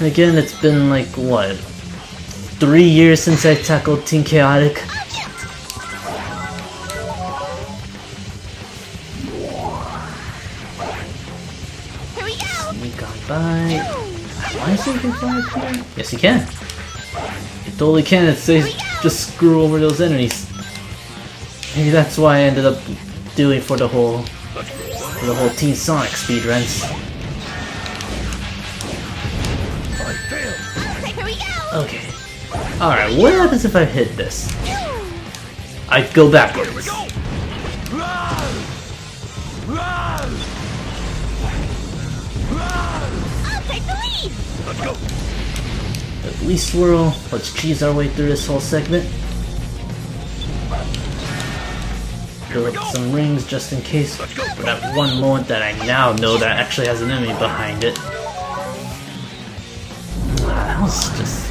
A: Again, it's been like, what? 3 years since I tackled Team Chaotic.
B: Here we go!
A: We got by. Why is it fly up here? Yes, you can. You totally can. It says just screw over those enemies. Maybe that's why I ended up doing for the whole Team Sonic speedruns.
B: Here we go!
A: Okay. Alright, what happens if I hit this? I go backwards.
F: Here we go.
B: I'll take the lead!
F: Let's go.
A: At least swirl. Let's cheese our way through this whole segment. Build up some rings just in case for that one moment that I now know that actually has an enemy behind it. That was just...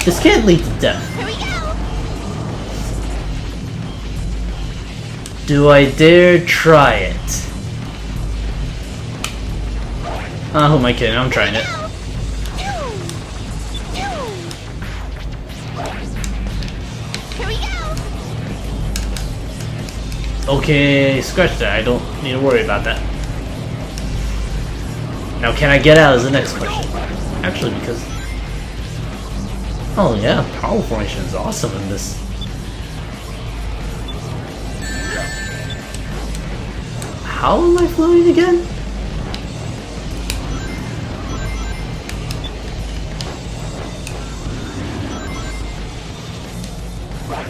A: This can't lead to death.
B: Here we go!
A: Do I dare try it? Who am I kidding? I'm trying it.
B: Here we go!
A: Okay, scratch that. I don't need to worry about that. Now, can I get out is the next question. Actually, because... Oh yeah, power formation is awesome in this. How am I floating again?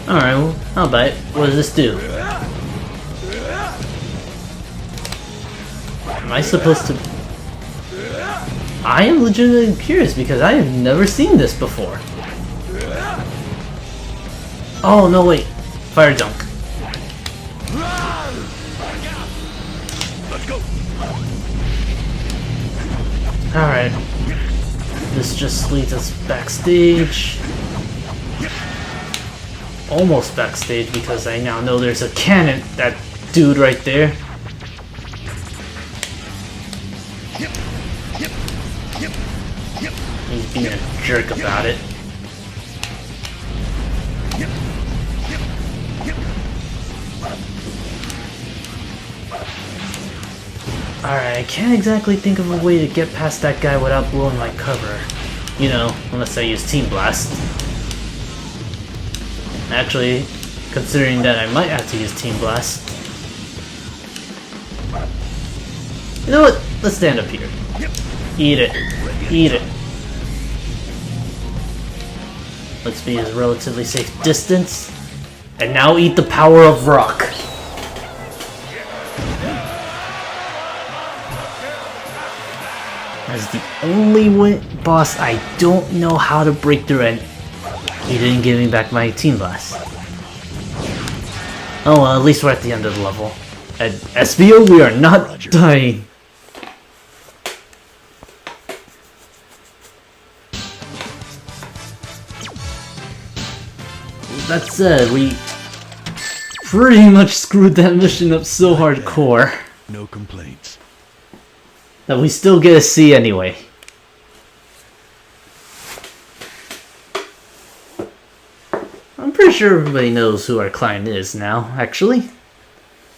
A: Alright, well, I'll bite. What does this do? Am I supposed to... I am legitimately curious because I have never seen this before. Oh, no, wait. Fire dunk.
F: Let's go.
A: Alright. This just leads us backstage. Almost backstage because I now know there's a cannon. That dude right there. He's being a jerk about it. Alright, I can't exactly think of a way to get past that guy without blowing my cover. You know, unless I use Team Blast. Actually, considering that I might have to use Team Blast. You know what? Let's stand up here. Eat it. Eat it. Let's be a relatively safe distance. And now eat the power of rock. As the only boss I don't know how to break through, and he didn't give me back my Team Blast. Oh well, at least we're at the end of the level. At SBO, we are not dying. That said, we pretty much screwed that mission up so hardcore
E: No complaints.
A: that we still get a C anyway. I'm pretty sure everybody knows who our client is now, actually.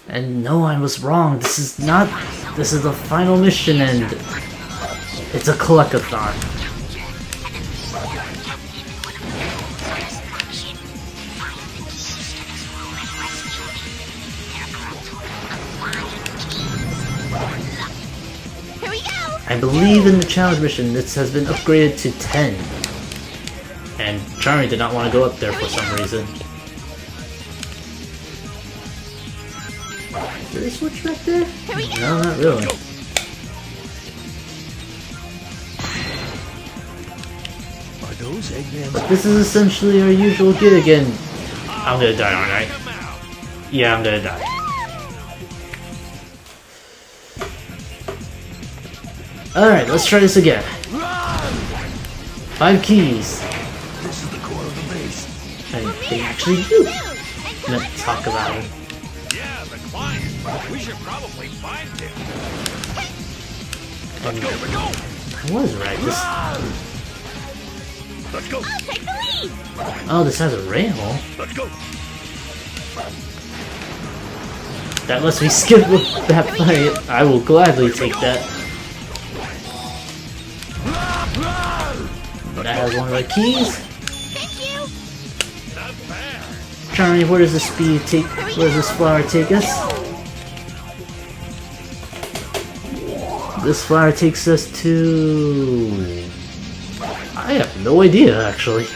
A: And no, I was wrong. This is not... This is the final mission and... It's a collectathon.
B: Here we go!
A: I believe in the challenge mission, this has been upgraded to 10. And Charmy did not want to go up there for some reason. Did they switch back there?
B: Here we go!
A: No, not really.
E: Are those Eggman's?
A: But this is essentially our usual gig again. I'm gonna die, aren't I? Yeah, I'm gonna die. Alright, let's try this again. 5 keys.
E: This is the core of the base.
A: And they actually do. Let's talk about it.
C: Yeah, the client. We should probably find him.
A: And
C: Here we go.
A: I was right. This...
C: Let's go.
B: I'll take the lead!
A: Oh, this has a rail.
C: Let's go.
A: That lets me skip that fight. I will gladly take that. That has one of the keys.
B: Thank you!
C: Not bad.
A: Charlie, where does this speed take? Where does this flower take us? This flower takes us to... I have no idea, actually.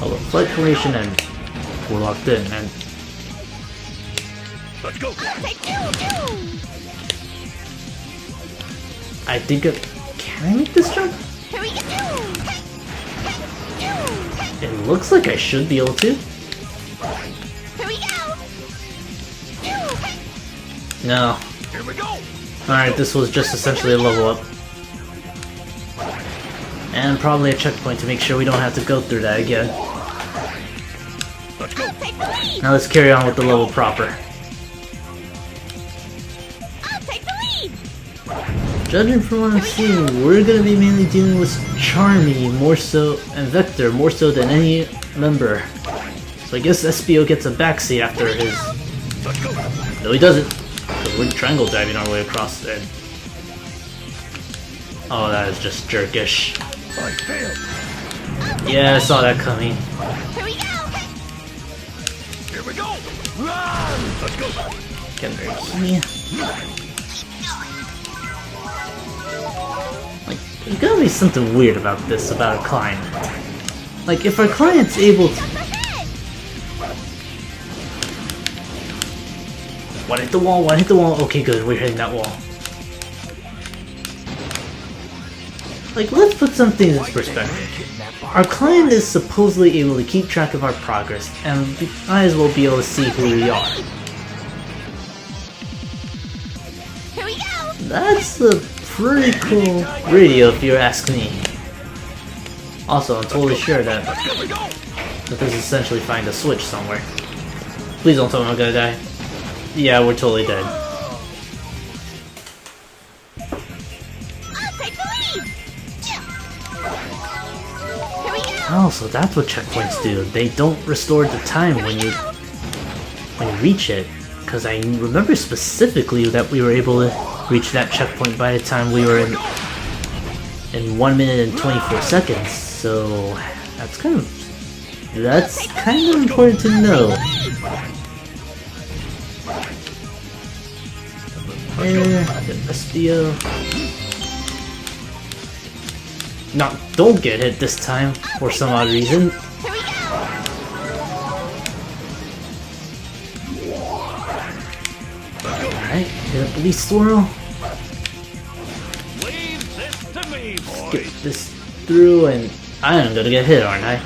A: Oh, the flight formation and we're locked in, and
C: Let's go.
B: I'll take you!
A: I think can I make this jump?
B: Here we go!
A: It looks like I should be able to.
B: Here we go!
A: No.
C: Here we go.
A: Alright, this was just essentially a level up. And probably a checkpoint to make sure we don't have to go through that again.
C: Let's go.
B: Take the lead!
A: Now let's carry on with the level proper.
B: I'll take the lead!
A: Judging from what I'm seeing, we're gonna be mainly dealing with Charmy more so, and Vector more so than any member. So I guess SBO gets a backseat after his...
C: Let's go.
A: No, he doesn't. Because we're triangle diving our way across there. Oh, that is just jerkish.
E: I failed.
A: Yeah, I saw that coming.
B: Here we go!
C: Here we go. Let's go.
A: Get there, key. Like, there's gotta be something weird about this, about a client. Like, if our client's able to... One hit the wall, one hit the wall. Okay, good, we're hitting that wall. Like, let's put something in perspective. Our client is supposedly able to keep track of our progress, and we might as well be able to see who we are.
B: Here we go!
A: That's a pretty cool radio, if you ask me. Also, I'm totally sure that this is essentially find a switch somewhere. Please don't tell me I'm gonna die. Yeah, we're totally dead.
B: I'll take the lead! Here we go!
A: Oh, so that's what checkpoints do. They don't restore the time when you reach it. Because I remember specifically that we were able to reach that checkpoint by the time we were in 1 minute and 24 seconds. So that's kind of important to know. SBO. No, don't get hit this time for some odd reason.
B: Here we go!
A: Alright, hit up the swirl.
C: Leave this to me, boys.
A: Get this through, and I'm gonna get hit, aren't I?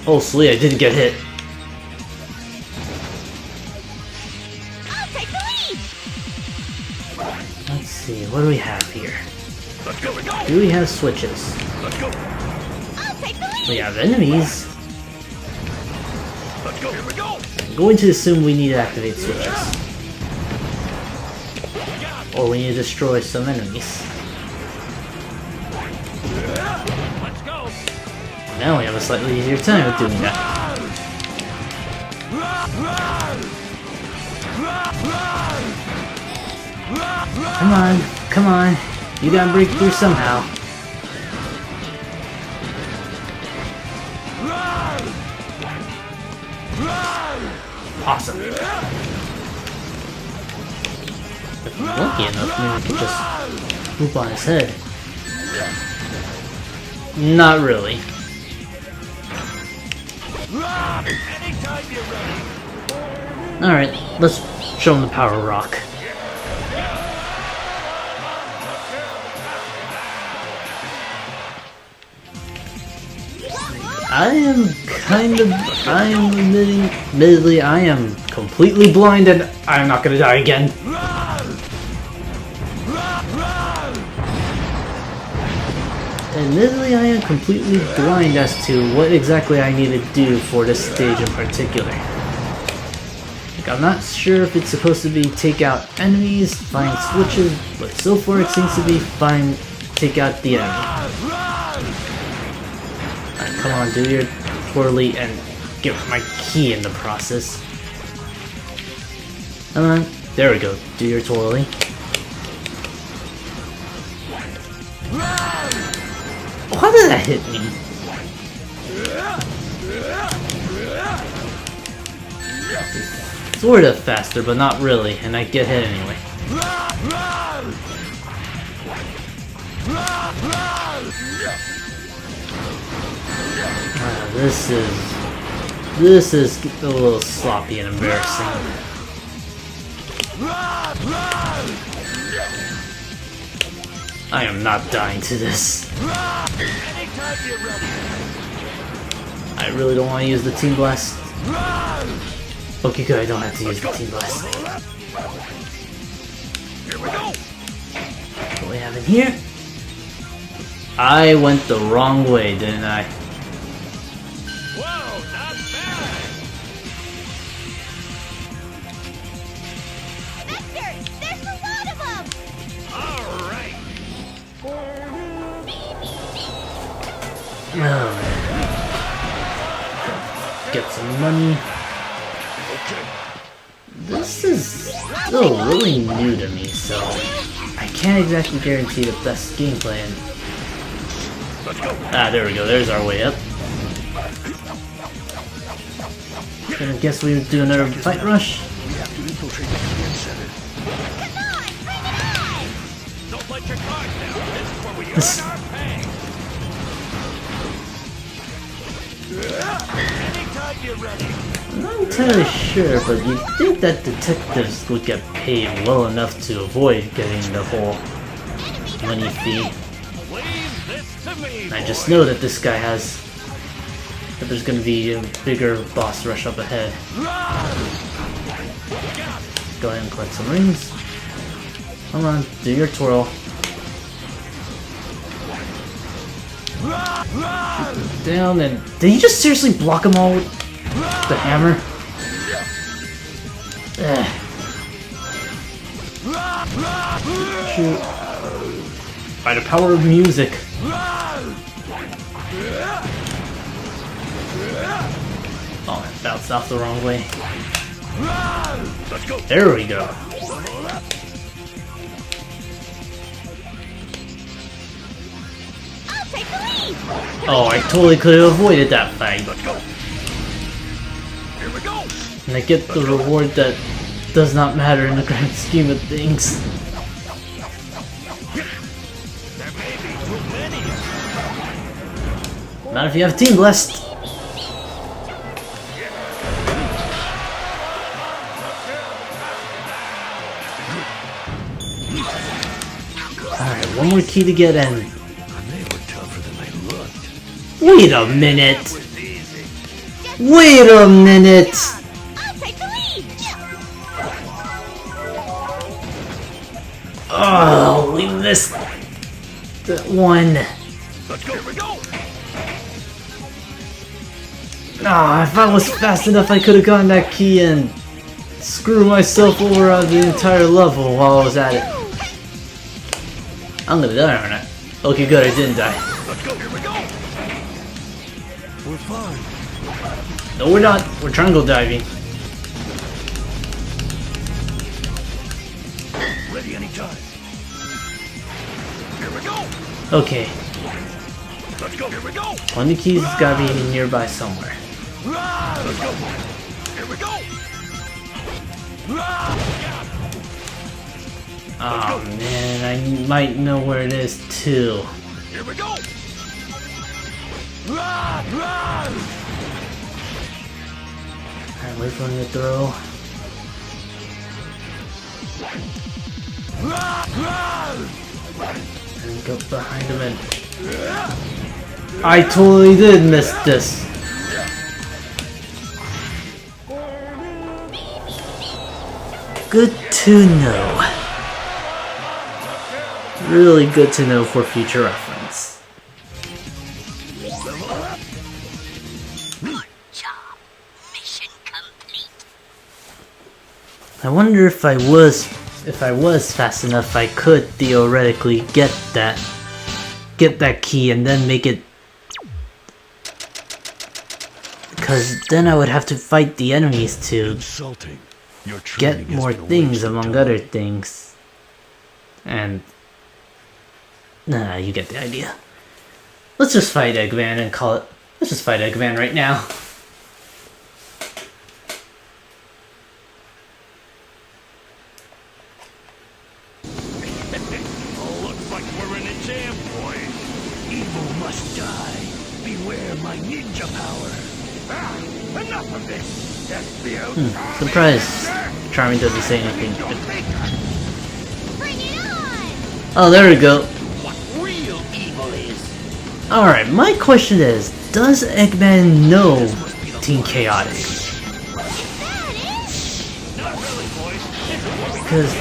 A: Oh, sweet, I didn't get hit.
B: I'll take the lead!
A: Let's see, what do we have here?
C: Let's go. We go.
A: Do we have switches?
C: Let's go.
B: I'll take the lead!
A: We have enemies.
C: Let's go. Here we go.
A: I'm going to assume we need to activate switches. Or we need to destroy some enemies.
C: Let's go.
A: Now we have a slightly easier time of doing that. Come on, come on. You gotta break through somehow. Awesome. If I'm lucky enough, maybe I could just whoop on his head. Not really. Alright, let's show him the power of rock. Admittedly, I am completely blind and I'm not gonna die again. Admittedly, I am completely blind as to what exactly I need to do for this stage in particular. Like, I'm not sure if it's supposed to be take out enemies, find switches, but so far it seems to be take out the enemy. Alright, come on, do your twirly and get my key in the process. Come on, there we go, do your twirly. How did that hit me? Sort of faster, but not really, and I get hit anyway. This is a little sloppy and embarrassing. I am not dying to this. I really don't want to use the Team Blast. Okay, good, I don't have to use the Team Blast. What do we have in here? I went the wrong way, didn't I?
C: Whoa, not bad!
B: Vector, there's a lot of them!
C: All right.
A: Oh, get some money. This is still really new to me, so I can't exactly guarantee the best game plan. Ah, there we go. There's our way up. Gonna guess we would do another fight rush.
E: We have to infiltrate the command center.
B: Come on, bring it on!
C: Don't let your guard down. This is where we earn our pay. Anytime you're ready.
A: I'm not entirely sure, but you'd think that detectives would get paid well enough to avoid getting the whole money fee.
C: Leave this to me,
A: I just
C: boy.
A: know that this guy has... that there's gonna be a bigger boss rush up ahead. Go ahead and collect some rings. Come on, do your twirl. Shoot them down and... Did he just seriously block them all with the hammer? Ugh. Shoot. By the power of music. Oh, it bounced off the wrong way.
C: Let's go.
A: There we go.
B: I'll take the lead!
A: Oh, I totally could have avoided that fight.
C: Let's go. Here we go.
A: And I get the reward that does not matter in the grand scheme of things.
C: There may be too many.
A: Not if you have Team Blast. Alright, one more key to get in.
E: They were tougher than they looked.
A: Wait a minute!
C: It was easy.
A: Wait a minute!
B: I'll take the lead!
A: Oh, we missed that one.
C: Let's go. Here we go.
A: Ah, if I was fast enough, I could have gotten that key and screw myself over on the entire level while I was at it. I'm gonna die, aren't I? Okay, good, I didn't die.
C: Let's go. Here we go.
E: We're fine.
A: No, we're not. We're triangle diving.
E: time.
C: Here we go.
A: Okay,
C: Let's go. Here we go.
A: one of the keys has gotta be nearby somewhere.
C: Let's go. Here we go.
A: Oh man, I might know where it is too.
C: Here we go.
A: Alright, wait for him to throw. And go behind him and... I totally did miss this. Good to know. Really good to know for future reference.
D: Good job. Mission complete.
A: I wonder if I was fast enough, I could theoretically get that key and then make it. Because then I would have to fight the enemies to
E: Insulting. Your
A: get
E: training has
A: more
E: been a
A: things
E: waste of
A: among
E: time.
A: other things. And nah, you get the idea. Let's just fight Eggman and call it. Let's just fight Eggman right now.
C: Looks like we're in a jam, boys.
E: Evil must die. Beware my ninja power.
C: Enough of this.
A: Surprised Charming doesn't say anything.
B: Bring it on!
A: Oh, there we go.
F: What real evil is.
A: Alright, my question is, does Eggman know Team Chaotix?
C: Not really, boys. This is what we
A: Because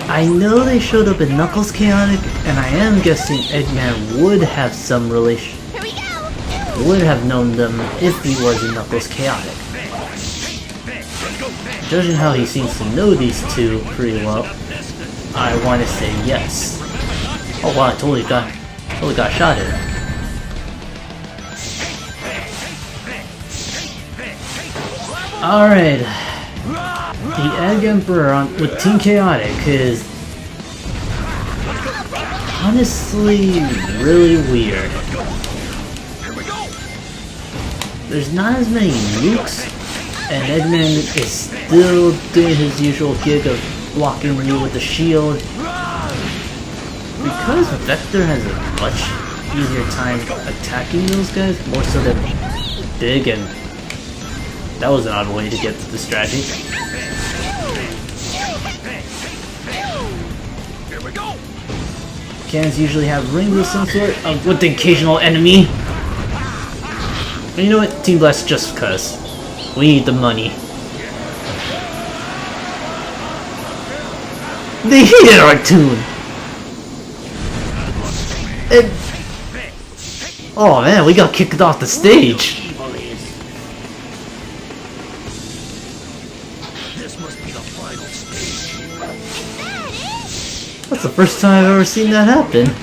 A: I know they showed up in Knuckles Chaotic, and I am guessing Eggman would have some relation,
B: Here we go!
A: would have known them if he was in Knuckles Chaotic. Judging how he seems to know these two pretty well, I want to say yes. Oh wow, I totally got shot at. Alright. The Egg Emperor with Team Chaotic is honestly really weird. There's not as many nukes, and Eggman is still doing his usual gig of blocking you with the shield. Because Vector has a much easier time attacking those guys, more so than Big, and that was an odd way to get to the strategy.
C: Here we go.
A: Cannons usually have rings of some sort, with the occasional enemy. And you know what? Team Blast just cuz. We need the money. They hated our tune! And... oh man, we got kicked off the stage!
F: Evil is.
E: This must be the final stage.
A: That's the first time I've ever seen that happen.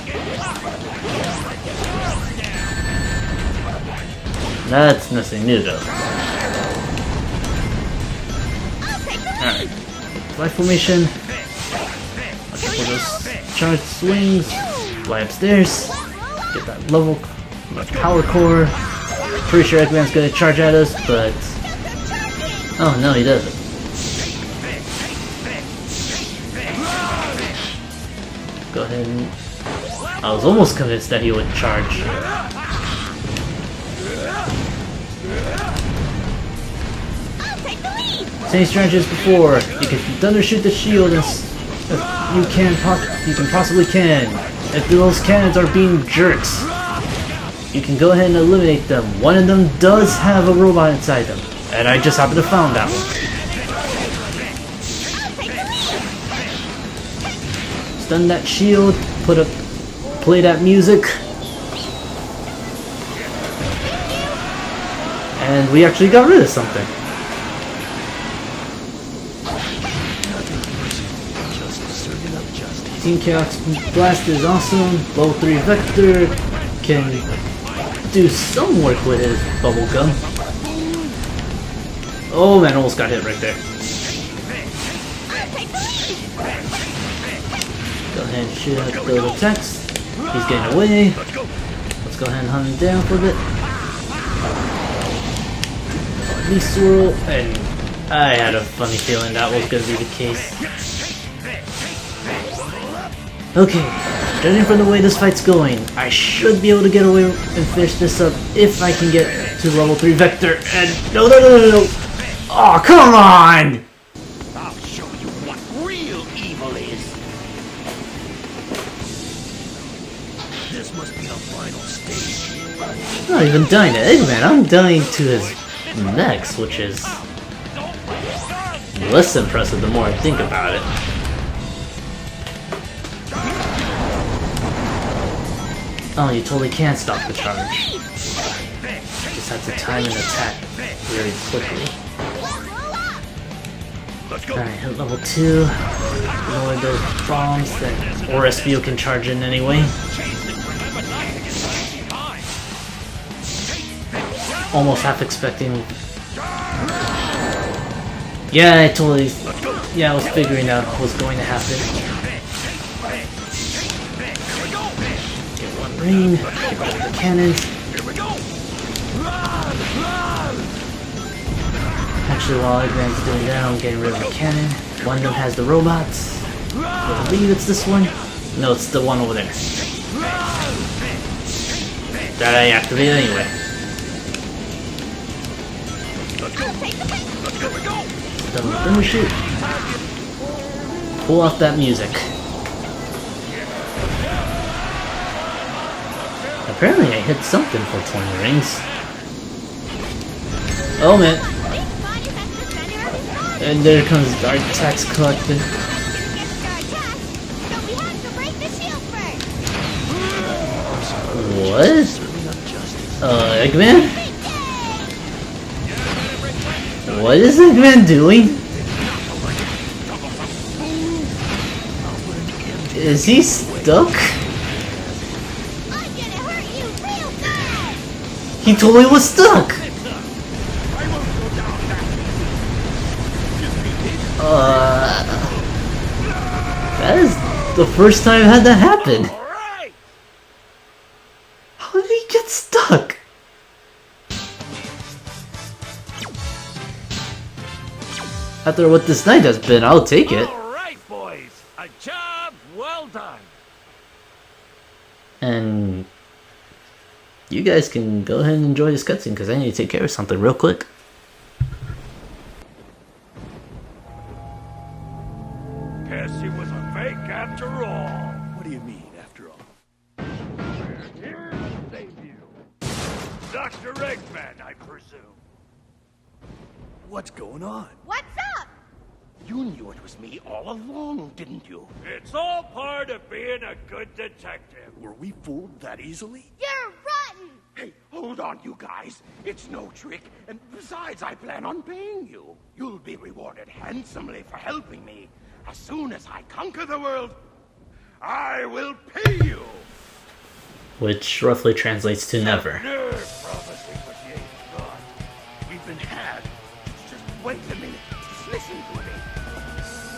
A: That's nothing new though. Alright. Fly formation. Watch out for those charged swings. Fly upstairs. Get that level power core. Pretty sure Eggman's gonna charge at us, but... oh no, he doesn't. Go ahead and... I was almost convinced that he would charge. Same strategy as before. You can thunder shoot the shield as you can possibly can. If those cannons are being jerks, you can go ahead and eliminate them. One of them does have a robot inside them, and I just happened to found that one. Stun that shield. Play that music. And we actually got rid of something. Team Chaotix Blast is awesome. Level 3 Vector can do some work with his bubble gun. Oh man, almost got hit right there. ahead and shoot out those attacks. He's getting away. Let's go ahead and hunt him down for a bit. Knee swirl, and I had a funny feeling that was going to be the case. Okay, judging from the way this fight's going, I should be able to get away and finish this up if I can get to level 3 Vector. And no! Oh, come on!
F: I'll show you what real evil is.
E: This must be the final stage.
A: I'm not even dying to Eggman, I'm dying to his mechs, which is less impressive the more I think about it. Oh, you totally can't stop the charge. Just have to time an attack very quickly. Alright, hit level 2. Lower those bombs that or SBO can charge in anyway. Almost half expecting. Yeah, I totally. Yeah, I was figuring out what was going to happen. Get one ring, get rid of the cannons. Actually, while Eggman's doing that, I'm getting rid of the cannon. One of them has the robots. I believe it's this one. No, it's the one over there. That I activate anyway. Then we shoot. Pull off that music. Apparently I hit something for 20 rings. Oh man. And there comes our tax collector. What? Eggman? What is Eggman doing? Is he stuck? He totally was stuck! That is the first time I've had that happen. How did he get stuck? After what this night has been, I'll take it.
C: Alright, boys. A job well done.
A: And you guys can go ahead and enjoy this cutscene because I need to take care of something real quick.
C: Guess he was a fake after all.
E: What do you mean, after all?
C: Here to save you. Dr. Eggman, I presume.
E: What's going on?
B: What's up?
F: You knew it was me all along, didn't you?
C: It's all part of being a good detective.
E: Were we fooled that easily?
B: You're rotten!
F: Hey, hold on, you guys. It's no trick, and besides, I plan on paying you. You'll be rewarded handsomely for helping me. As soon as I conquer the world, I will pay you.
A: Which roughly translates to never.
F: Nerve promising what you ain't got. We've been had. Just wait a minute. Just listen to me.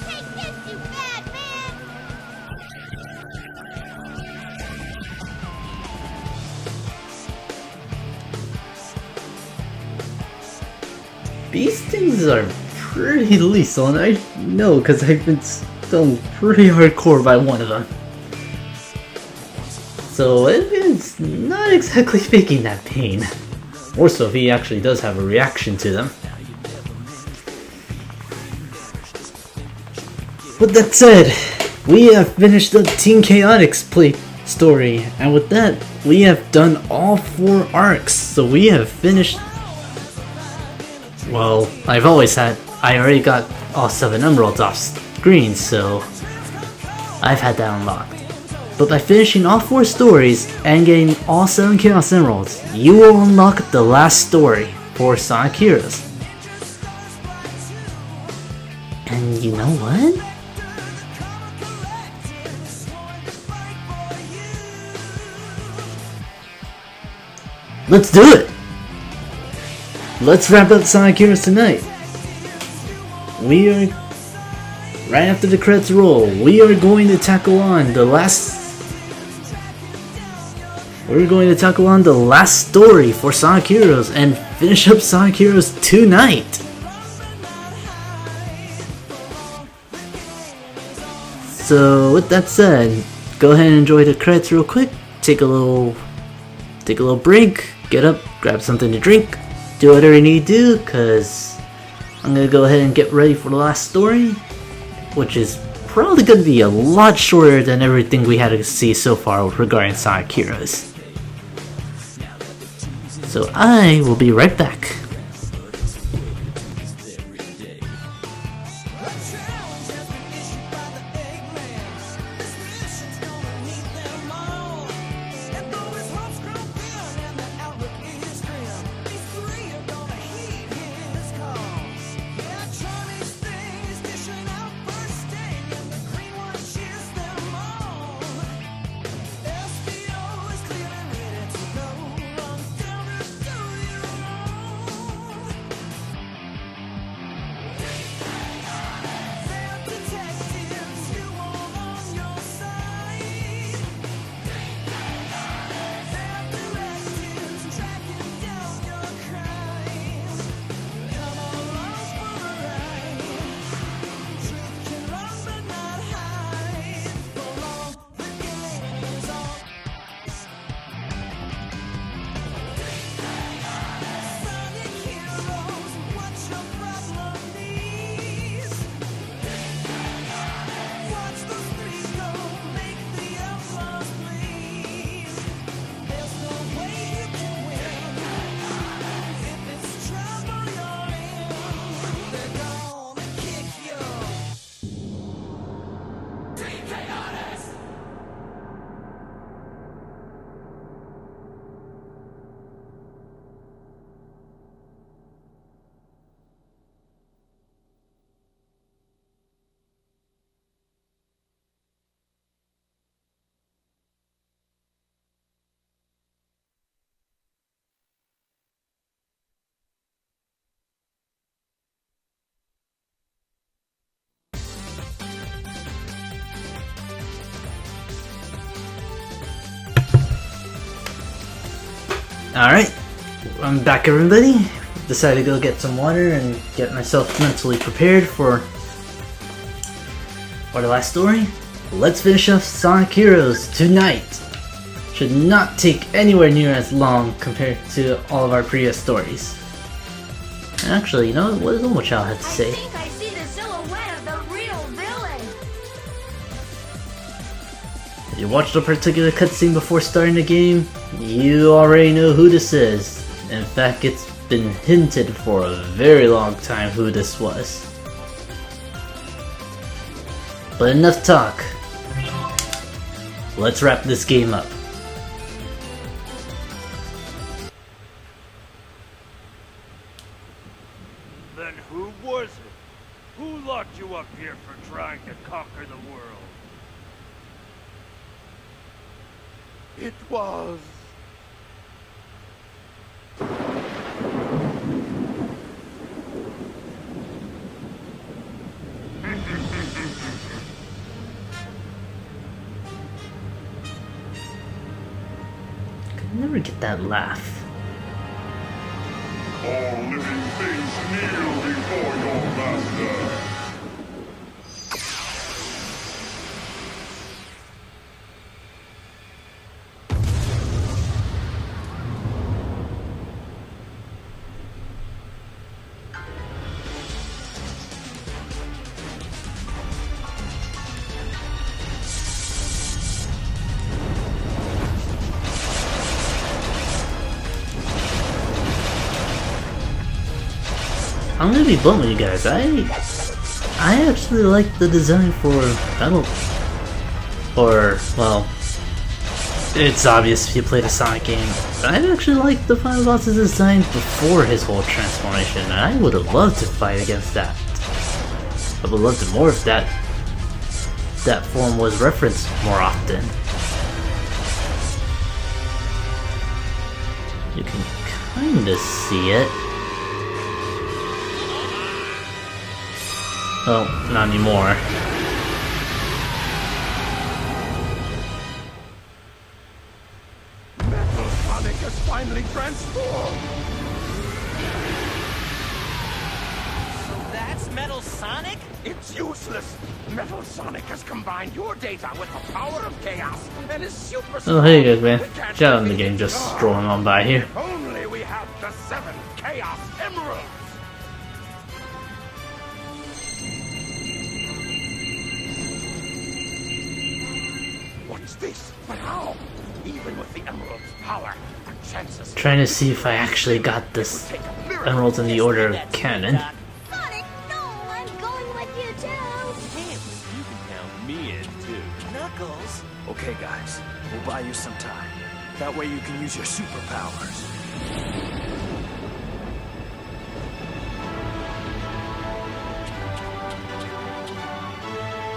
B: Take this, you bad man!
A: These things are pretty lethal, and I know because I've been stung pretty hardcore by one of them. So it's not exactly faking that pain. Or so if he actually does have a reaction to them. With that said, we have finished the Team Chaotix play story, and with that, we have done all 4 arcs. So we have finished. Well, I already got all 7 emeralds off screen, so I've had that unlocked. But by finishing all 4 stories and getting all 7 Chaos Emeralds, you will unlock the last story for Sonic Heroes. And you know what? Let's do it! Let's wrap up Sonic Heroes tonight. We are right after the credits roll, we are going to tackle on the last. We're going to tackle on the last story for Sonic Heroes and finish up Sonic Heroes tonight. So with that said, go ahead and enjoy the credits real quick. Take a little break. Get up, grab something to drink, do whatever you need to do, cause I'm gonna go ahead and get ready for the last story, which is probably gonna be a lot shorter than everything we had to see so far regarding Sonic Heroes. So I will be right back. Alright, I'm back everybody. Decided to go get some water and get myself mentally prepared for the last story. Let's finish up Sonic Heroes tonight. Should not take anywhere near as long compared to all of our previous stories. Actually, you know what does Omochao have to say?
G: I think I see the silhouette of the real villain.
A: If you watched a particular cutscene before starting the game, you already know who this is. In fact, it's been hinted for a very long time who this was. But enough talk. Let's wrap this game up.
C: Then who was it? Who locked you up here for trying to conquer the world?
F: It was...
A: I never get that laugh.
I: All living things kneel before your master.
A: I'm gonna be blunt with you guys. I actually like the design for Battle. Or, well, it's obvious if you play the Sonic game. I actually like the Final Boss's design before his whole transformation, and I would have loved to fight against that. I would love to more if that form was referenced more often. You can kinda see it. Well, not anymore.
F: Metal Sonic has finally transformed!
J: That's Metal Sonic?
F: It's useless! Metal Sonic has combined your data with the power of chaos and is super strong.
A: Oh, hey, good man.
F: We can't
A: Shout out in the
F: defeat
A: game,
F: it.
A: just strolling on by here.
F: If only we have the 7 Chaos Emeralds! What's this? But how? Even with the Emerald's power, our chances...
A: Trying to see if I actually got this emeralds in the order of canon.
B: Sonic, no, I'm going with you too.
J: Tails, you can count me in too. Knuckles?
K: Okay, guys, we'll buy you some time. That way you can use your superpowers.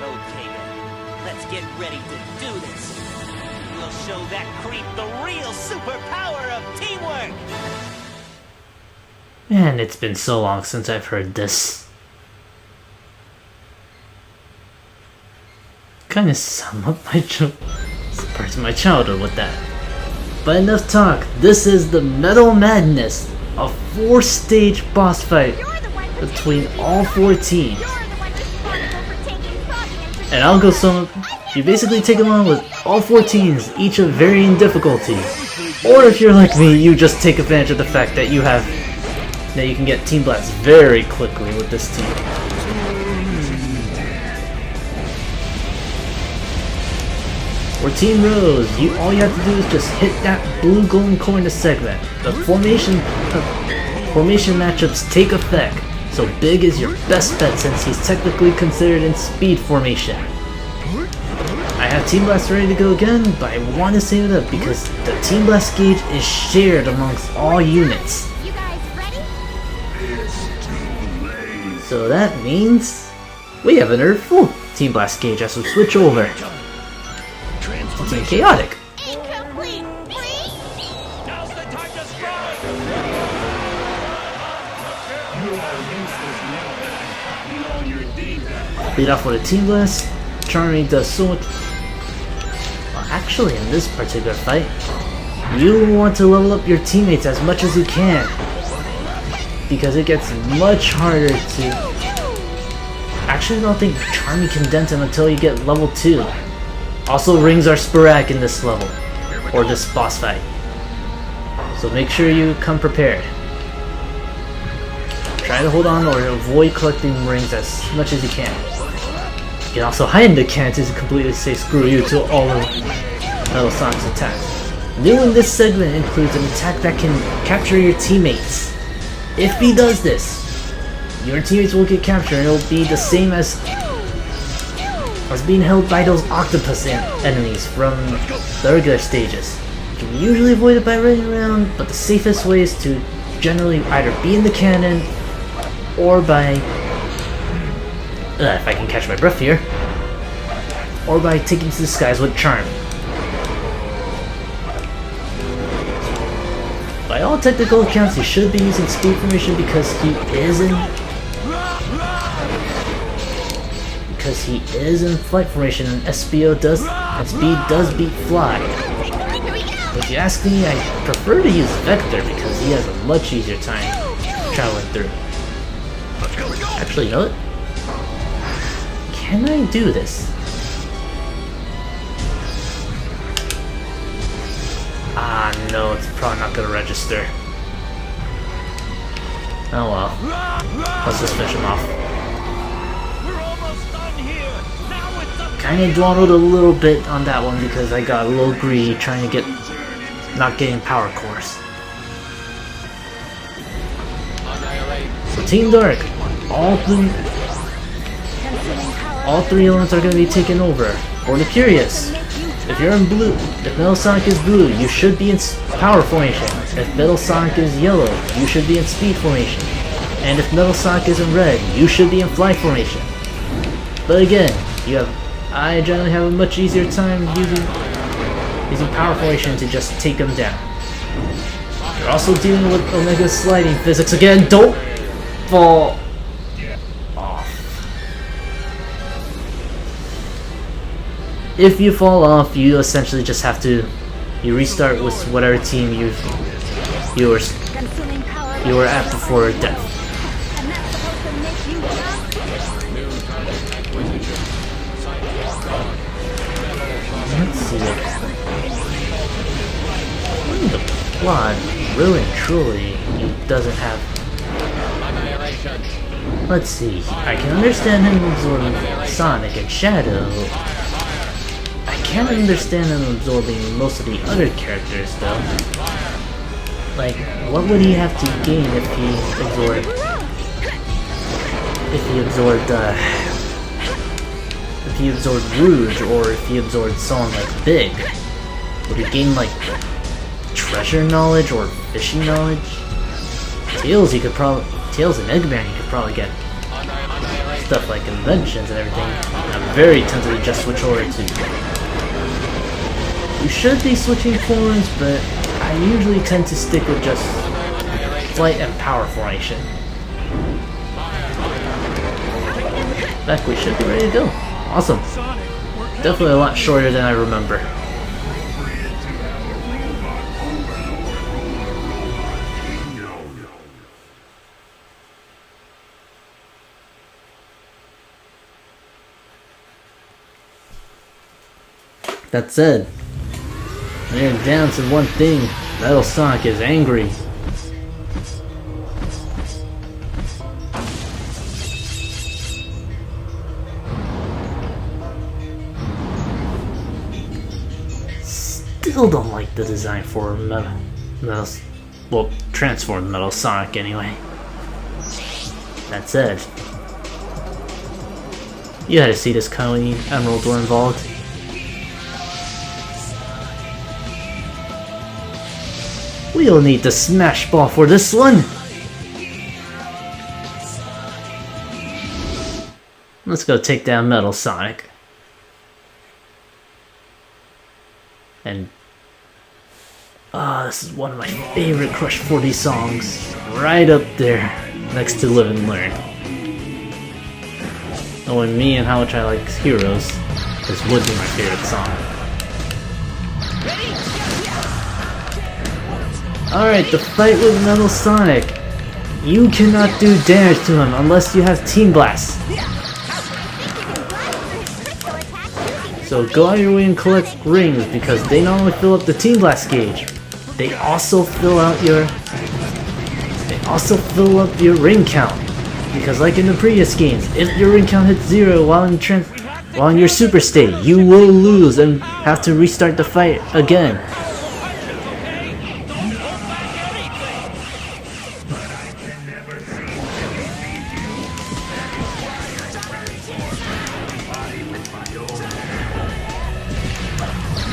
J: Okay then, let's get ready to do this. We'll show that creep the real superpower of teamwork!
A: Man, it's been so long since I've heard this. Kinda sum up my parts of my childhood with that. But enough talk, this is the Metal Madness, a 4-stage boss fight between all 4 teams. And I'll go sum up, you basically take them on with all 4 teams, each of varying difficulty. Or if you're like me, you just take advantage of the fact that you can get Team Blast very quickly with this team. For Team Rose, all you have to do is just hit that blue golden coin to segment. The formation matchups take effect, so Big is your best bet since he's technically considered in speed formation. I have Team Blast ready to go again, but I want to save it up because the Team Blast gauge is shared amongst all units.
B: You guys ready?
A: So that means we have an full Team Blast gauge as we switch over to Team Chaotic.
B: Incomplete, please.
C: Now's the time to strike!
A: Lead off with a Team Blast. Charming does so much. Well, actually, in this particular fight, you want to level up your teammates as much as you can, because it gets much harder to... Actually, I don't think Charmy can dent him until you get level 2. Also, rings are sporadic in this level, or this boss fight. So make sure you come prepared. Try to hold on or avoid collecting rings as much as you can. You can also hide in the cannons to completely say screw you to all of Metal Sonic's attacks. New in this segment includes an attack that can capture your teammates. If he does this, your teammates will get captured and it'll be the same as being held by those octopus enemies from the regular stages. You can usually avoid it by running around, but the safest way is to generally either be in the cannon or by, if I can catch my breath here, or by taking to the skies with Charm. By all technical accounts, he should be using speed formation because he is in flight formation, and speed does beat fly. But if you ask me, I prefer to use Vector because he has a much easier time traveling through. Actually, you know what? Can I do this? Ah, no, it's probably not gonna register. Oh well. Let's just finish him off. Kinda dawdled a little bit on that one because I got a little greedy trying to not getting power cores. So Team Dark, all 3 elements are going to be taken over. For the curious, if you're in blue, if Metal Sonic is blue, you should be in power formation. If Metal Sonic is yellow, you should be in speed formation. And if Metal Sonic is in red, you should be in flight formation. But again, I generally have a much easier time using power formation to just take them down. You're also dealing with Omega sliding physics again. Don't fall off. if you fall off, you essentially just have to restart with whatever team you were at before death. Let's see. The plot really and truly doesn't have. Let's see. I can understand him absorbing Sonic and Shadow. I can't understand him absorbing most of the other characters though. Like, what would he have to gain if he absorbed Rouge, or if he absorbed someone like Big? Would he gain like treasure knowledge or fishing knowledge? Tails and Eggman you could probably get stuff like inventions and everything. I'm very tempted to just switch over to. You should be switching forms, but I usually tend to stick with just flight and power formation. In fact, we should be ready to go. Awesome. Definitely a lot shorter than I remember. That said, they're down to one thing. Metal Sonic is angry. Still don't like the design for transformed Metal Sonic anyway. That said, you had to see this Coney Emerald were involved. We'll need the Smash Ball for this one! Let's go take down Metal Sonic. And this is one of my favorite Crush 40 songs. Right up there, next to Live and Learn. Knowing me and how much I like Heroes, this would be my favorite song. Alright, the fight with Metal Sonic. You cannot do damage to him unless you have Team Blast. So go out of your way and collect rings, because they not only fill up the Team Blast gauge, they also fill up your ring count. Because like in the previous games, if your ring count hits 0 while in your super state, you will lose and have to restart the fight again.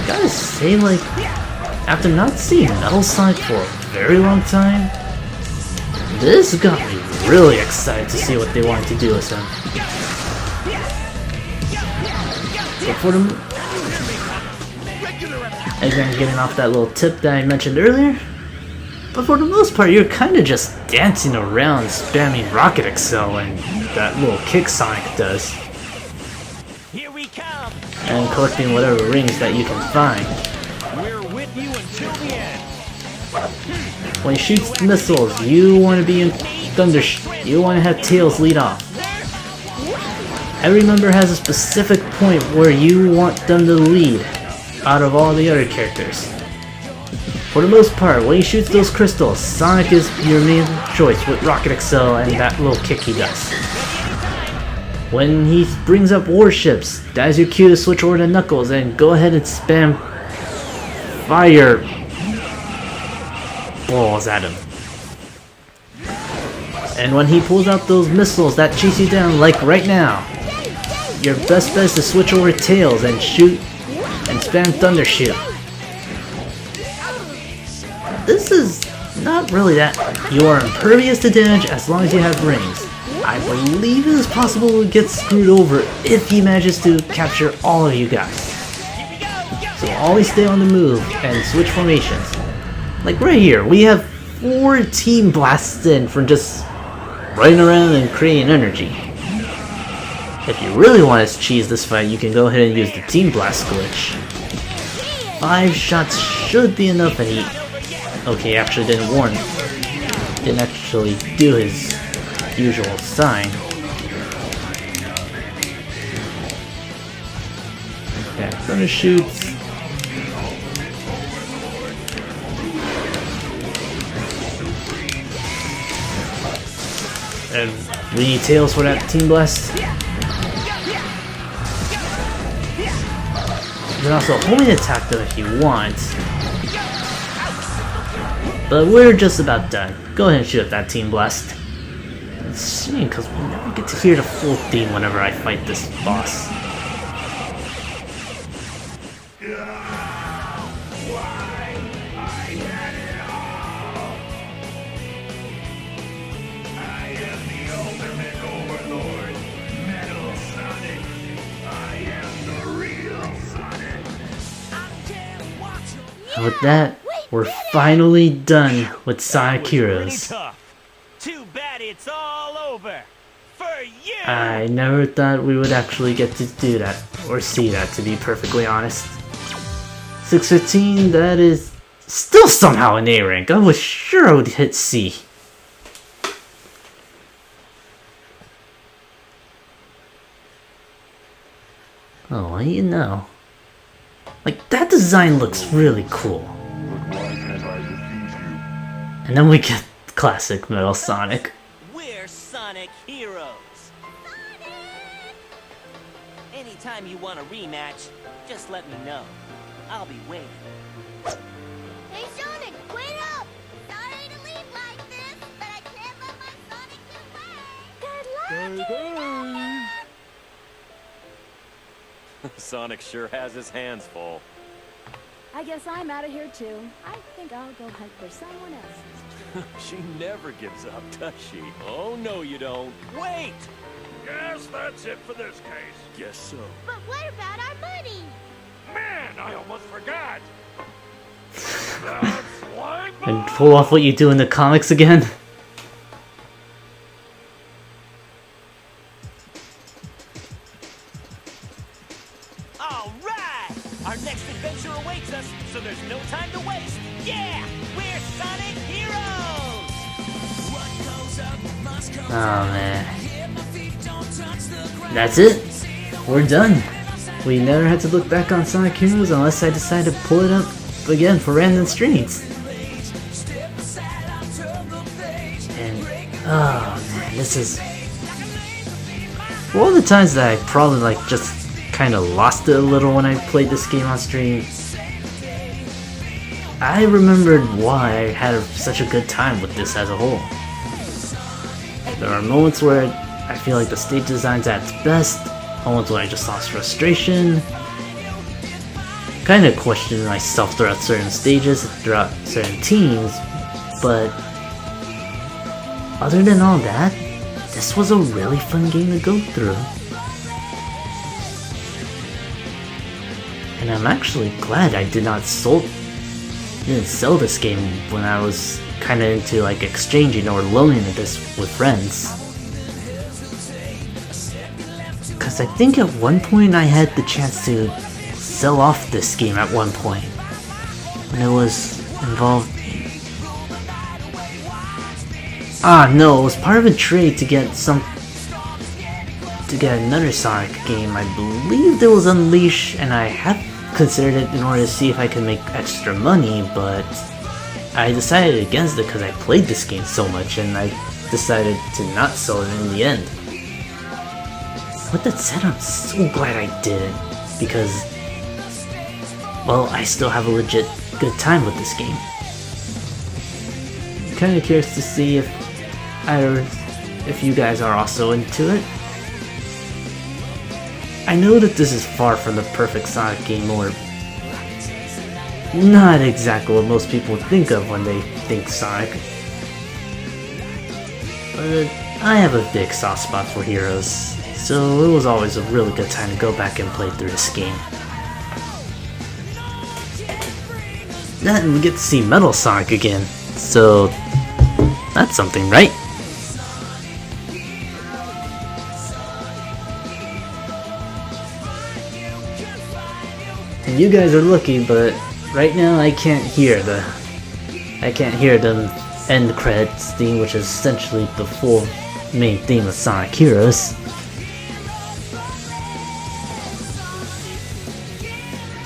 A: Gotta say, like, after not seeing Metal Sonic for a very long time, this got me really excited to see what they wanted to do with him. So for the again, getting off that little tip that I mentioned earlier, but for the most part, you're kind of just dancing around, spamming Rocket Excel and that little kick Sonic does. And collecting whatever rings that you can find. We're with you until the end. When he shoots missiles, you want to be in Thunder. You want to have Tails lead off. Every member has a specific point where you want them to lead out of all the other characters. For the most part, when he shoots those crystals, Sonic is your main choice with Rocket Excel and that little kick he does. When he brings up warships, that is your cue to switch over to Knuckles and go ahead and spam fire balls at him. And when he pulls out those missiles that chase you down, like right now, your best bet is to switch over to Tails and shoot and spam Thunder Shoot. This is not really that. You are impervious to damage as long as you have rings. I believe it is possible to get screwed over if he manages to capture all of you guys. So always stay on the move and switch formations. Like right here, we have 4 Team Blasts in from just running around and creating energy. If you really want to cheese this fight, you can go ahead and use the Team Blast glitch. 5 shots should be enough, and he... Okay, actually didn't warn. Didn't actually do his usual sign. Okay, Thunder shoots. And we need Tails for that Team Blast. There's also a homing attack though if you want. But we're just about done. Go ahead and shoot at that Team Blast. It's a shame because we never get to hear the full theme whenever I fight this boss. And with that, we're finally done with Sonic Heroes.
J: Too bad it's all over for you.
A: I never thought we would actually get to do that, or see that, to be perfectly honest. 615, that is still somehow an A rank. I was sure I would hit C. Oh, well, you know. Like, that design looks really cool. And then we get classic Metal Sonic.
J: We're Sonic Heroes. Anytime you want a rematch, just let me know. I'll be waiting.
B: Hey, Sonic, wait up! Sorry to leave like this, but I can't let my Sonic get away. Good luck!
L: Sonic sure has his hands full.
G: I guess I'm out of here too. I think I'll go hunt for someone else.
L: She never gives up, does she? Oh, no you don't.
C: Wait! Guess that's it for this case.
L: Guess so.
B: But what about our money?
C: Man, I almost forgot. That's why.
A: And pull off what you do in the comics again?
J: Alright! Our next adventure awaits us, so there's no time to waste. Yeah! We're Sonic Heroes!
A: Oh man. That's it. We're done. We never had to look back on Sonic Heroes unless I decide to pull it up again for random streams. And oh man, this is for all the times that I probably like just kind of lost it a little when I played this game on stream. I remembered why I had such a good time with this as a whole. There are moments where I feel like the stage design's at its best, moments where I just lost frustration, kind of questioned myself throughout certain stages, throughout certain teams, but other than all that, this was a really fun game to go through. And I'm actually glad I didn't sell this game when I was kind of into like exchanging or loaning this with friends. Because I think at one point I had the chance to sell off this game at one point. When it was involved... Ah no, it was part of a trade to get another Sonic game. I believe there was Unleash, and I had considered it in order to see if I could make extra money, but I decided against it because I played this game so much, and I decided to not sell it in the end. With that said, I'm so glad I did, because, well, I still have a legit good time with this game. I'm kind of curious to see if you guys are also into it. I know that this is far from the perfect Sonic game, or not exactly what most people think of when they think Sonic. But I have a big soft spot for Heroes, so it was always a really good time to go back and play through this game. Then we get to see Metal Sonic again, so that's something, right? you guys are lucky, but right now I can't hear the end credits theme, which is essentially the full main theme of Sonic Heroes.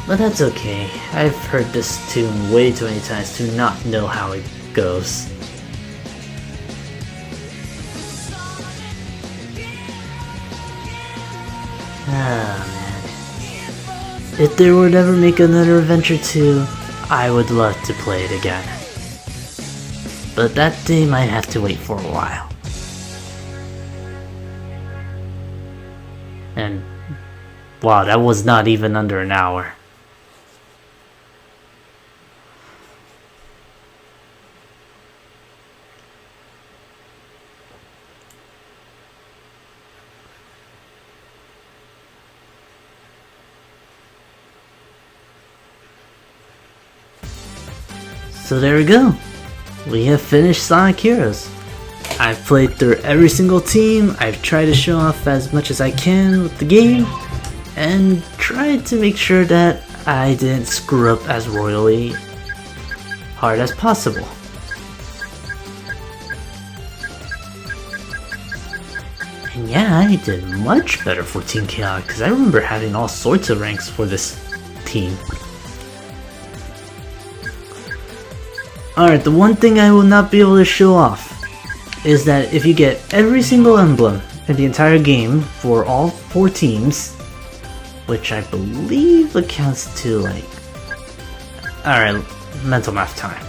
A: But that's okay. I've heard this tune way too many times to not know how it goes. Ah, man. If they would ever make another Adventure 2, I would love to play it again. But that day might have to wait for a while. And wow, that was not even under an hour. So there we go. We have finished Sonic Heroes. I've played through every single team, I've tried to show off as much as I can with the game, and tried to make sure that I didn't screw up as royally hard as possible. And yeah, I did much better for Team Chaotix, because I remember having all sorts of ranks for this team. Alright, the one thing I will not be able to show off is that if you get every single emblem in the entire game for all 4 teams, which I believe accounts to like... Alright, mental math time.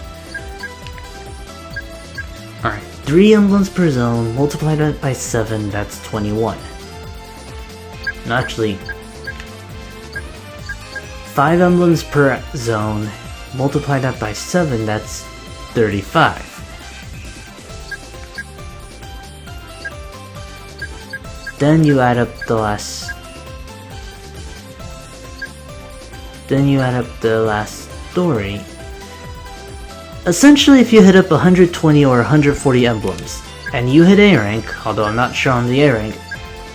A: Alright, 3 emblems per zone, multiply that by 7, that's 21. No, actually, 5 emblems per zone, multiply that by 7, that's 35. Then you add up the last... story. Essentially, if you hit up 120 or 140 emblems, and you hit A rank, although I'm not sure on the A rank,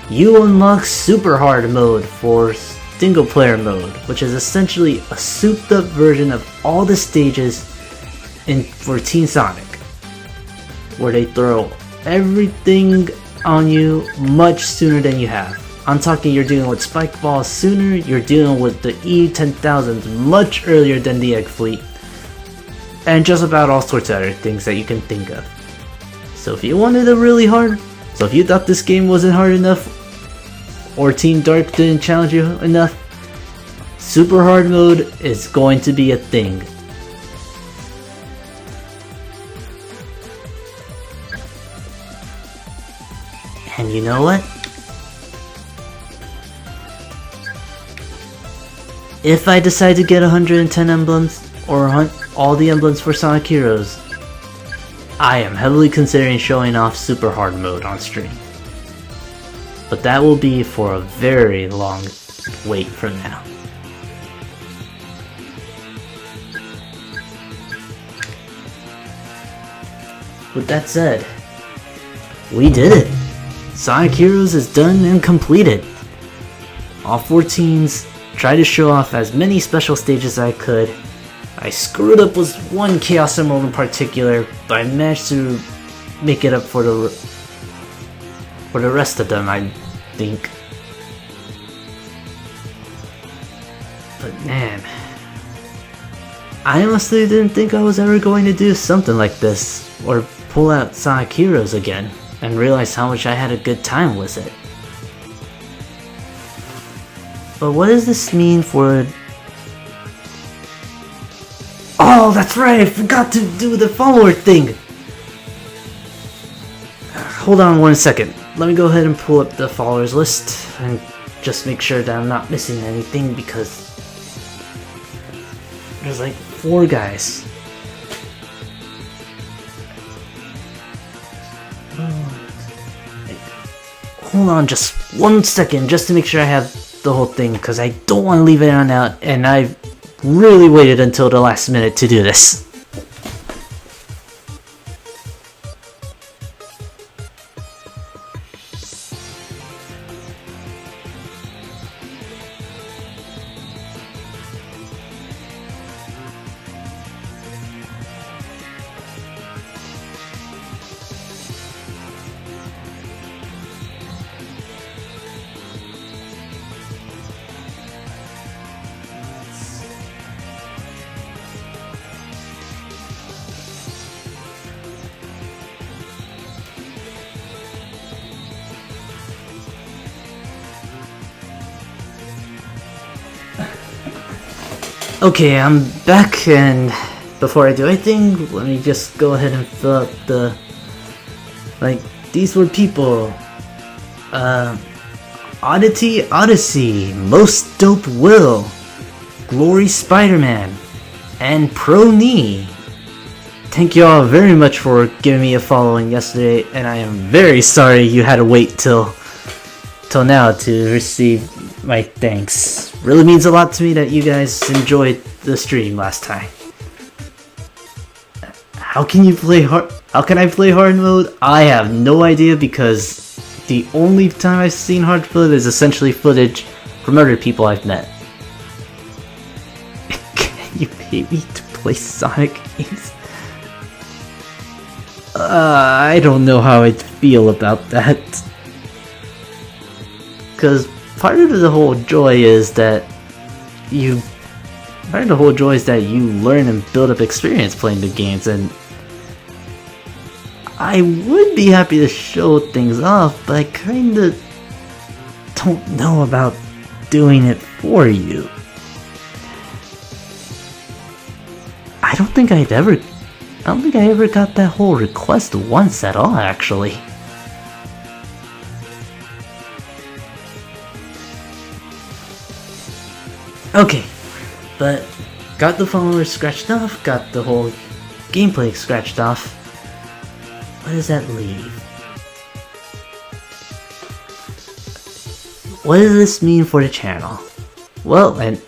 A: you unlock Super Hard mode for single player mode, which is essentially a souped up version of all the stages for Team Sonic, where they throw everything on you much sooner than you have. I'm talking you're dealing with Spike Balls sooner, you're dealing with the E-10,000s much earlier than the Egg Fleet, and just about all sorts of other things that you can think of. So if you wanted it really hard, so if you thought this game wasn't hard enough, or Team Dark didn't challenge you enough, Super Hard mode is going to be a thing. And you know what? If I decide to get 110 emblems, or all the emblems for Sonic Heroes, I am heavily considering showing off Super Hard mode on stream. But that will be for a very long wait from now. With that said, we did it! Sonic Heroes is done and completed. All 4 teams tried to show off as many special stages as I could. I screwed up with one Chaos Emerald in particular, but I managed to make it up for the rest of them, I think. But man, I honestly didn't think I was ever going to do something like this, or pull out Sonic Heroes again, and realize how much I had a good time with it. But what does this mean for... Oh, that's right, I forgot to do the follower thing! Hold on 1 second. Let me go ahead and pull up the followers list and just make sure that I'm not missing anything, because there's like 4 guys. Hold on just 1 second just to make sure I have the whole thing, because I don't want to leave it on out, and I've really waited until the last minute to do this. Okay, I'm back, and before I do anything, let me just go ahead and fill up the... Like, these were people. Odyssey, Most Dope Will, Glory Spider-Man, and Pro Knee. Thank you all very much for giving me a following yesterday, and I am very sorry you had to wait till now to receive my thanks. Really means a lot to me that you guys enjoyed the stream last time. How can I play hard mode? I have no idea, because the only time I've seen hard mode is essentially footage from other people I've met. Can you pay me to play Sonic games? I don't know how I'd feel about that. Because part of the whole joy is that you learn and build up experience playing the games, and I would be happy to show things off, but I kinda don't know about doing it for you. I don't think I ever got that whole request once at all, actually. Okay, but got the followers scratched off, got the whole gameplay scratched off. What does that leave? What does this mean for the channel? Well, and...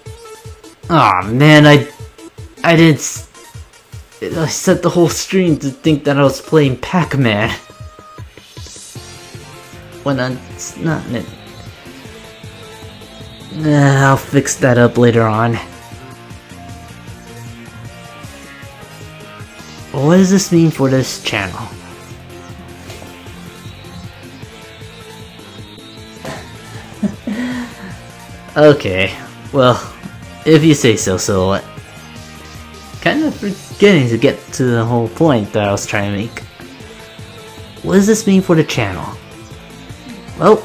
A: Aw, man, I set the whole stream to think that I was playing Pac-Man. When it's not... I'll fix that up later on. What does this mean for this channel? Okay, well, if you say so, Silhouette. Kind of forgetting to get to the whole point that I was trying to make. What does this mean for the channel? Well,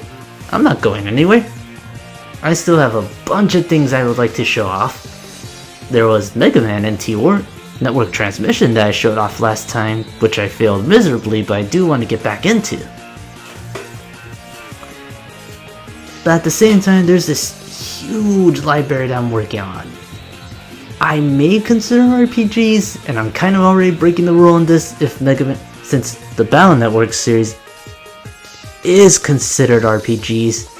A: I'm not going anywhere. I still have a bunch of things I would like to show off. There was Mega Man NT Network Transmission that I showed off last time, which I failed miserably, but I do want to get back into. But at the same time, there's this huge library that I'm working on. I may consider RPGs, and I'm kind of already breaking the rule on this since the Battle Network series is considered RPGs,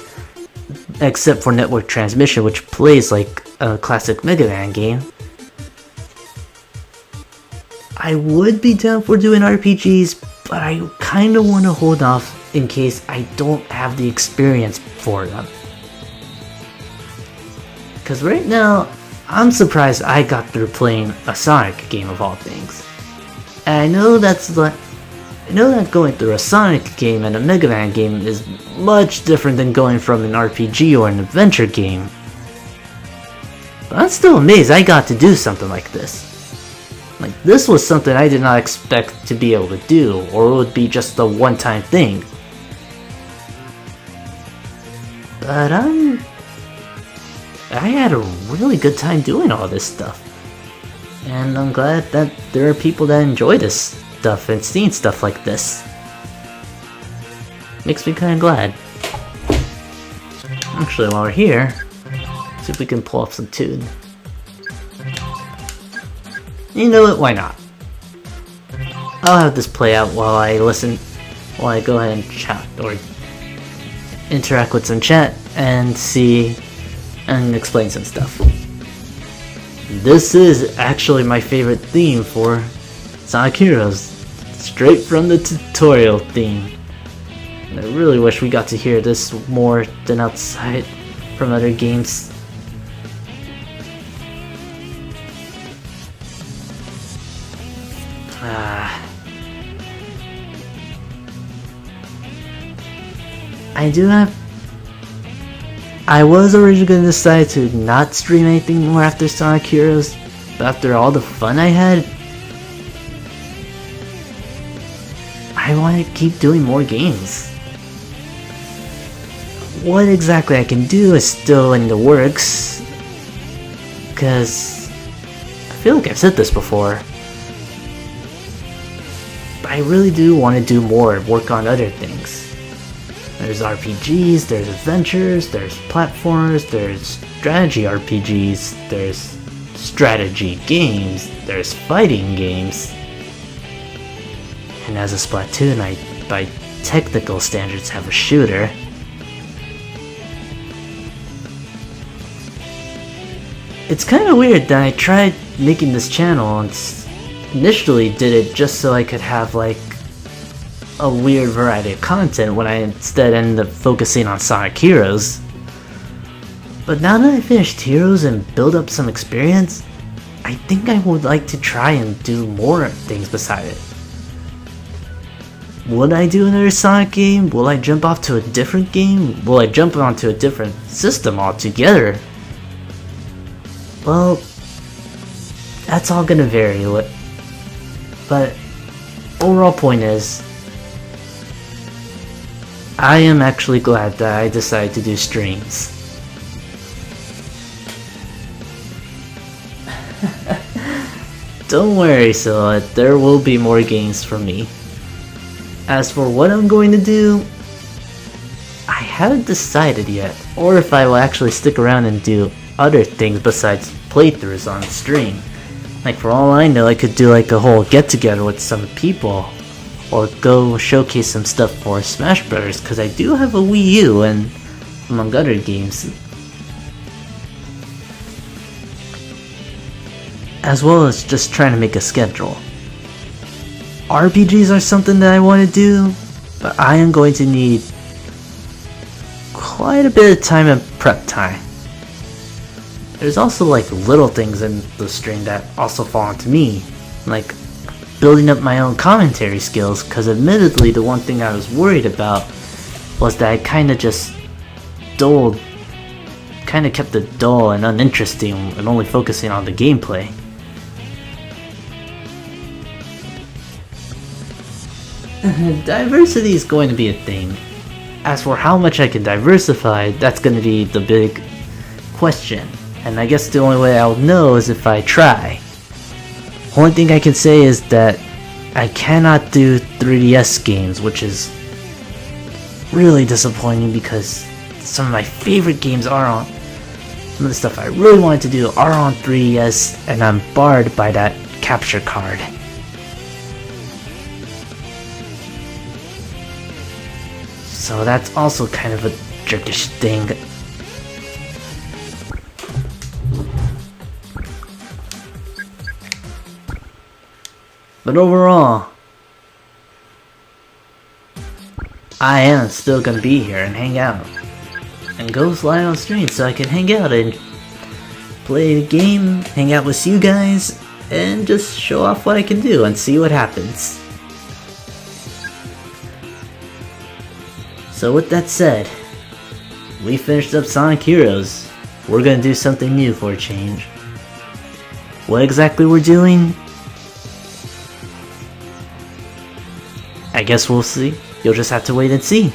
A: except for Network Transmission, which plays like a classic Mega Man game. I would be down for doing RPGs, but I kind of want to hold off in case I don't have the experience for them. Because right now, I'm surprised I got through playing a Sonic game of all things. And I know that going through a Sonic game and a Mega Man game is much different than going from an RPG or an adventure game. But I'm still amazed I got to do something like this. Like, this was something I did not expect to be able to do, or it would be just a one-time thing. But I had a really good time doing all this stuff. And I'm glad that there are people that enjoy this stuff and seeing stuff like this. Makes me kinda glad. Actually, while we're here, see if we can pull off some tune. You know what, why not? I'll have this play out while I go ahead and chat or interact with some chat and see and explain some stuff. This is actually my favorite theme for Sonic Heroes, straight from the tutorial theme. And I really wish we got to hear this more than outside from other games. I was originally going to decide to not stream anything more after Sonic Heroes, but after all the fun I had, I want to keep doing more games. What exactly I can do is still in the works, because feel like I've said this before, but I really do want to do more, work on other things. There's RPGs, there's adventures, there's platformers, there's strategy RPGs, there's strategy games, there's fighting games. And as a Splatoon, I, by technical standards, have a shooter. It's kind of weird that I tried making this channel and initially did it just so I could have like a weird variety of content when I instead ended up focusing on Sonic Heroes. But now that I finished Heroes and build up some experience, I think I would like to try and do more things beside it. Would I do another Sonic game? Will I jump off to a different game? Will I jump onto a different system altogether? Well, that's all gonna vary. But overall point is, I am actually glad that I decided to do streams. Don't worry, Scylla, there will be more games from me. As for what I'm going to do, I haven't decided yet, or if I will actually stick around and do other things besides playthroughs on stream. Like for all I know, I could do like a whole get together with some people, or go showcase some stuff for Smash Brothers, because I do have a Wii U and among other games. As well as just trying to make a schedule. RPGs are something that I want to do, but I am going to need quite a bit of time and prep time. There's also like little things in the stream that also fall onto me, like building up my own commentary skills, because admittedly the one thing I was worried about was that I kind of kept it dull and uninteresting and only focusing on the gameplay. Diversity is going to be a thing. As for how much I can diversify, that's going to be the big question. And I guess the only way I'll know is if I try. Only thing I can say is that I cannot do 3DS games, which is really disappointing because some of my favorite games are on, some of the stuff I really wanted to do are on 3DS, and I'm barred by that capture card. So that's also kind of a jerkish thing. But overall, I am still gonna be here and hang out. And go fly on stream so I can hang out and play the game, hang out with you guys, and just show off what I can do and see what happens. So with that said, we finished up Sonic Heroes. We're gonna do something new for a change. What exactly we're doing? I guess we'll see. You'll just have to wait and see.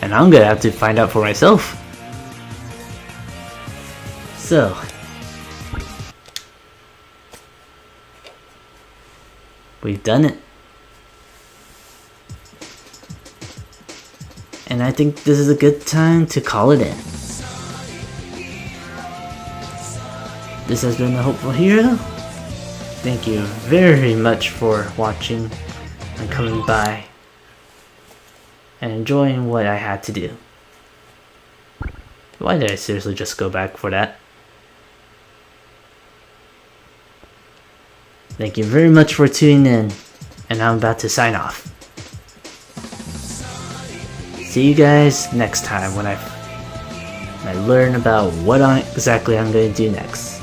A: And I'm gonna have to find out for myself. So, we've done it. And I think this is a good time to call it in. This has been the Hopeful Hero. Thank you very much for watching and coming by and enjoying what I had to do. Why did I seriously just go back for that? Thank you very much for tuning in, and I'm about to sign off. See you guys next time when I learn about what exactly I'm going to do next.